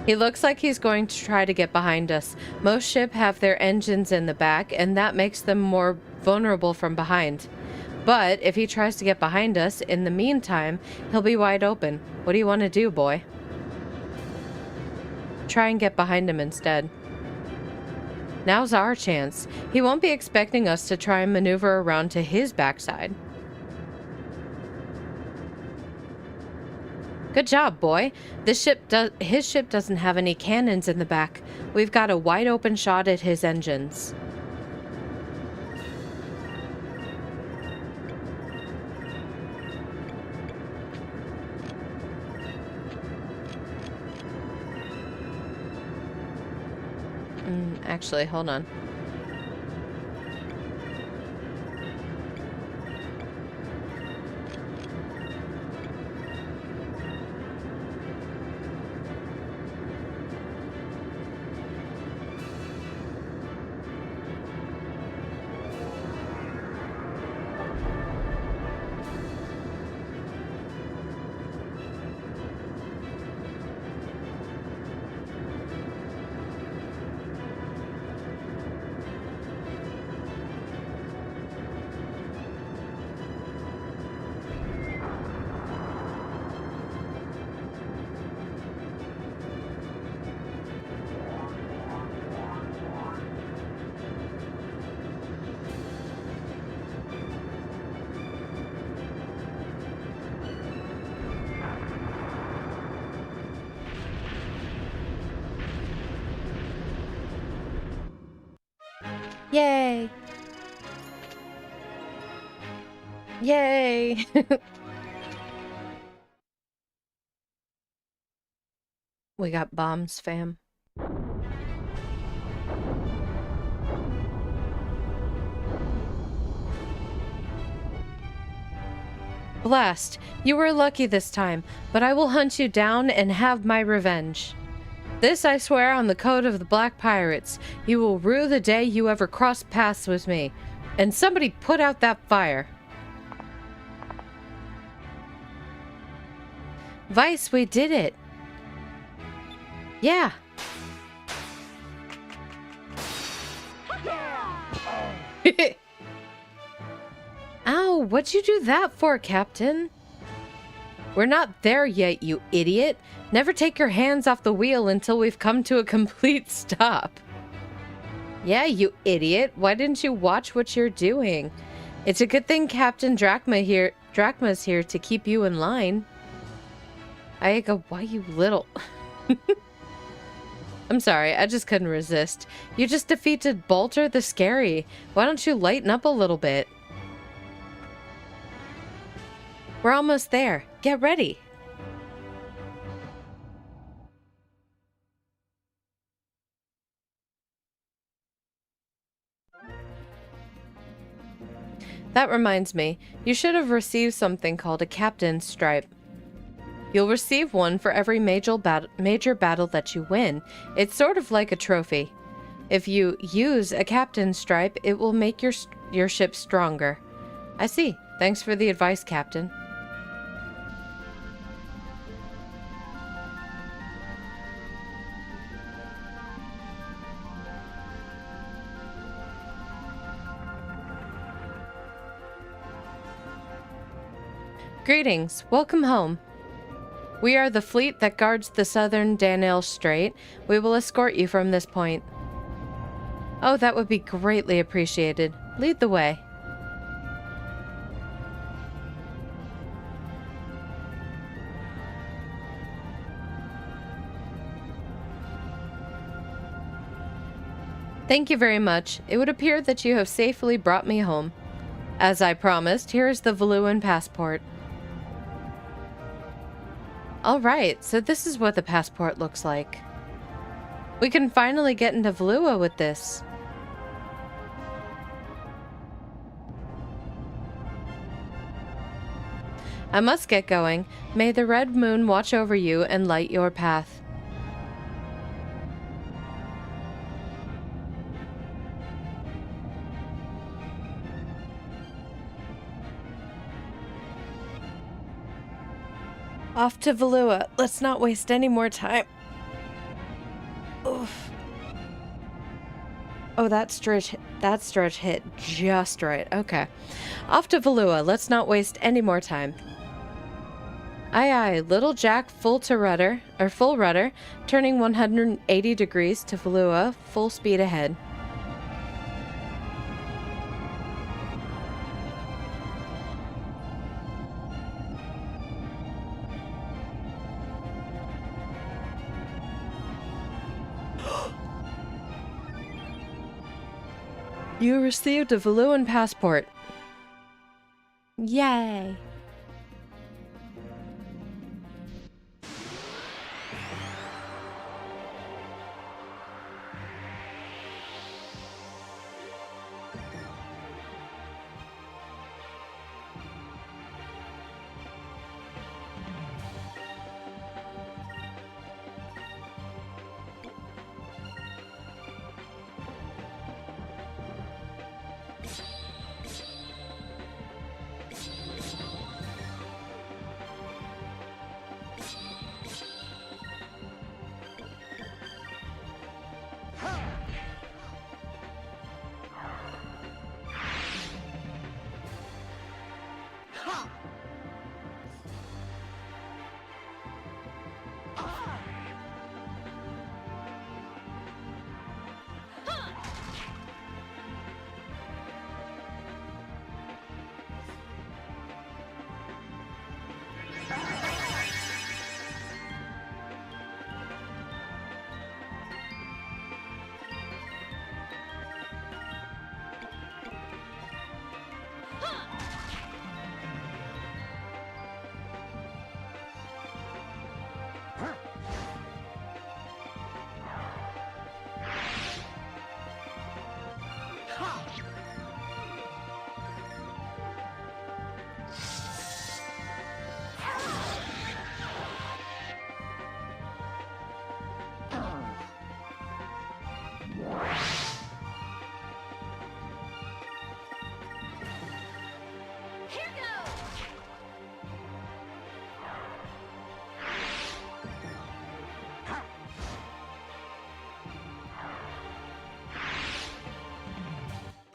He looks like he's going to try to get behind us. Most ships have their engines in the back, and that makes them more vulnerable from behind. But if he tries to get behind us, in the meantime, he'll be wide open. What do you want to do, boy? Try and get behind him instead. Now's our chance. He won't be expecting us to try and maneuver around to his backside. Good job, boy. His ship doesn't have any cannons in the back. We've got a wide open shot at his engines. Actually, hold on. Yay! Yay! We got bombs, fam. Blast, you were lucky this time, but I will hunt you down and have my revenge. This I swear on the code of the Black Pirates. You will rue the day you ever crossed paths with me. And somebody put out that fire. Vice, we did it. Yeah. Ow, what'd you do that for, Captain? We're not there yet, you idiot. Never take your hands off the wheel until we've come to a complete stop. Yeah, you idiot. Why didn't you watch what you're doing? It's a good thing Captain Drachma's here to keep you in line. Ayaga, why you little... I'm sorry, I just couldn't resist. You just defeated Bolter the Scary. Why don't you lighten up a little bit? We're almost there. Get ready. That reminds me, you should have received something called a Captain's Stripe. You'll receive one for every major battle that you win. It's sort of like a trophy. If you use a Captain's Stripe, it will make your ship stronger. I see. Thanks for the advice, Captain. Greetings. Welcome home. We are the fleet that guards the southern Danelle Strait. We will escort you from this point. Oh, that would be greatly appreciated. Lead the way. Thank you very much. It would appear that you have safely brought me home. As I promised, here is the Valuan passport. Alright, so this is what the passport looks like. We can finally get into Valua with this. I must get going. May the red moon watch over you and light your path. Off to Valua. Let's not waste any more time. Oof. Oh, that stretch hit just right. Okay. Off to Valua. Let's not waste any more time. Aye aye, little Jack full rudder, turning 180 degrees to Valua, full speed ahead. You received a Valuan passport. Yay!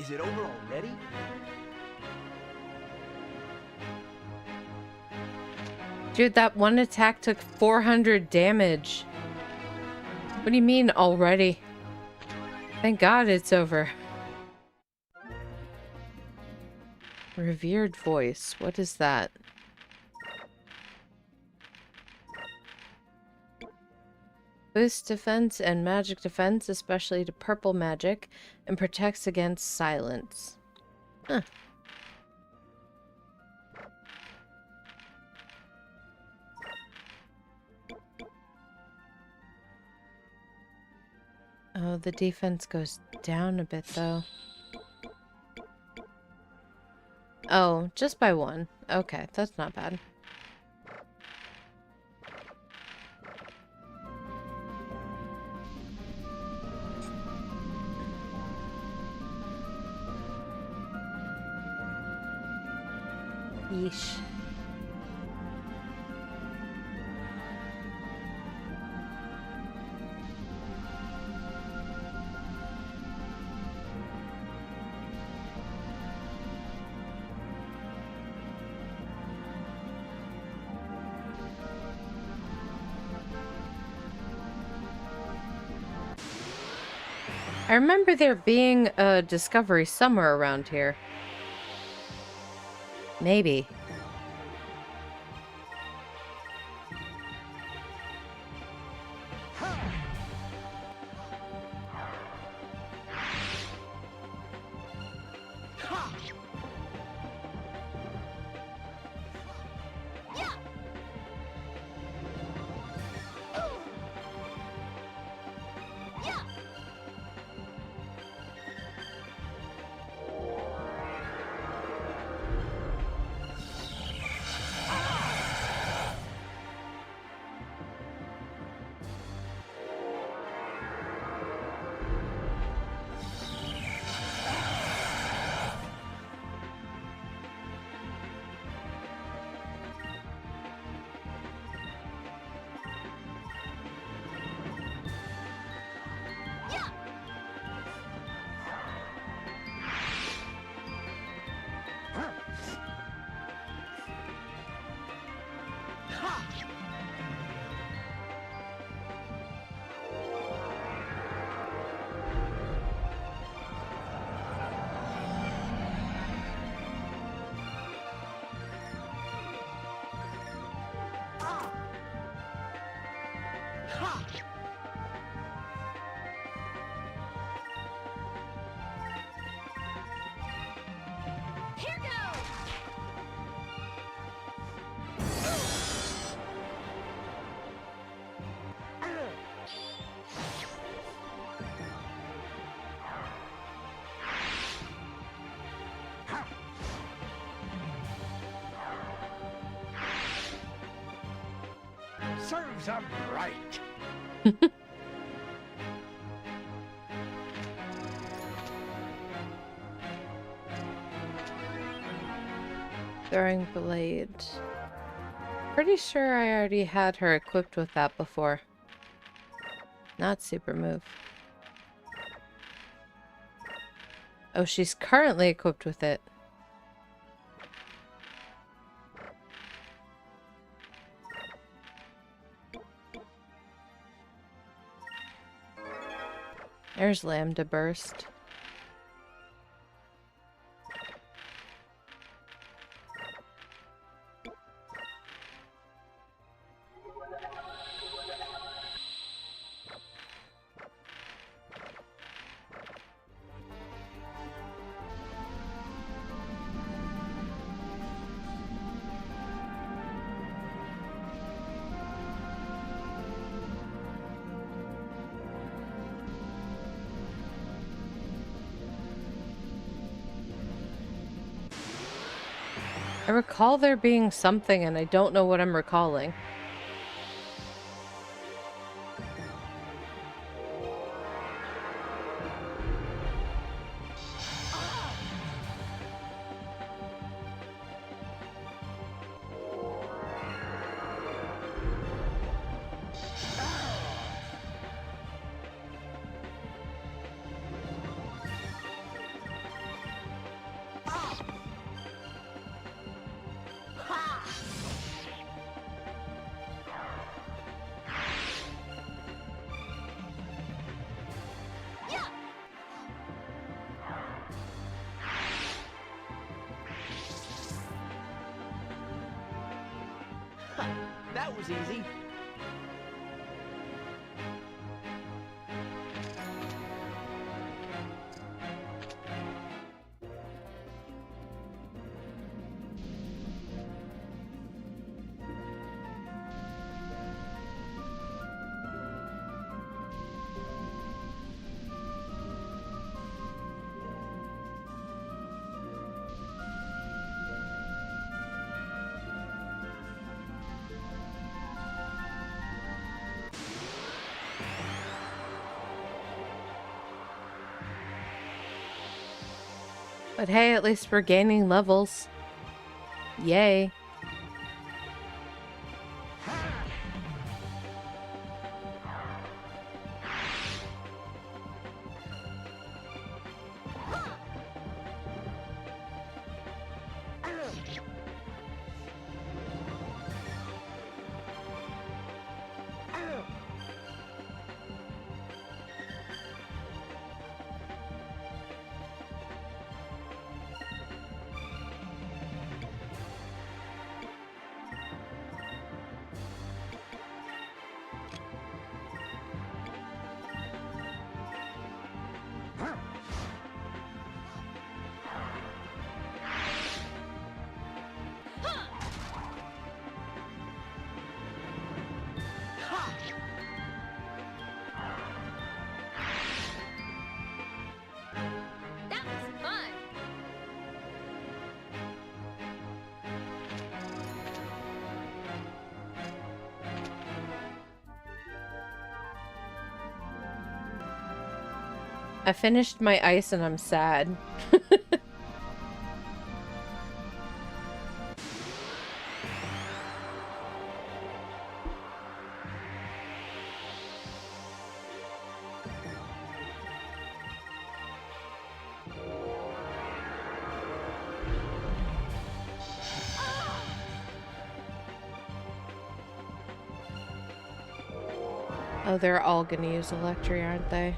Is it over already? Dude, that one attack took 400 damage. What do you mean already? Thank God it's over. Revered voice. What is that? Boosts defense and magic defense, especially to purple magic, and protects against silence. Huh. Oh, the defense goes down a bit, though. Oh, just by one. Okay, that's not bad. Yeesh. I remember there being a discovery somewhere around here. Maybe. Serves 'em right. Throwing blade. Pretty sure I already had her equipped with that before. Not super move. Oh, she's currently equipped with it. There's Lambda Burst. I recall there being something, and I don't know what I'm recalling. That was easy. But hey, at least we're gaining levels. Yay. That was fun. I finished my ice and I'm sad. Oh, they're all gonna use Electri, aren't they?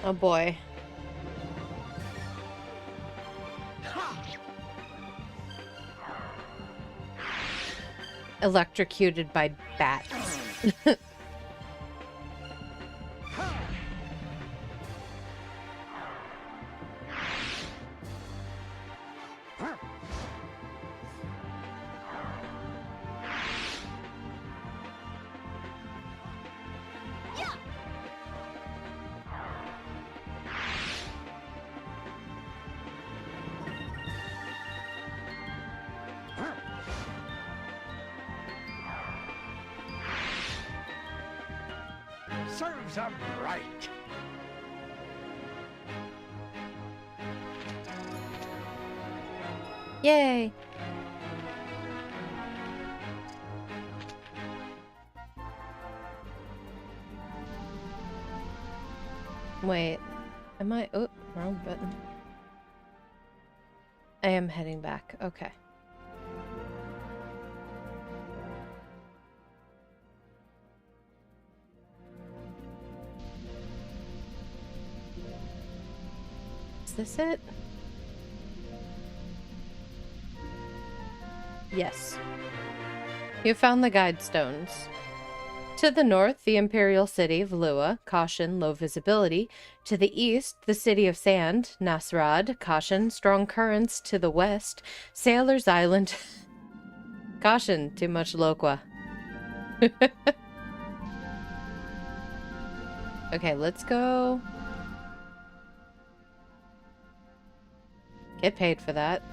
Oh boy. Electrocuted by bats. Serves 'em right. Yay! Wait, am I? Oh, wrong button. I am heading back. Okay. Is this it? Yes. You found the guide stones. To the north, the imperial city of Lua, caution, low visibility. To the east, the city of sand, Nasrad, caution, strong currents. To the west, Sailor's Island, caution, too much Loqua. Okay, let's go. Get paid for that.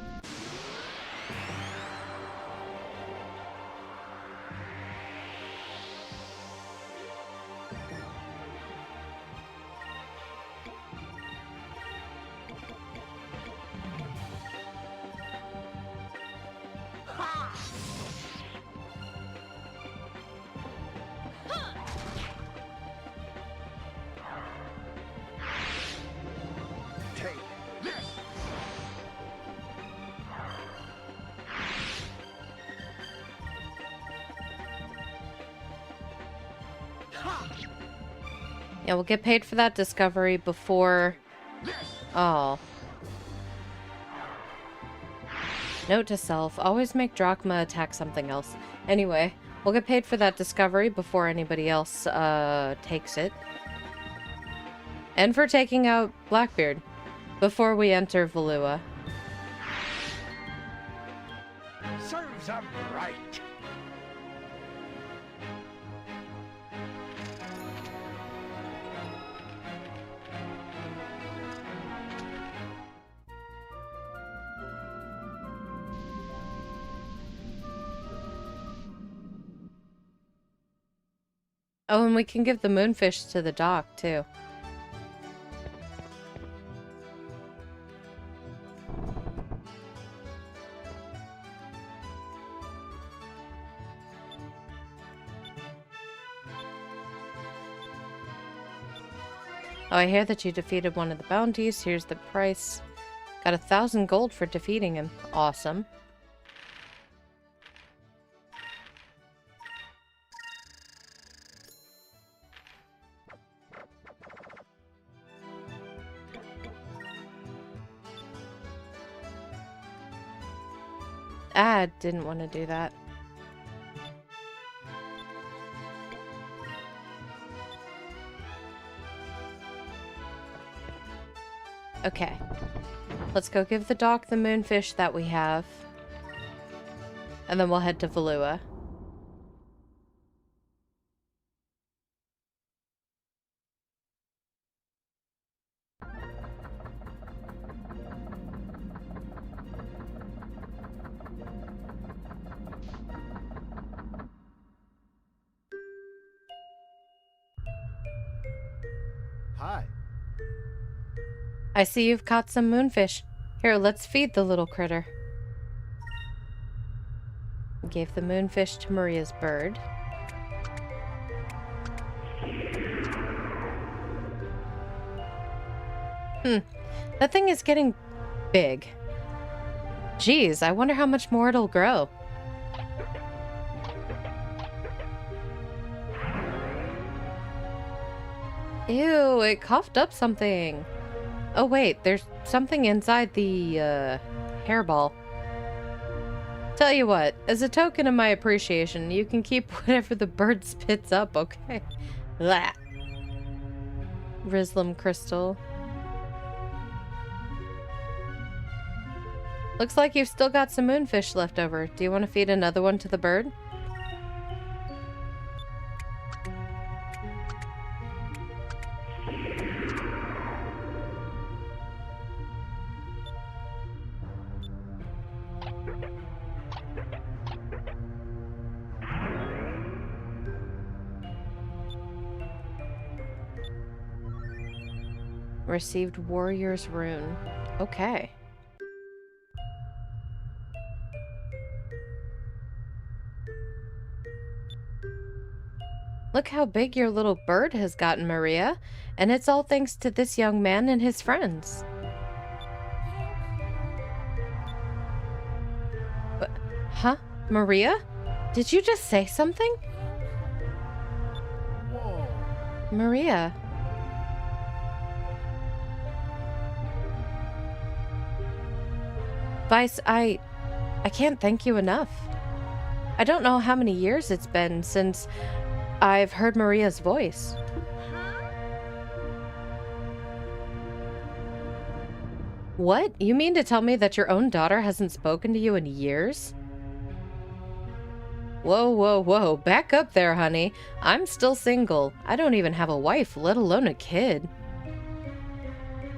Take this. Yeah, we'll get paid for that discovery before... Oh. Note to self, always make Drachma attack something else. Anyway, we'll get paid for that discovery before anybody else takes it. And for taking out Blackbeard before we enter Valua. Serves 'em right. Oh, and we can give the moonfish to the dock, too. Oh, I hear that you defeated one of the bounties. Here's the price. Got 1,000 gold for defeating him. Awesome. Didn't want to do that. Okay. Let's go give the dock the moonfish that we have. And then we'll head to Valua. Hi. I see you've caught some moonfish. Here, let's feed the little critter. Gave the moonfish to Maria's bird. That thing is getting big. Geez, I wonder how much more it'll grow. Ew, it coughed up something. Oh wait, there's something inside the hairball. Tell you what, as a token of my appreciation, you can keep whatever the bird spits up, okay? Blah. Rislam crystal. Looks like you've still got some moonfish left over. Do you want to feed another one to the bird? Received Warrior's Rune. Okay. Look how big your little bird has gotten, Maria. And it's all thanks to this young man and his friends. Huh? Maria? Did you just say something? Whoa. Maria. Vice, I can't thank you enough. I don't know how many years it's been since I've heard Maria's voice. What? You mean to tell me that your own daughter hasn't spoken to you in years? Whoa, whoa, whoa. Back up there, honey. I'm still single. I don't even have a wife, let alone a kid.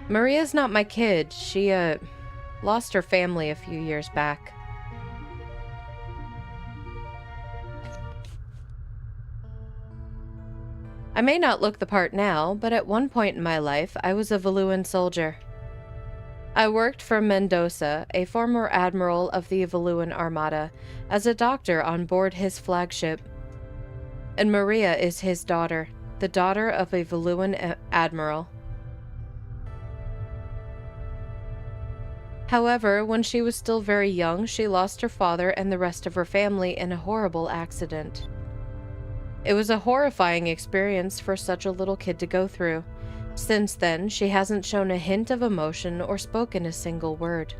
Maria's not my kid. She, lost her family a few years back. I may not look the part now, but at one point in my life, I was a Valuan soldier. I worked for Mendoza, a former admiral of the Valuan Armada, as a doctor on board his flagship. And Maria is his daughter, the daughter of a Valuan admiral. However, when she was still very young, she lost her father and the rest of her family in a horrible accident. It was a horrifying experience for such a little kid to go through. Since then, she hasn't shown a hint of emotion or spoken a single word.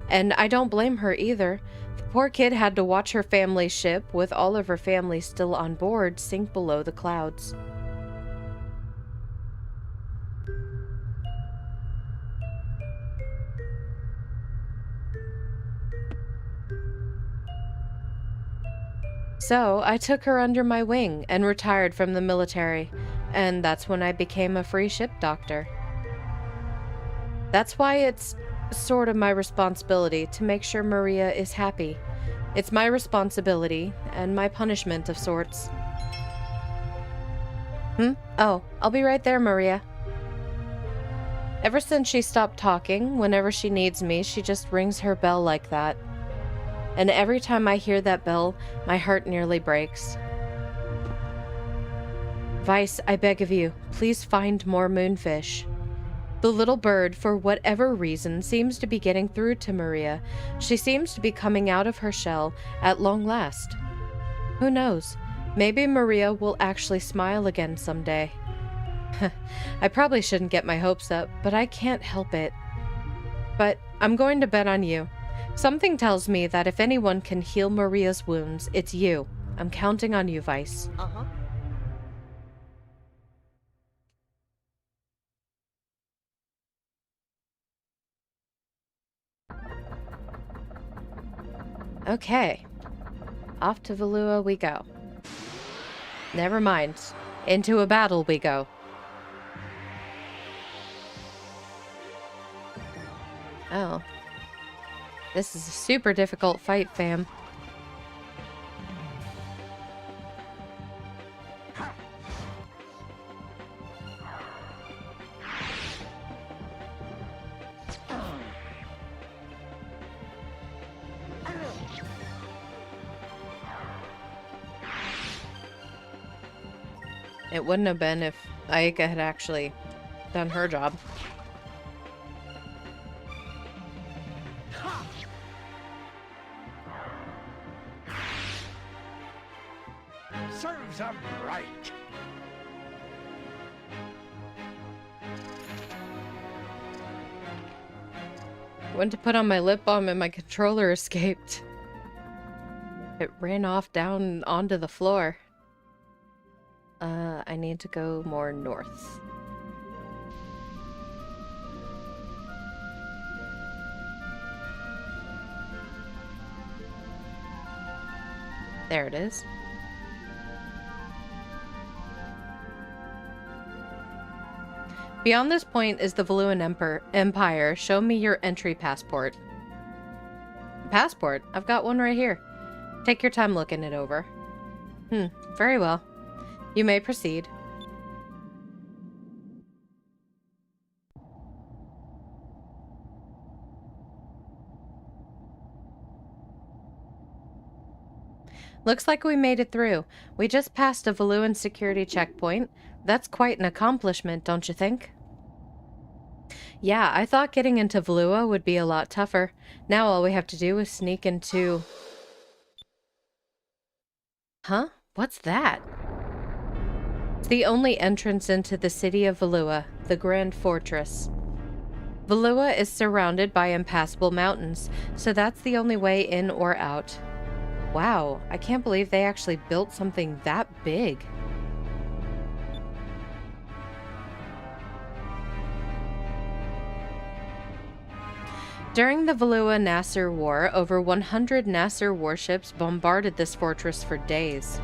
And I don't blame her either. The poor kid had to watch her family's ship, with all of her family still on board, sink below the clouds. So I took her under my wing and retired from the military, and that's when I became a free ship doctor. That's why it's sort of my responsibility to make sure Maria is happy. It's my responsibility and my punishment of sorts. Oh, I'll be right there, Maria. Ever since she stopped talking, whenever she needs me, she just rings her bell like that. And every time I hear that bell, my heart nearly breaks. Vice, I beg of you, please find more moonfish. The little bird, for whatever reason, seems to be getting through to Maria. She seems to be coming out of her shell at long last. Who knows? Maybe Maria will actually smile again someday. I probably shouldn't get my hopes up, but I can't help it. But I'm going to bet on you. Something tells me that if anyone can heal Maria's wounds, it's you. I'm counting on you, Vice. Uh-huh. Okay. Off to Valua we go. Never mind. Into a battle we go. Oh. This is a super difficult fight, fam. It wouldn't have been if Aika had actually done her job. Serves 'em right. Went to put on my lip balm and my controller escaped. It ran off down onto the floor. I need to go more north. There it is. Beyond this point is the Valuan Empire. Show me your entry passport. Passport? I've got one right here. Take your time looking it over. Very well. You may proceed. Looks like we made it through. We just passed a Valuan security checkpoint. That's quite an accomplishment, don't you think? Yeah, I thought getting into Valua would be a lot tougher. Now all we have to do is sneak into... Huh? What's that? It's the only entrance into the city of Valua, the Grand Fortress. Valua is surrounded by impassable mountains, so that's the only way in or out. Wow, I can't believe they actually built something that big. During the Valua-Nasser War, over 100 Nasser warships bombarded this fortress for days.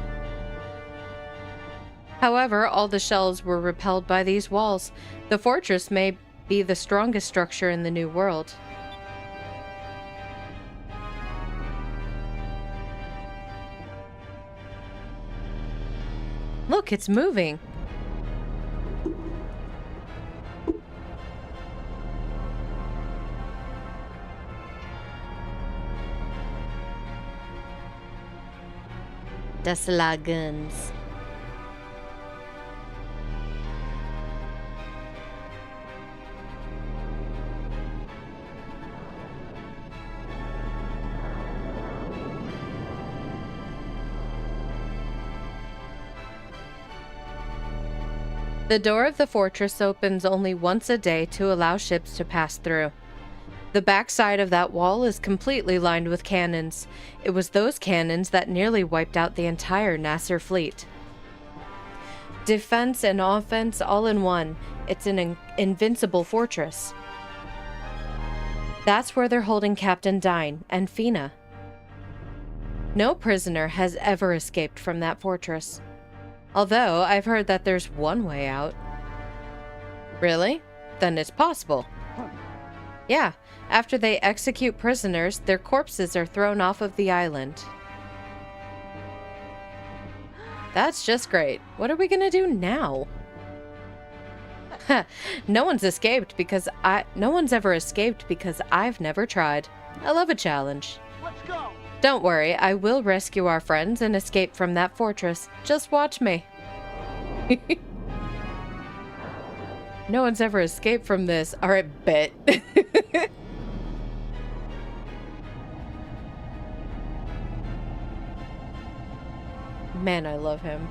However, all the shells were repelled by these walls. The fortress may be the strongest structure in the New World. Look, it's moving. Das Lagens. The door of the fortress opens only once a day to allow ships to pass through. The backside of that wall is completely lined with cannons. It was those cannons that nearly wiped out the entire Nasser fleet. Defense and offense all in one. It's an invincible fortress. That's where they're holding Captain Dine and Fina. No prisoner has ever escaped from that fortress. Although I've heard that there's one way out. Really? Then it's possible. Yeah, after they execute prisoners, their corpses are thrown off of the island. That's just great. What are we gonna do now? No one's ever escaped because I've never tried. I love a challenge. Let's go. Don't worry, I will rescue our friends and escape from that fortress. Just watch me. No one's ever escaped from this. Alright, bet. Man, I love him.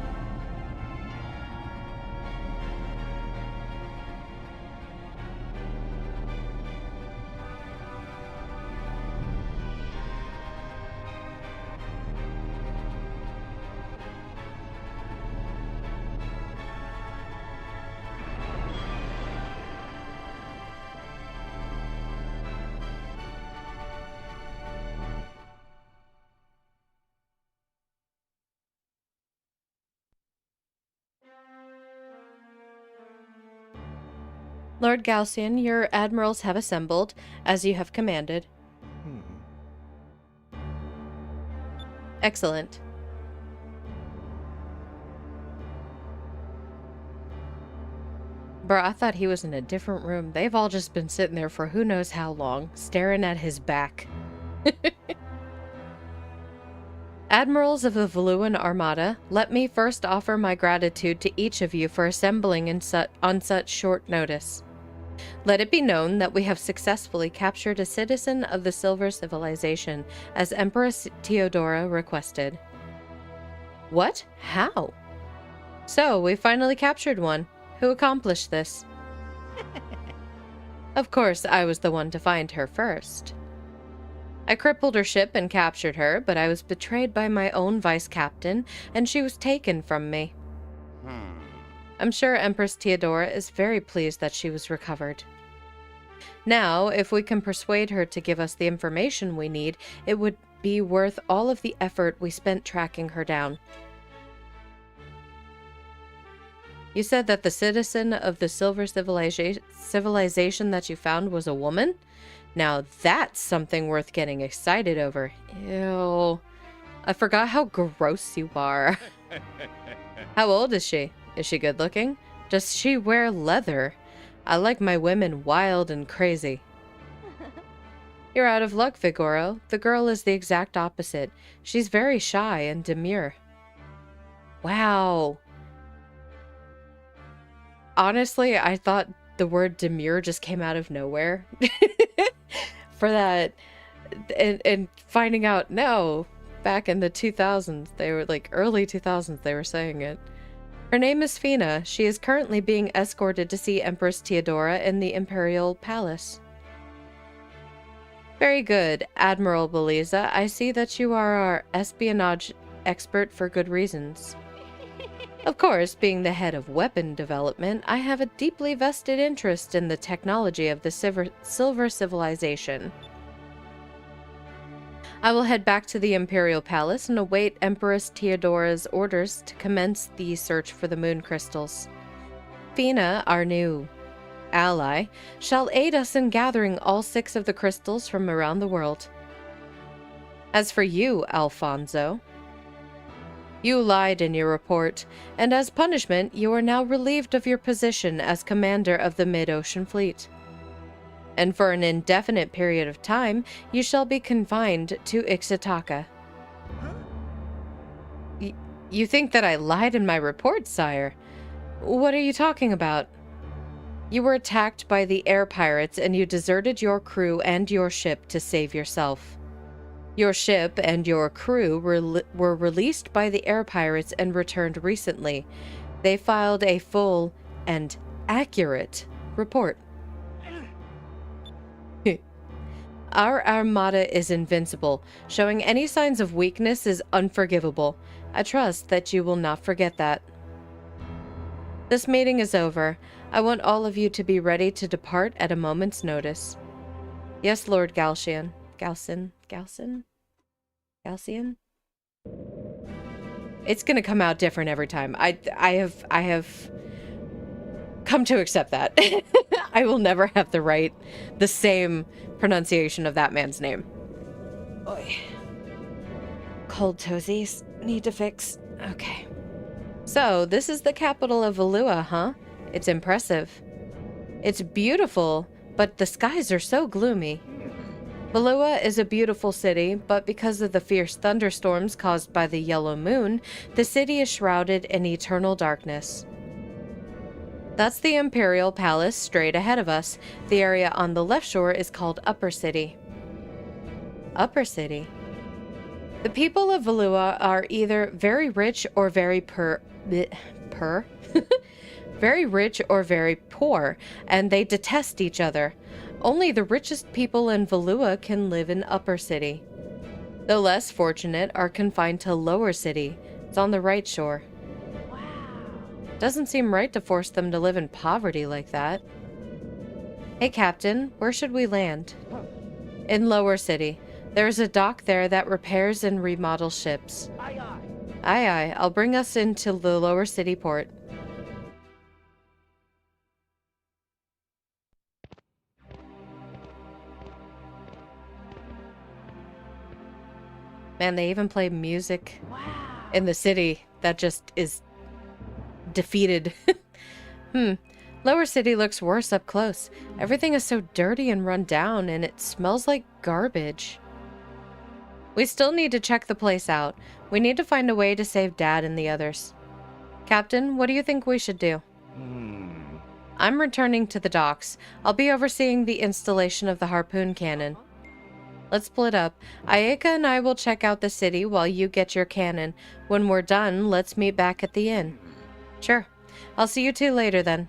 Lord Gaussian, your admirals have assembled, as you have commanded. Excellent. Bruh, I thought he was in a different room. They've all just been sitting there for who knows how long, staring at his back. Admirals of the Valuan Armada, let me first offer my gratitude to each of you for assembling on such short notice. Let it be known that we have successfully captured a citizen of the Silver Civilization, as Empress Theodora requested. What? How? So, we finally captured one. Who accomplished this? Of course, I was the one to find her first. I crippled her ship and captured her, but I was betrayed by my own vice-captain, and she was taken from me. I'm sure Empress Theodora is very pleased that she was recovered. Now, if we can persuade her to give us the information we need, it would be worth all of the effort we spent tracking her down. You said that the citizen of the Silver Civilization that you found was a woman? Now that's something worth getting excited over. Ew. I forgot how gross you are. How old is she? Is she good looking? Does she wear leather? I like my women wild and crazy. You're out of luck, Vigoro. The girl is the exact opposite. She's very shy and demure. Wow. Honestly, I thought the word demure just came out of nowhere. For that, and finding out, no, back in the 2000s, they were like early 2000s, they were saying it. Her name is Fina. She is currently being escorted to see Empress Theodora in the Imperial Palace. Very good, Admiral Beliza. I see that you are our espionage expert for good reasons. Of course, being the head of weapon development, I have a deeply vested interest in the technology of the Silver Civilization. I will head back to the Imperial Palace and await Empress Theodora's orders to commence the search for the moon crystals. Fina, our new ally, shall aid us in gathering all 6 of the crystals from around the world. As for you, Alfonso, you lied in your report, and as punishment, you are now relieved of your position as commander of the Mid-Ocean Fleet. And for an indefinite period of time, you shall be confined to Ixitaka. You think that I lied in my report, sire? What are you talking about? You were attacked by the air pirates, and you deserted your crew and your ship to save yourself. Your ship and your crew were released by the air pirates and returned recently. They filed a full and accurate report. Our armada is invincible. Showing any signs of weakness is unforgivable. I trust that you will not forget that. This meeting is over. I want all of you to be ready to depart at a moment's notice. Yes, Lord Galcian. Galcian? It's gonna come out different every time. I have come to accept that. I will never have the same pronunciation of that man's name. Oy. Cold toesies. Need to fix. Okay. So, this is the capital of Valua, huh? It's impressive. It's beautiful, but the skies are so gloomy. Valua is a beautiful city, but because of the fierce thunderstorms caused by the yellow moon, the city is shrouded in eternal darkness. That's the Imperial Palace straight ahead of us. The area on the left shore is called Upper City. Upper City. The people of Valua are either very rich or very very rich or very poor, and they detest each other. Only the richest people in Valua can live in Upper City. The less fortunate are confined to Lower City. It's on the right shore. Wow. Doesn't seem right to force them to live in poverty like that. Hey, Captain, where should we land? In Lower City. There's a dock there that repairs and remodels ships. Aye, aye. Aye, aye. I'll bring us into the Lower City port. Man, they even play music Wow. in the city that just is defeated. Lower City looks worse up close. Everything is so dirty and run down, and it smells like garbage. We still need to check the place out. We need to find a way to save Dad and the others. Captain, what do you think we should do? I'm returning to the docks. I'll be overseeing the installation of the harpoon cannon. Let's split up. Ayeka and I will check out the city while you get your cannon. When we're done, let's meet back at the inn. Sure. I'll see you two later then.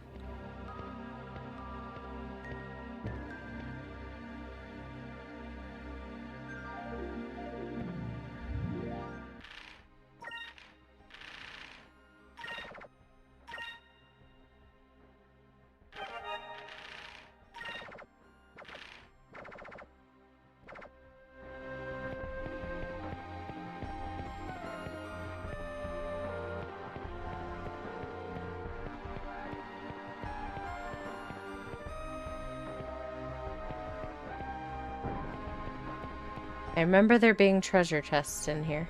I remember there being treasure chests in here.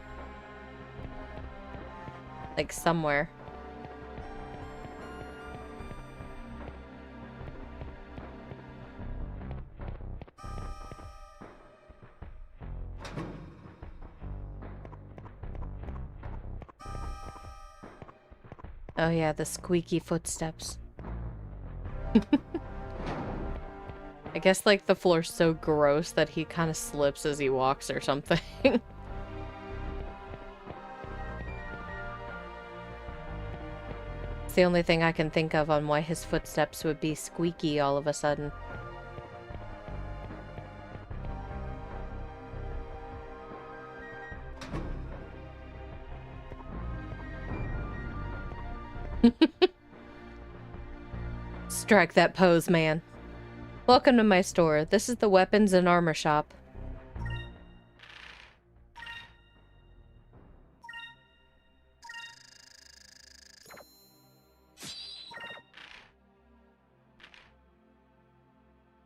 Like somewhere. Oh yeah, the squeaky footsteps. I guess like the floor's so gross that he kind of slips as he walks or something. It's the only thing I can think of on why his footsteps would be squeaky all of a sudden. Strike that pose, man. Welcome to my store. This is the weapons and armor shop.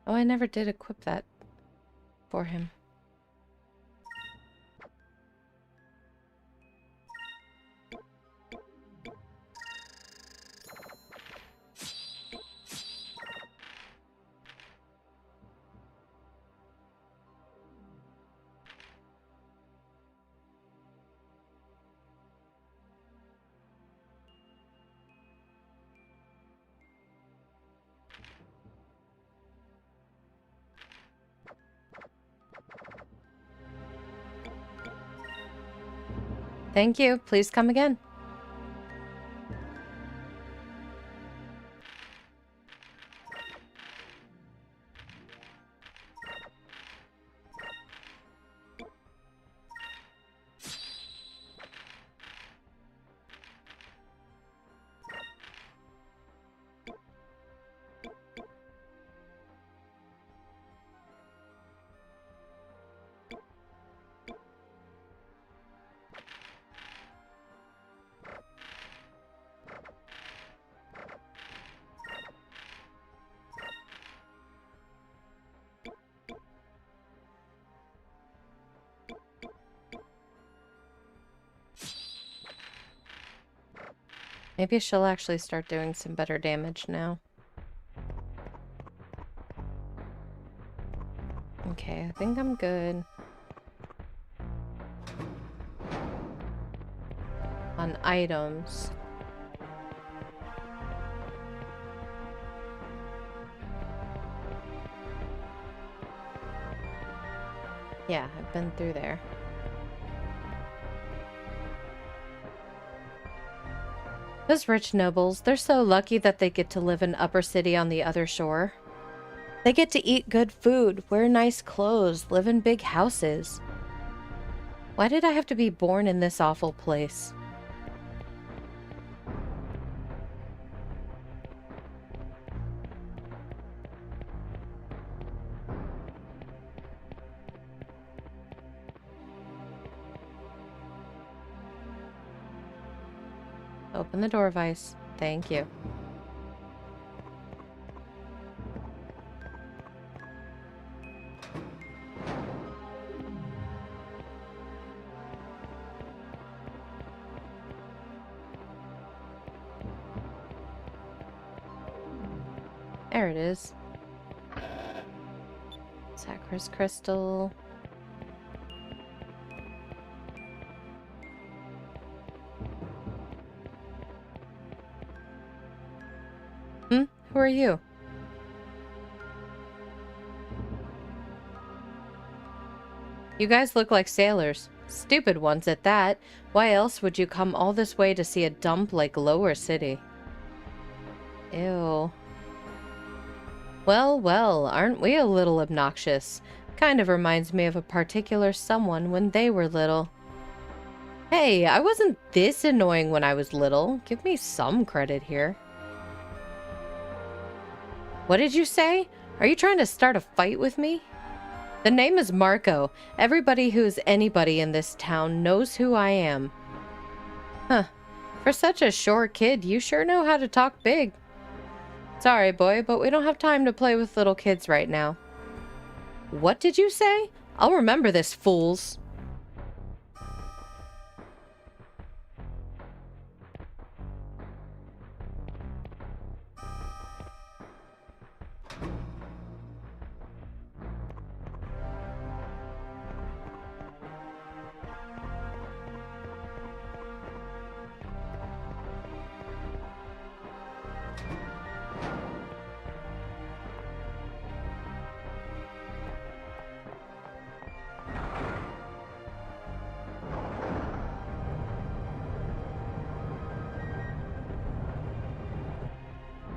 Oh, I never did equip that for him. Thank you. Please come again. Maybe she'll actually start doing some better damage now. Okay, I think I'm good. On items. Yeah, I've been through there. Those rich nobles, they're so lucky that they get to live in Upper City on the other shore. They get to eat good food, wear nice clothes, live in big houses. Why did I have to be born in this awful place? Open the door, Vice. Thank you. There it is. Sacris crystal. Who are you? You guys look like sailors. Stupid ones at that. Why else would you come all this way to see a dump like Lower City? Ew. Well, well, aren't we a little obnoxious? Kind of reminds me of a particular someone when they were little. Hey, I wasn't this annoying when I was little. Give me some credit here. What did you say? Are you trying to start a fight with me? The name is Marco. Everybody who's anybody in this town knows who I am. Huh. For such a short kid, you sure know how to talk big. Sorry, boy, but we don't have time to play with little kids right now. What did you say? I'll remember this, fools.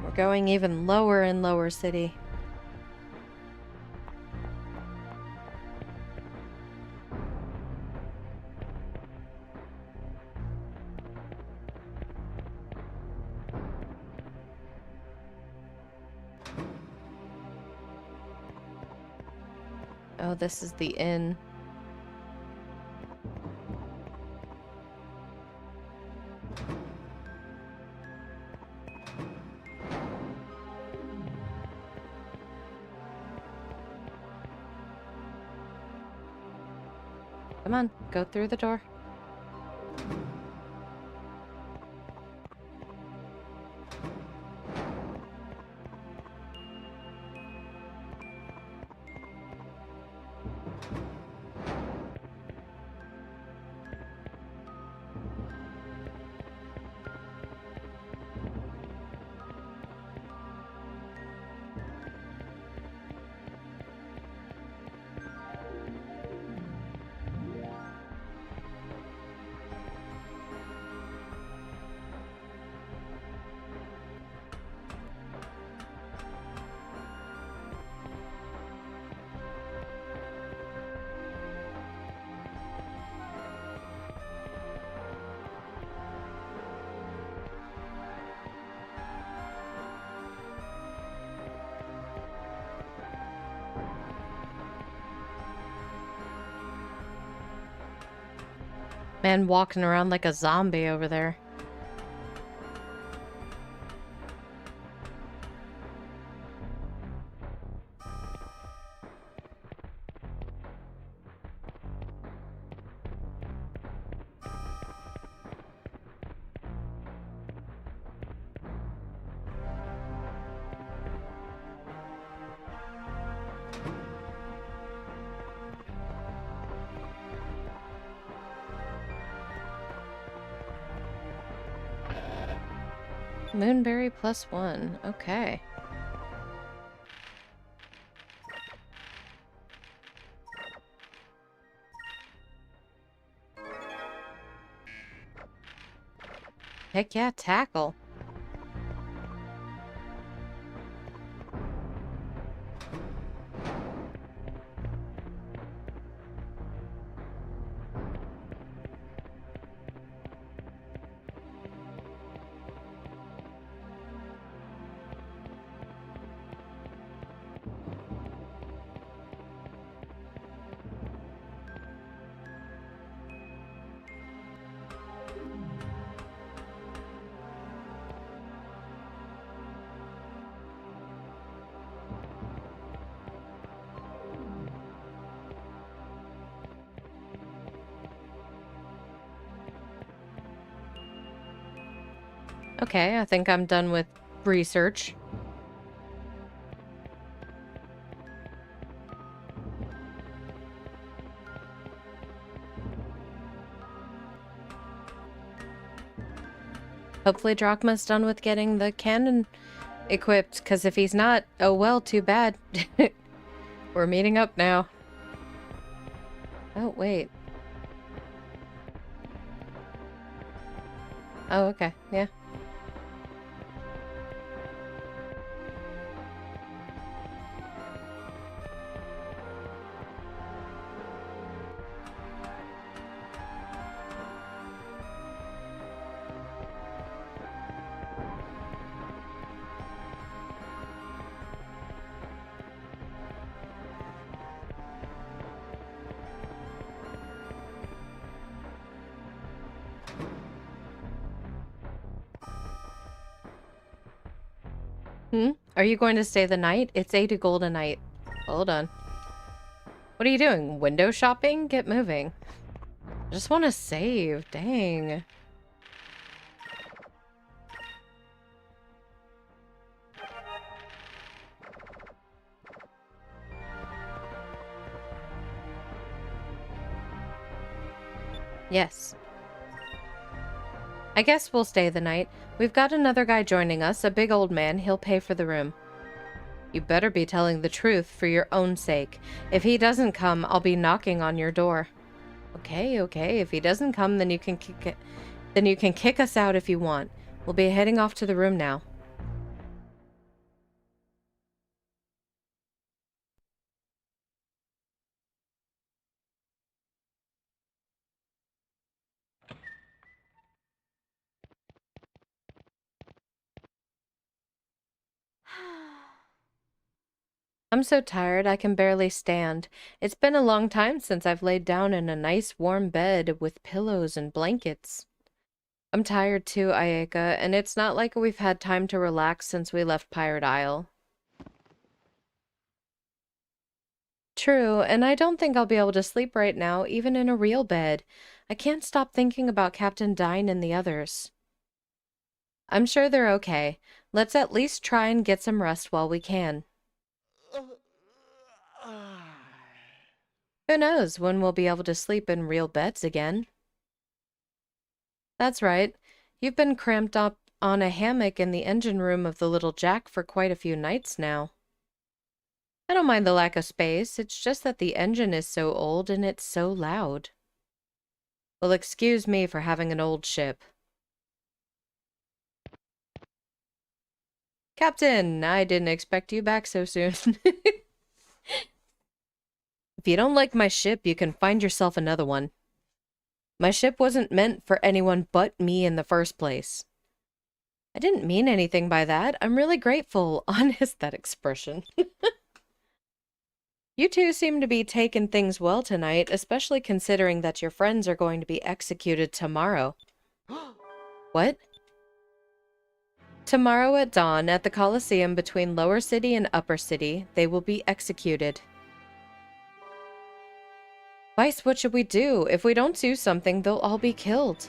We're going even lower in Lower City. Oh, this is the inn. Come on, go through the door. Man walking around like a zombie over there. Moonberry +1. Okay. Heck yeah, tackle. Okay, I think I'm done with research. Hopefully Drachma's done with getting the cannon equipped, because if he's not, oh well, too bad. We're meeting up now. Oh, wait. Oh, okay, yeah. Are you going to stay the night? It's 80 gold a night. Hold on. What are you doing? Window shopping? Get moving. I just want to save. Dang. Yes. I guess we'll stay the night. We've got another guy joining us, a big old man. He'll pay for the room. You better be telling the truth for your own sake. If he doesn't come, I'll be knocking on your door. Okay, okay. If he doesn't come, then you can kick us out if you want. We'll be heading off to the room now. I'm so tired I can barely stand. It's been a long time since I've laid down in a nice warm bed with pillows and blankets. I'm tired too, Ayeka, and it's not like we've had time to relax since we left Pirate Isle. True, and I don't think I'll be able to sleep right now, even in a real bed. I can't stop thinking about Captain Dine and the others. I'm sure they're okay. Let's at least try and get some rest while we can. Who knows when we'll be able to sleep in real beds again? That's right. You've been cramped up on a hammock in the engine room of the little Jack for quite a few nights now. I don't mind the lack of space, it's just that the engine is so old and it's so loud. Well, excuse me for having an old ship. Captain, I didn't expect you back so soon. If you don't like my ship, you can find yourself another one. My ship wasn't meant for anyone but me in the first place. I didn't mean anything by that. I'm really grateful. Honest, that expression. You two seem to be taking things well tonight, especially considering that your friends are going to be executed tomorrow. What? Tomorrow at dawn, at the Colosseum between Lower City and Upper City, they will be executed. Vice, what should we do? If we don't do something, they'll all be killed.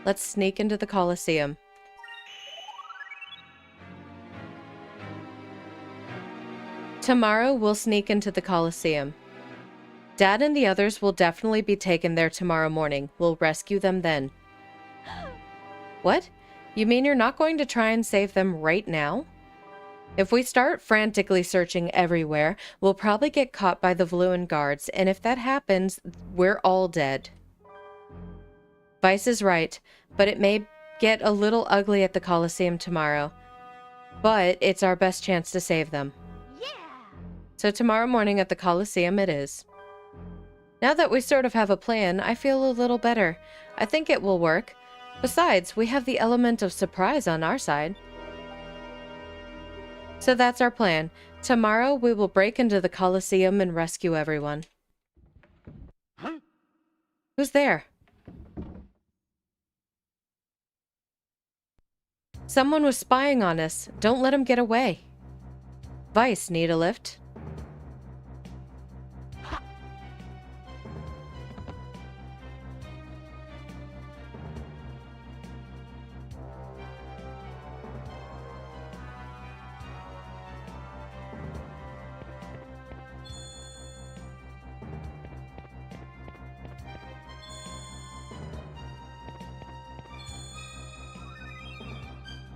Let's sneak into the Colosseum. Tomorrow, we'll sneak into the Colosseum. Dad and the others will definitely be taken there tomorrow morning. We'll rescue them then. What? You mean you're not going to try and save them right now? If we start frantically searching everywhere, we'll probably get caught by the Vluan guards, and if that happens, we're all dead. Vice is right, but it may get a little ugly at the Colosseum tomorrow. But it's our best chance to save them. Yeah! So tomorrow morning at the Colosseum it is. Now that we sort of have a plan, I feel a little better. I think it will work. Besides, we have the element of surprise on our side. So that's our plan. Tomorrow we will break into the Colosseum and rescue everyone. Huh? Who's there? Someone was spying on us. Don't let him get away. Vice, need a lift?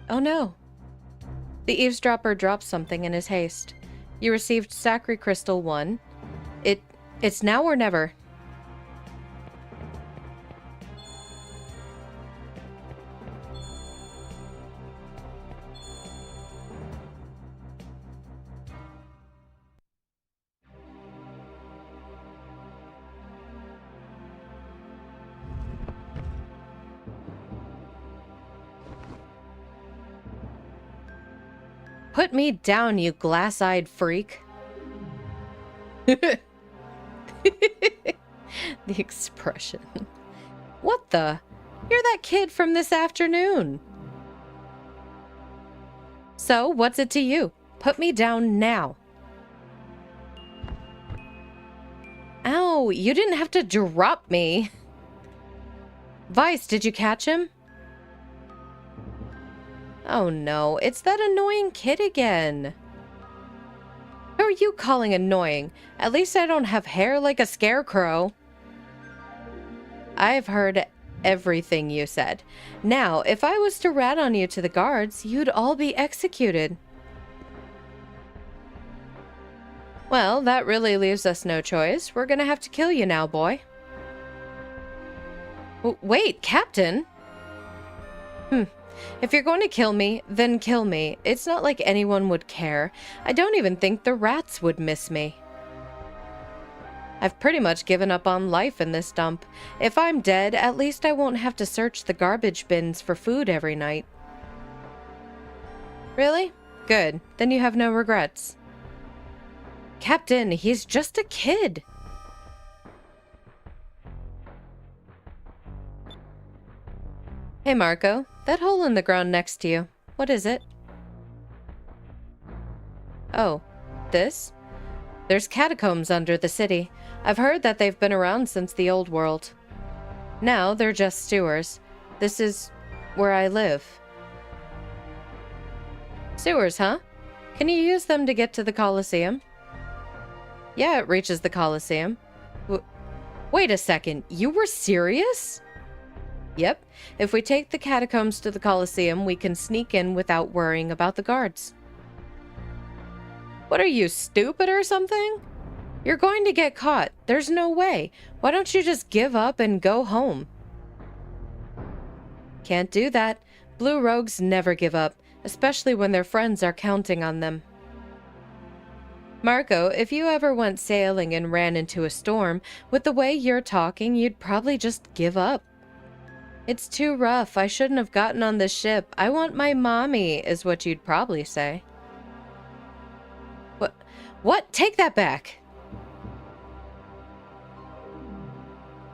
Oh no. The eavesdropper dropped something in his haste. You received Sacri Crystal 1. It's now or never. Put me down, you glass-eyed freak. The expression. What the? You're that kid from this afternoon. So, what's it to you? Put me down now. Ow, you didn't have to drop me. Vice, did you catch him? Oh no, it's that annoying kid again. Who are you calling annoying? At least I don't have hair like a scarecrow. I've heard everything you said. Now, if I was to rat on you to the guards, you'd all be executed. Well, that really leaves us no choice. We're gonna have to kill you now, boy. Wait, Captain? If you're going to kill me, then kill me. It's not like anyone would care. I don't even think the rats would miss me. I've pretty much given up on life in this dump. If I'm dead, at least I won't have to search the garbage bins for food every night. Really? Good. Then you have no regrets. Captain, he's just a kid. Hey, Marco. That hole in the ground next to you. What is it? Oh, this? There's catacombs under the city. I've heard that they've been around since the old world. Now they're just sewers. This is where I live. Sewers, huh? Can you use them to get to the Colosseum? Yeah, it reaches the Colosseum. Wait a second, you were serious? Yep. If we take the catacombs to the Colosseum, we can sneak in without worrying about the guards. What are you, stupid or something? You're going to get caught. There's no way. Why don't you just give up and go home? Can't do that. Blue rogues never give up, especially when their friends are counting on them. Marco, if you ever went sailing and ran into a storm, with the way you're talking, you'd probably just give up. It's too rough. I shouldn't have gotten on this ship. I want my mommy, is what you'd probably say. What? Take that back.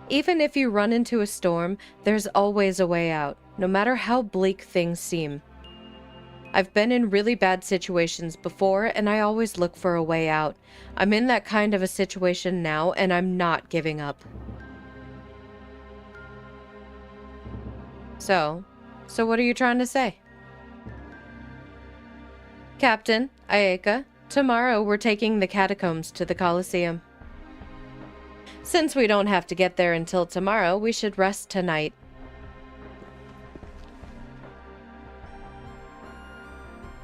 Even if you run into a storm, there's always a way out, no matter how bleak things seem. I've been in really bad situations before, and I always look for a way out. I'm in that kind of a situation now, and I'm not giving up. So what are you trying to say? Captain, Ayeka, tomorrow we're taking the catacombs to the Colosseum. Since we don't have to get there until tomorrow, we should rest tonight.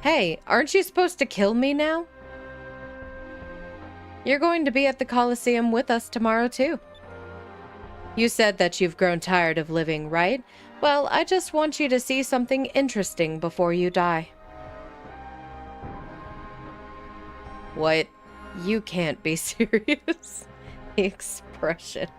Hey, aren't you supposed to kill me now? You're going to be at the Colosseum with us tomorrow, too. You said that you've grown tired of living, right? Well, I just want you to see something interesting before you die. What? You can't be serious. The expression.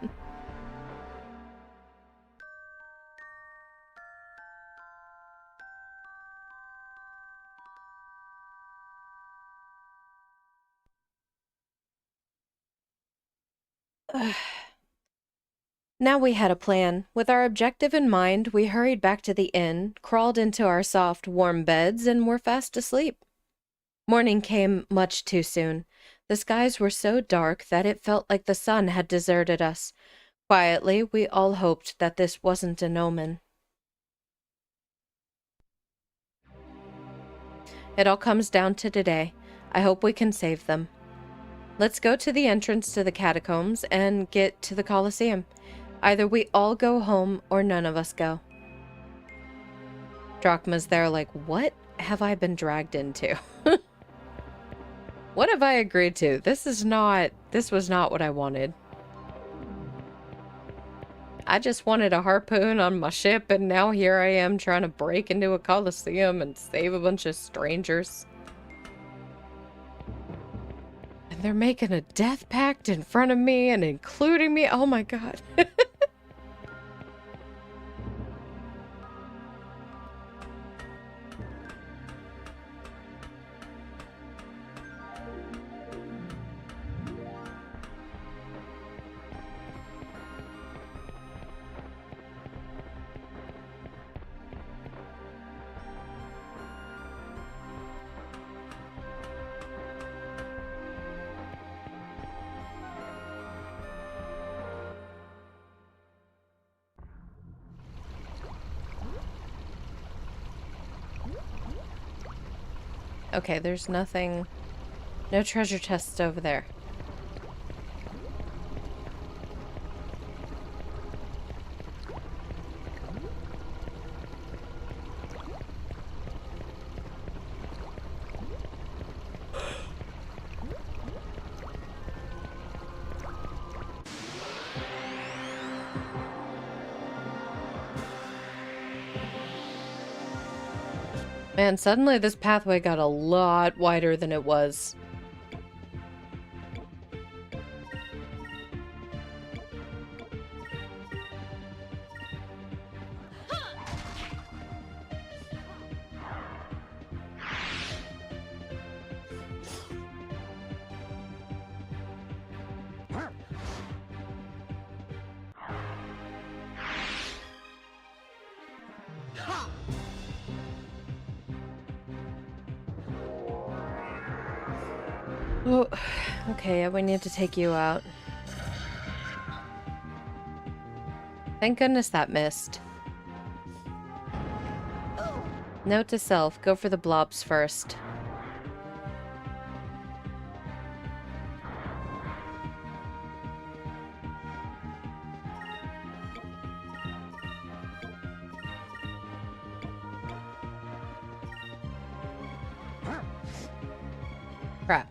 Now we had a plan. With our objective in mind, we hurried back to the inn, crawled into our soft, warm beds, and were fast asleep. Morning came much too soon. The skies were so dark that it felt like the sun had deserted us. Quietly, we all hoped that this wasn't an omen. It all comes down to today. I hope we can save them. Let's go to the entrance to the catacombs and get to the Colosseum. Either we all go home or none of us go. Drachma's there like, what have I been dragged into? What have I agreed to? This was not what I wanted. I just wanted a harpoon on my ship, and now here I am trying to break into a Colosseum and save a bunch of strangers. And they're making a death pact in front of me and including me. Oh my god. Okay, there's nothing... No treasure chests over there. Man, suddenly this pathway got a lot wider than it was. Oh, okay, we need to take you out. Thank goodness that missed. Note to self, go for the blobs first. Crap.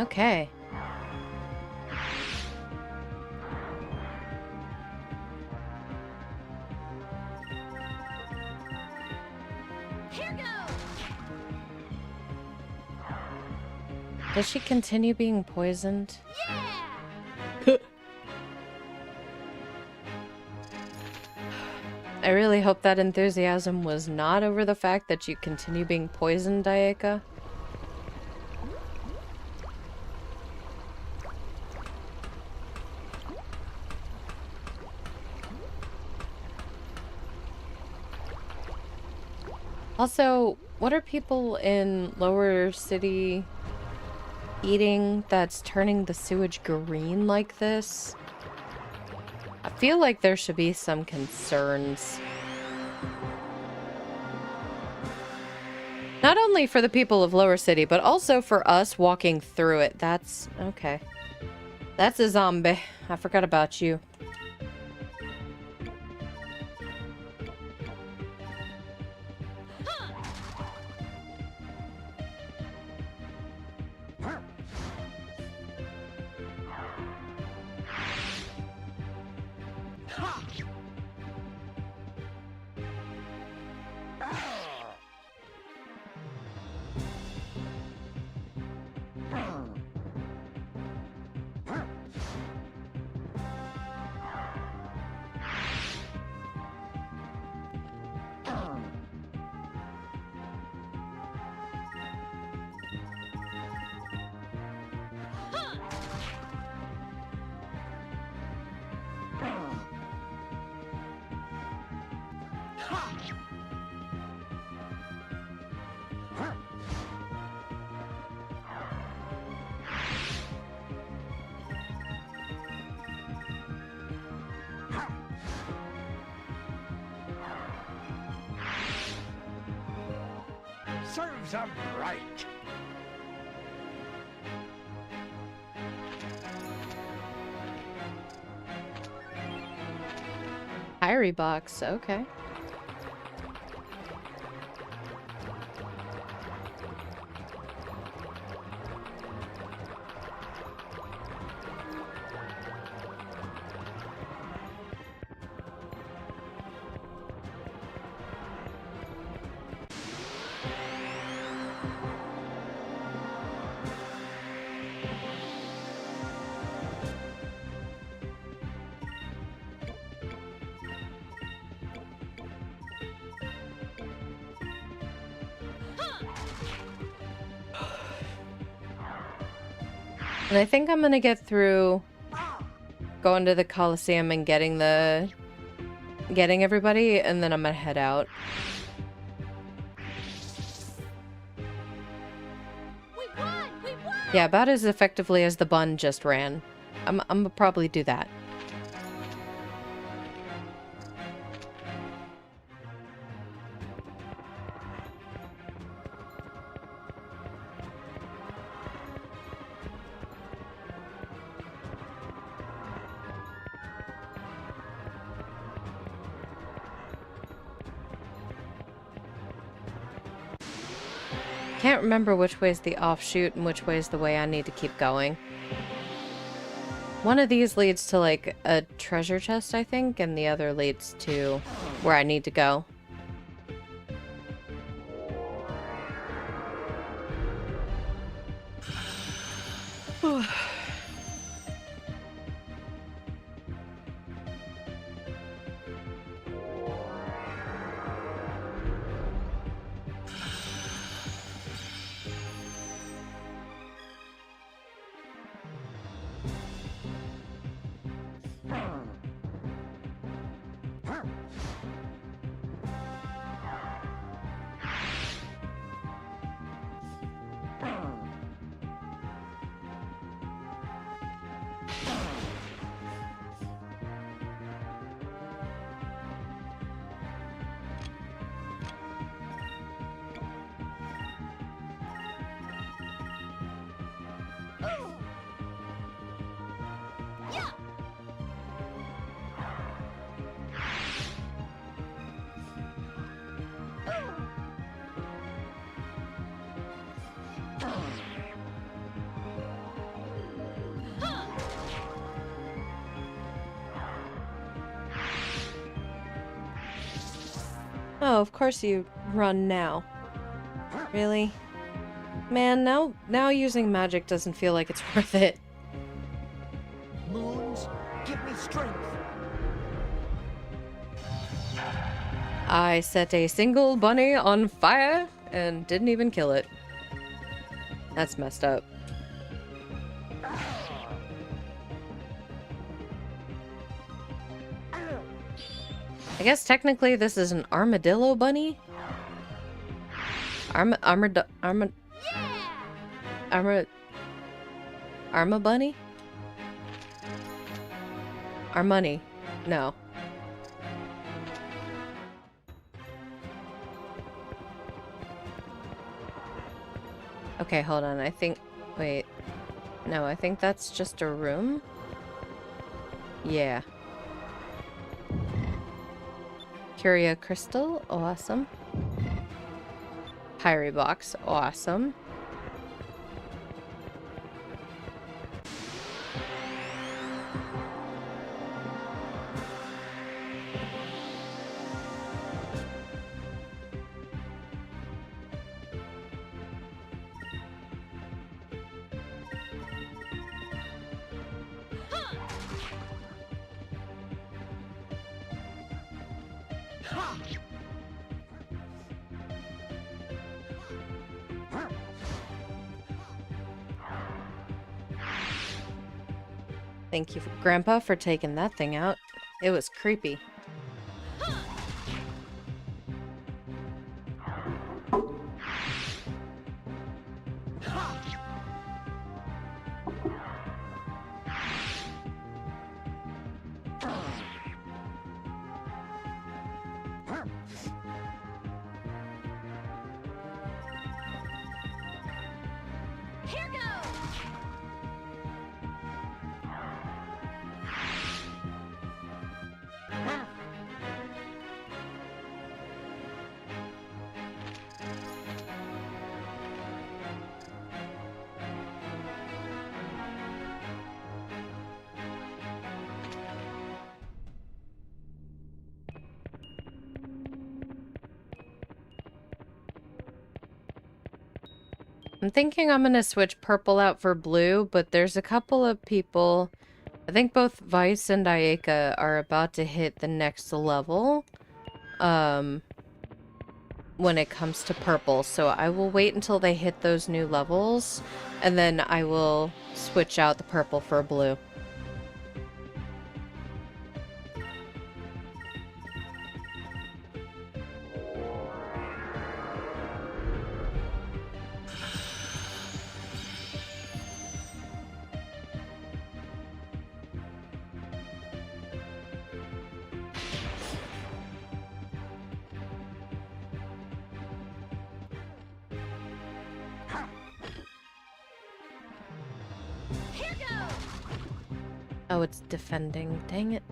Okay. Here goes. Does she continue being poisoned? Yeah. I really hope that enthusiasm was not over the fact that you continue being poisoned, Ayaka. Also, what are people in Lower City eating that's turning the sewage green like this? I feel like there should be some concerns. Not only for the people of Lower City, but also for us walking through it. That's... okay. That's a zombie. I forgot about you. Serves 'em right. Diary box, okay. And I think I'm gonna get through going to the Coliseum and getting everybody, and then I'm gonna head out. We won! We won! Yeah, about as effectively as the bun just ran. I'm gonna probably do that. Can't remember which way is the offshoot and which way is the way I need to keep going. One of these leads to, like, a treasure chest, I think, and the other leads to where I need to go. Oh, of course you run now. Really? Man, now using magic doesn't feel like it's worth it. Moons, give me strength. I set a single bunny on fire and didn't even kill it. That's messed up. I guess technically this is an armadillo bunny? Arma bunny? Armoney? No. Okay, hold on. I think... Wait. No, I think that's just a room. Yeah. Curia crystal, awesome. Pyre box, awesome. Thank you, Grandpa, for taking that thing out. It was creepy. Here goes! I'm thinking I'm gonna switch purple out for blue, but there's a couple of people. I think both Vice and Ayaka are about to hit the next level. When it comes to purple, so I will wait until they hit those new levels, and then I will switch out the purple for blue. Here goes! Oh, it's defending. Dang it.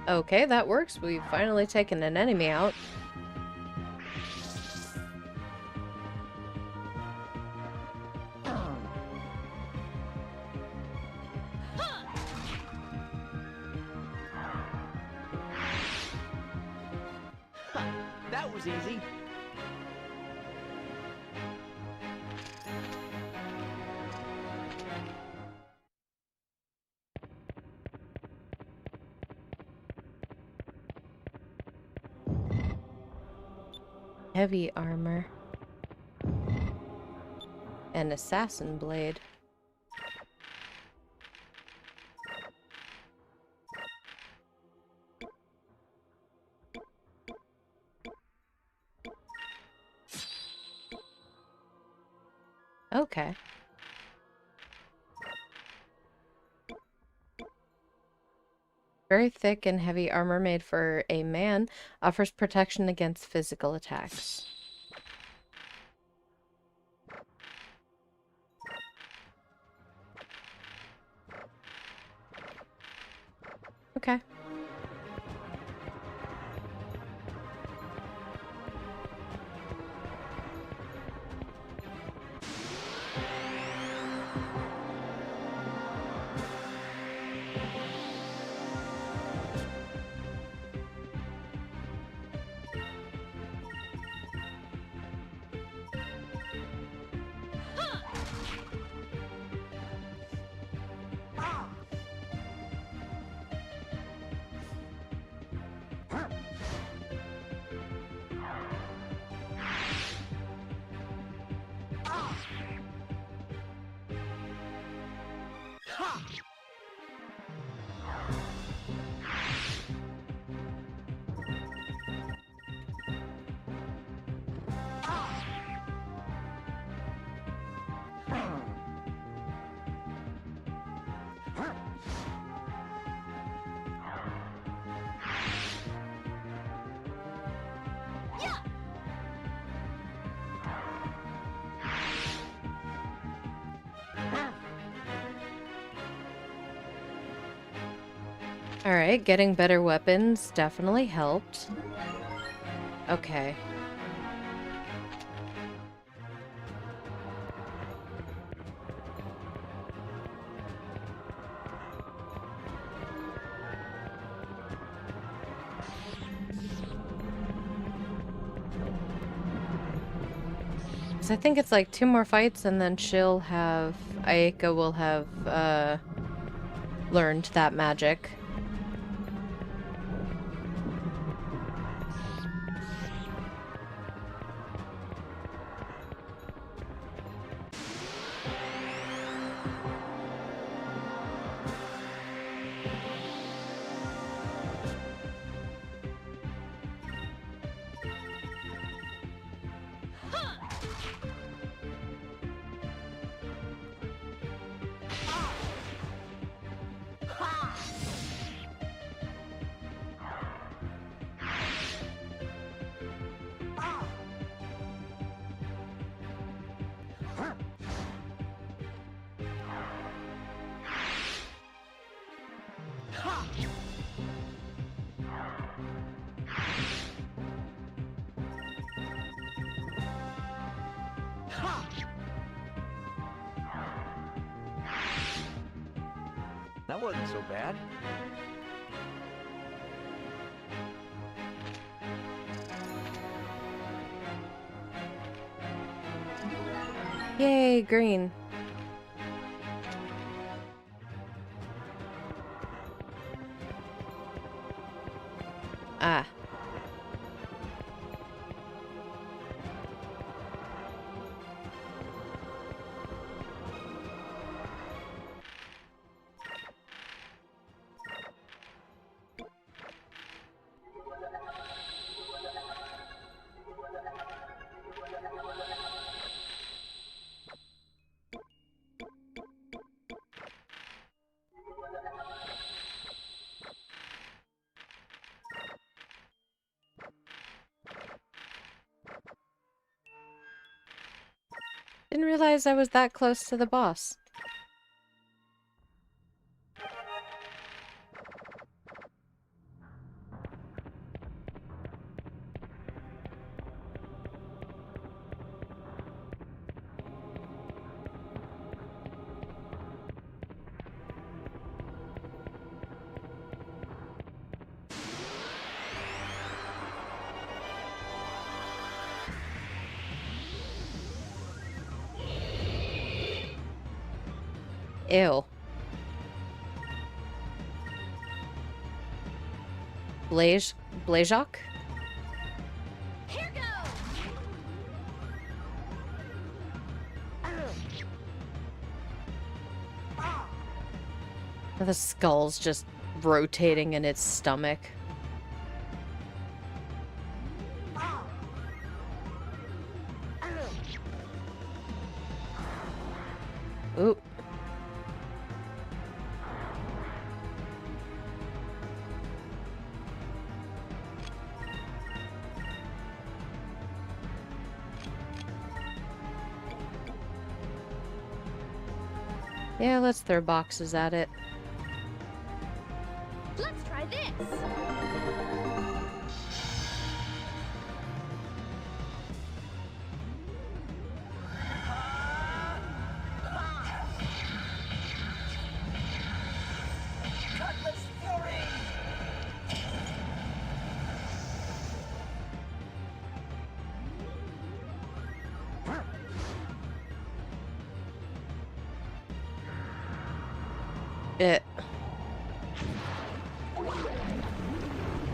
Okay, that works. We've finally taken an enemy out. That was easy. Heavy armor. An assassin blade. Okay. Very thick and heavy armor made for a man offers protection against physical attacks. Okay. Alright, getting better weapons definitely helped. Okay. So I think it's like 2 more fights and then Ayaka will have, learned that magic. That wasn't so bad. Yay, green. Ah. Didn't realize I was that close to the boss. Ew. Blazok? Here goes! The skull's just rotating in its stomach. Ooh. Yeah, let's throw boxes at it. Let's try this! It.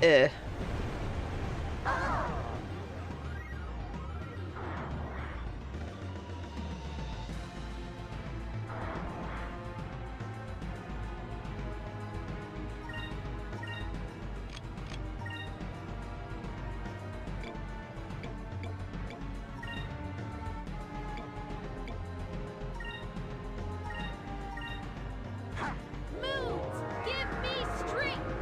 Eh. Moves! Give me strength!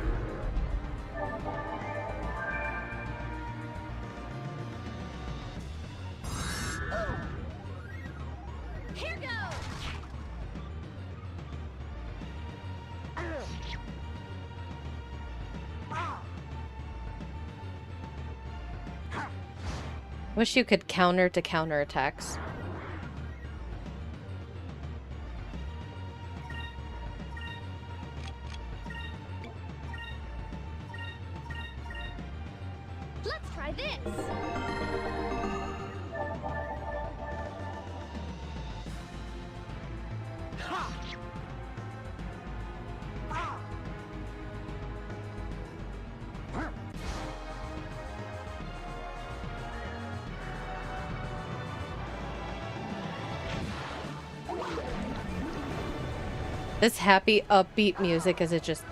Wish you could counter to counter attacks. Let's try this. This happy, upbeat music as it just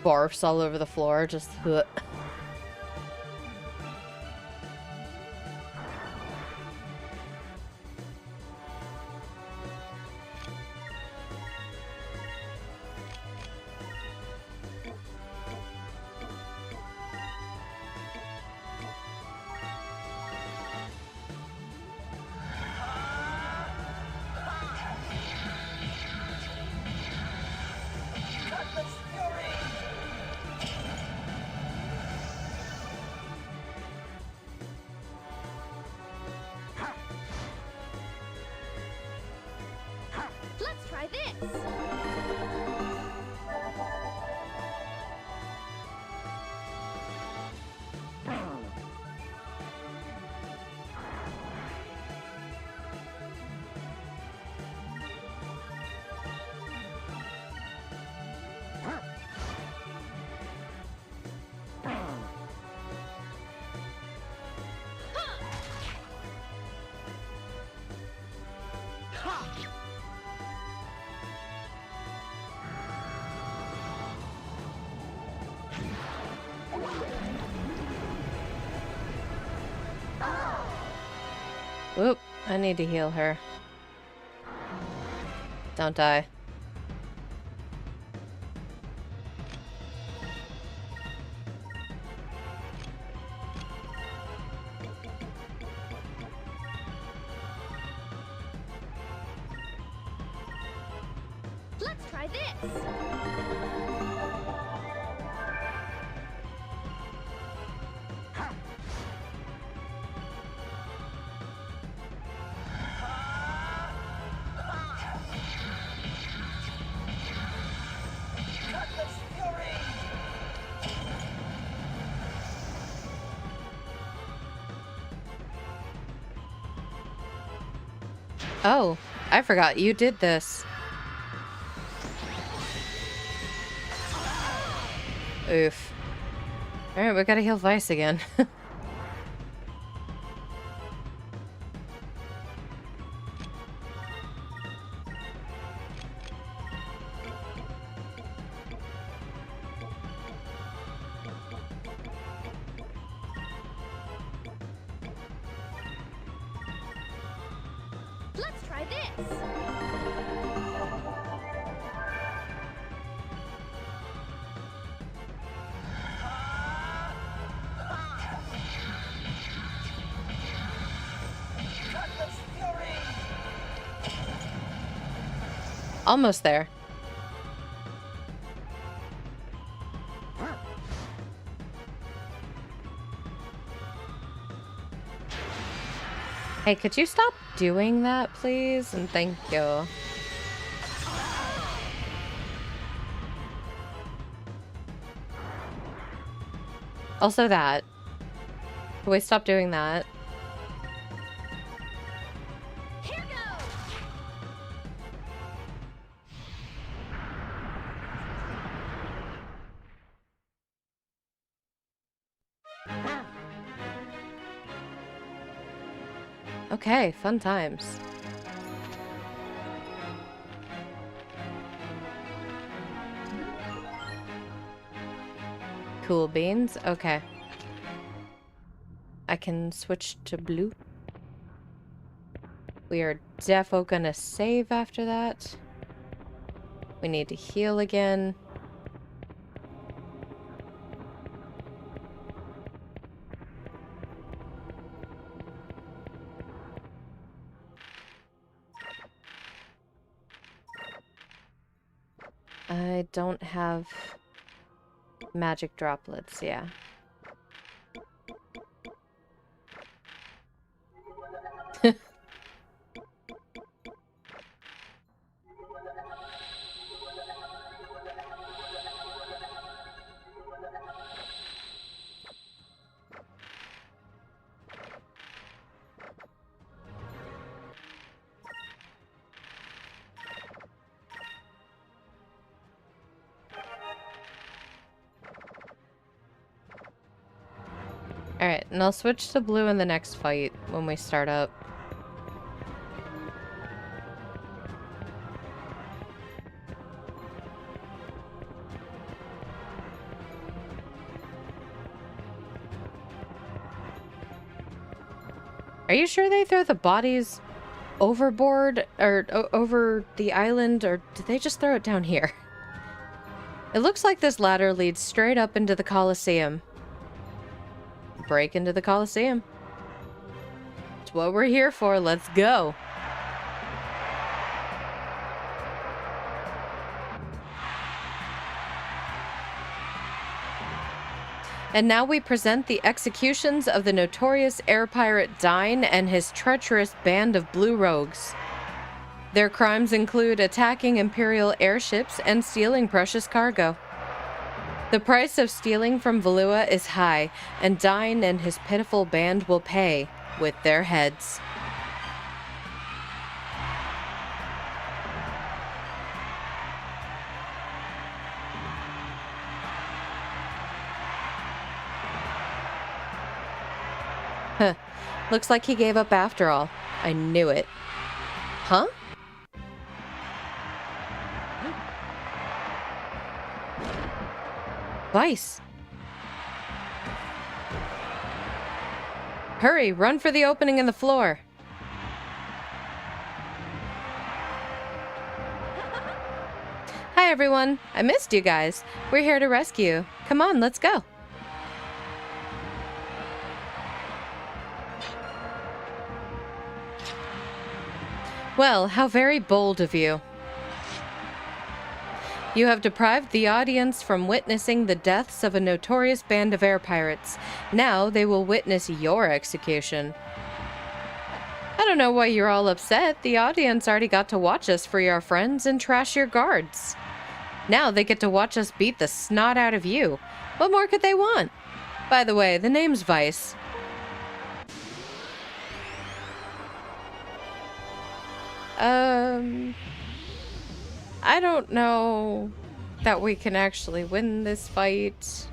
barfs all over the floor, just ugh. Let's try this. Oop, I need to heal her. Don't die. Let's try this. Oh, I forgot you did this. Oof. Alright, we gotta heal Vice again. Let's try this. Almost there. Hey, could you stop doing that, please? And thank you. Also that. Can we stop doing that? Here goes. Okay, fun times. Cool beans. Okay. I can switch to blue. We are defo gonna save after that. We need to heal again. I don't have magic droplets, yeah. Alright, and I'll switch to blue in the next fight when we start up. Are you sure they throw the bodies overboard or over the island, or did they just throw it down here? It looks like this ladder leads straight up into the Colosseum. Break into the Colosseum. It's what we're here for. Let's go. And now we present the executions of the notorious air pirate Dine and his treacherous band of blue rogues. Their crimes include attacking Imperial airships and stealing precious cargo. The price of stealing from Valua is high, and Dine and his pitiful band will pay with their heads. Huh. Looks like he gave up after all. I knew it. Huh? Vice. Hurry, run for the opening in the floor. Hi everyone, I missed you guys. We're here to rescue. Come on, let's go. Well, how very bold of you. You have deprived the audience from witnessing the deaths of a notorious band of air pirates. Now they will witness your execution. I don't know why you're all upset. The audience already got to watch us free our friends and trash your guards. Now they get to watch us beat the snot out of you. What more could they want? By the way, the name's Vice. I don't know that we can actually win this fight.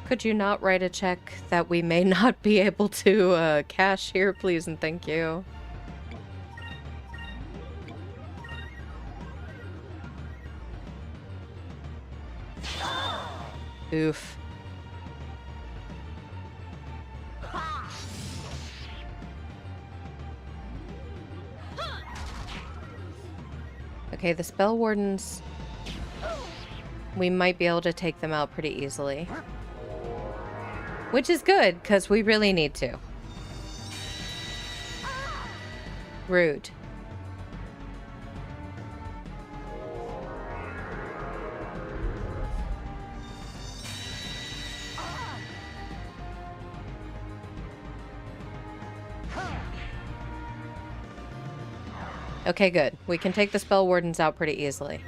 Could you not write a check that we may not be able to cash here, please and thank you? Oof. Okay, the spell wardens, we might be able to take them out pretty easily. Which is good, because we really need to. Rude. Okay, good. We can take the spell wardens out pretty easily.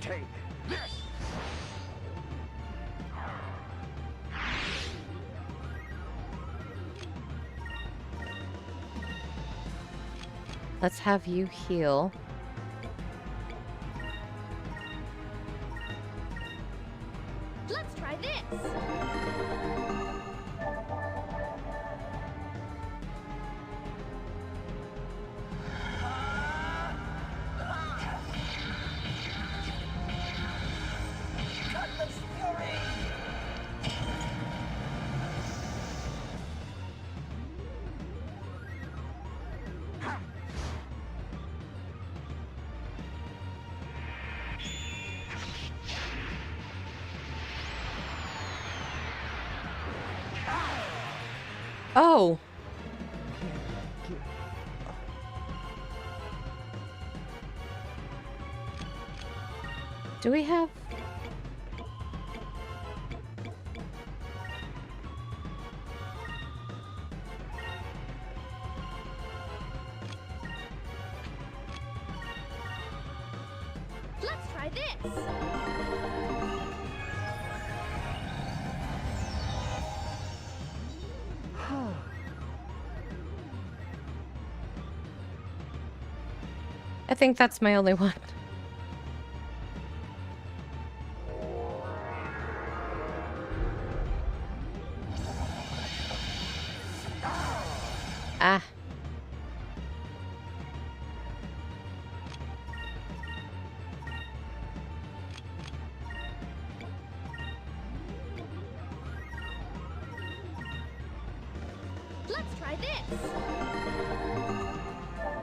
Take this. Let's have you heal. Let's try this. Oh! Do we have... Let's try this. I think that's my only one. Ah. Let's try this.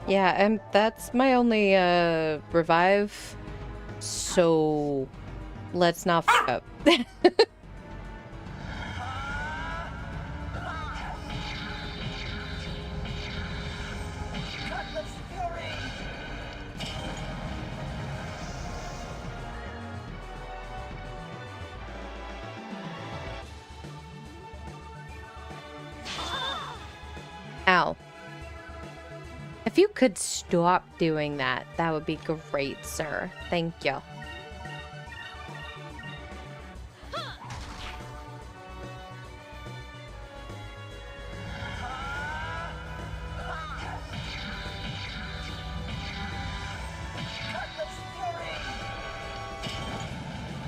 Yeah, and that's my only revive. So let's not f up. Ow. If you could stop doing that, that would be great, sir. Thank you.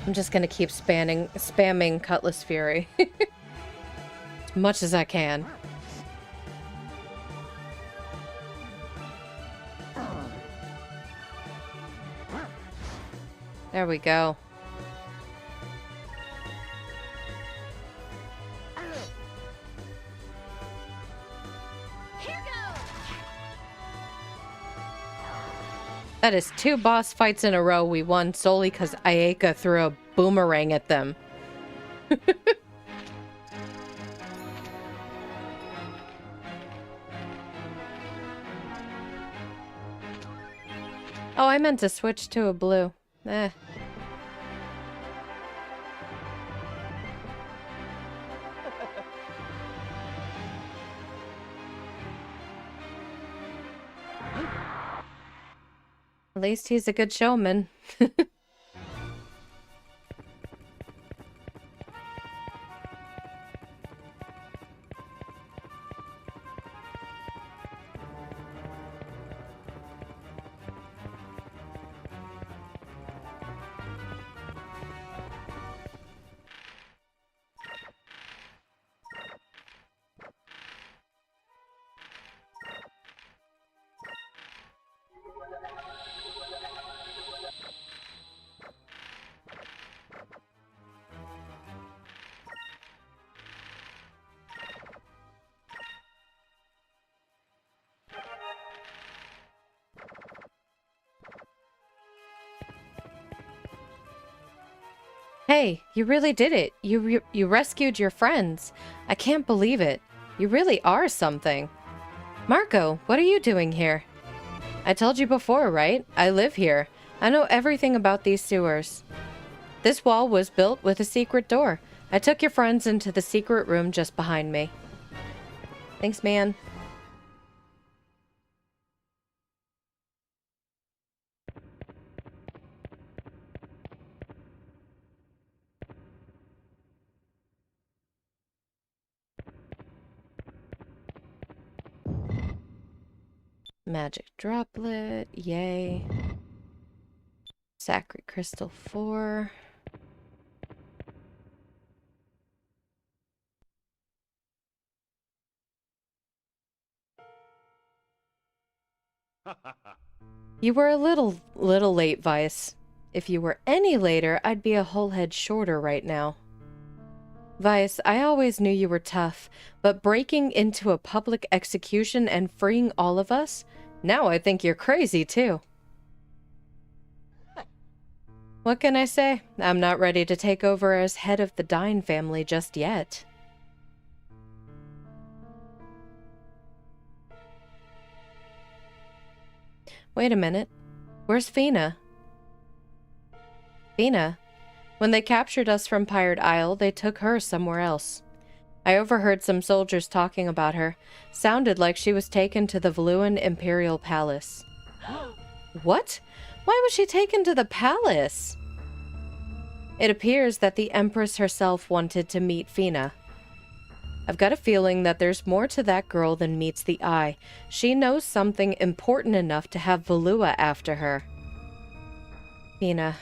I'm just gonna keep spamming Cutlass Fury. As much as I can. There we go. Here goes. That is 2 boss fights in a row we won solely because Ayaka threw a boomerang at them. Oh, I meant to switch to a blue. Eh. At least he's a good showman. Hey, you really did it. You rescued your friends. I can't believe it. You really are something. Marco, what are you doing here? I told you before, right? I live here. I know everything about these sewers. This wall was built with a secret door. I took your friends into the secret room just behind me. Thanks, man. Magic droplet, yay. Sacred crystal 4. You were a little late, Vice. If you were any later, I'd be a whole head shorter right now. Vice, I always knew you were tough, but breaking into a public execution and freeing all of us? Now I think you're crazy, too. What can I say? I'm not ready to take over as head of the Dine family just yet. Wait a minute. Where's Fina? Fina? When they captured us from Pirate Isle, they took her somewhere else. I overheard some soldiers talking about her. Sounded like she was taken to the Valuan Imperial Palace. What? Why was she taken to the palace? It appears that the Empress herself wanted to meet Fina. I've got a feeling that there's more to that girl than meets the eye. She knows something important enough to have Valua after her. Fina.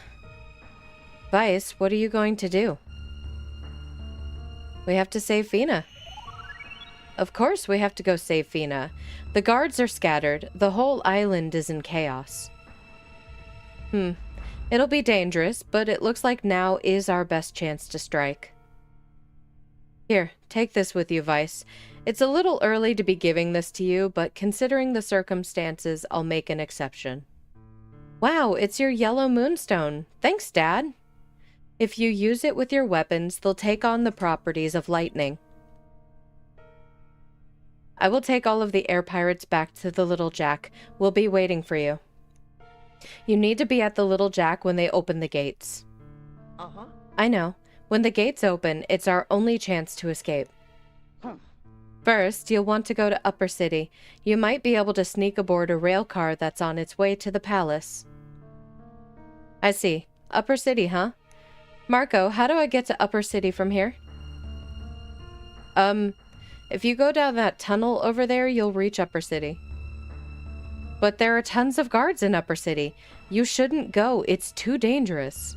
Vice, what are you going to do? We have to save Fina. Of course we have to go save Fina. The guards are scattered. The whole island is in chaos. It'll be dangerous, but it looks like now is our best chance to strike. Here, take this with you, Vice. It's a little early to be giving this to you, but considering the circumstances, I'll make an exception. Wow, it's your yellow moonstone. Thanks, Dad. If you use it with your weapons, they'll take on the properties of lightning. I will take all of the air pirates back to the Little Jack. We'll be waiting for you. You need to be at the Little Jack when they open the gates. Uh-huh. I know. When the gates open, it's our only chance to escape. First, you'll want to go to Upper City. You might be able to sneak aboard a rail car that's on its way to the palace. I see. Upper City, huh? Marco, how do I get to Upper City from here? If you go down that tunnel over there, you'll reach Upper City. But there are tons of guards in Upper City. You shouldn't go. It's too dangerous.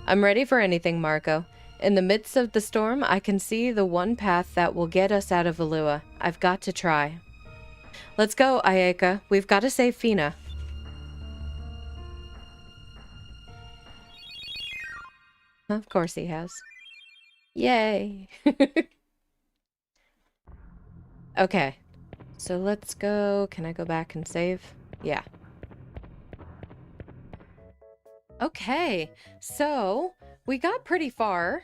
I'm ready for anything, Marco. In the midst of the storm, I can see the one path that will get us out of Valua. I've got to try. Let's go, Ayeka. We've got to save Fina. Of course he has. Yay! Okay. So let's go. Can I go back and save? Yeah. Okay, so we got pretty far.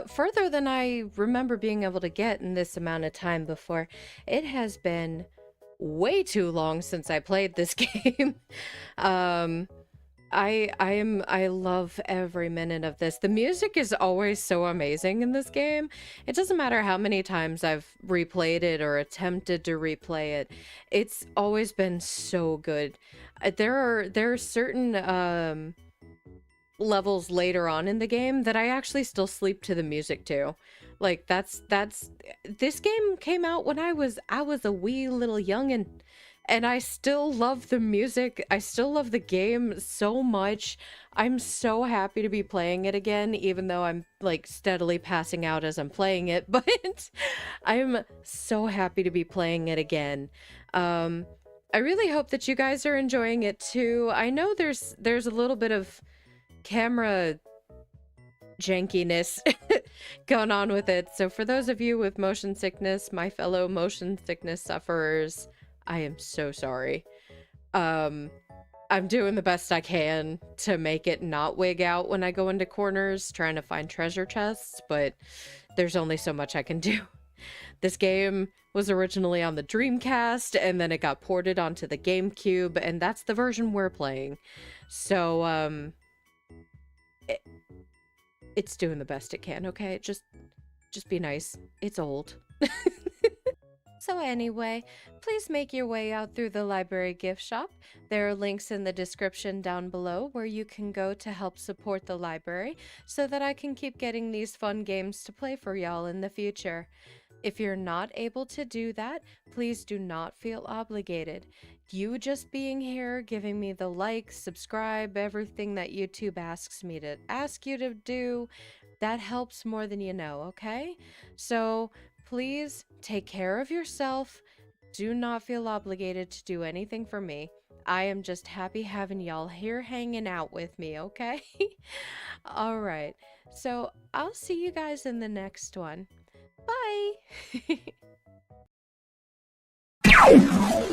Further than I remember being able to get in this amount of time before. It has been way too long since I played this game. I love every minute of this. The music is always so amazing in this game. It doesn't matter how many times I've replayed it or attempted to replay it. It's always been so good. There are certain levels later on in the game that I actually still sleep to the music to. Like that's this game came out when I was a wee little youngin'. And I still love the music. I still love the game so much. I'm so happy to be playing it again, even though I'm like steadily passing out as I'm playing it. But I'm so happy to be playing it again. I really hope that you guys are enjoying it too. I know there's a little bit of camera jankiness going on with it. So for those of you with motion sickness, my fellow motion sickness sufferers, I am so sorry. I'm doing the best I can to make it not wig out when I go into corners trying to find treasure chests, but there's only so much I can do. This game was originally on the Dreamcast, and then it got ported onto the GameCube, and that's the version we're playing. So, it's doing the best it can, okay? Just be nice. It's old. So anyway, please make your way out through the library gift shop. There are links in the description down below where you can go to help support the library so that I can keep getting these fun games to play for y'all in the future. If you're not able to do that, please do not feel obligated. You just being here, giving me the like, subscribe, everything that YouTube asks me to ask you to do, that helps more than you know, okay? So please take care of yourself. Do not feel obligated to do anything for me. I am just happy having y'all here hanging out with me, okay? All right. So I'll see you guys in the next one. Bye!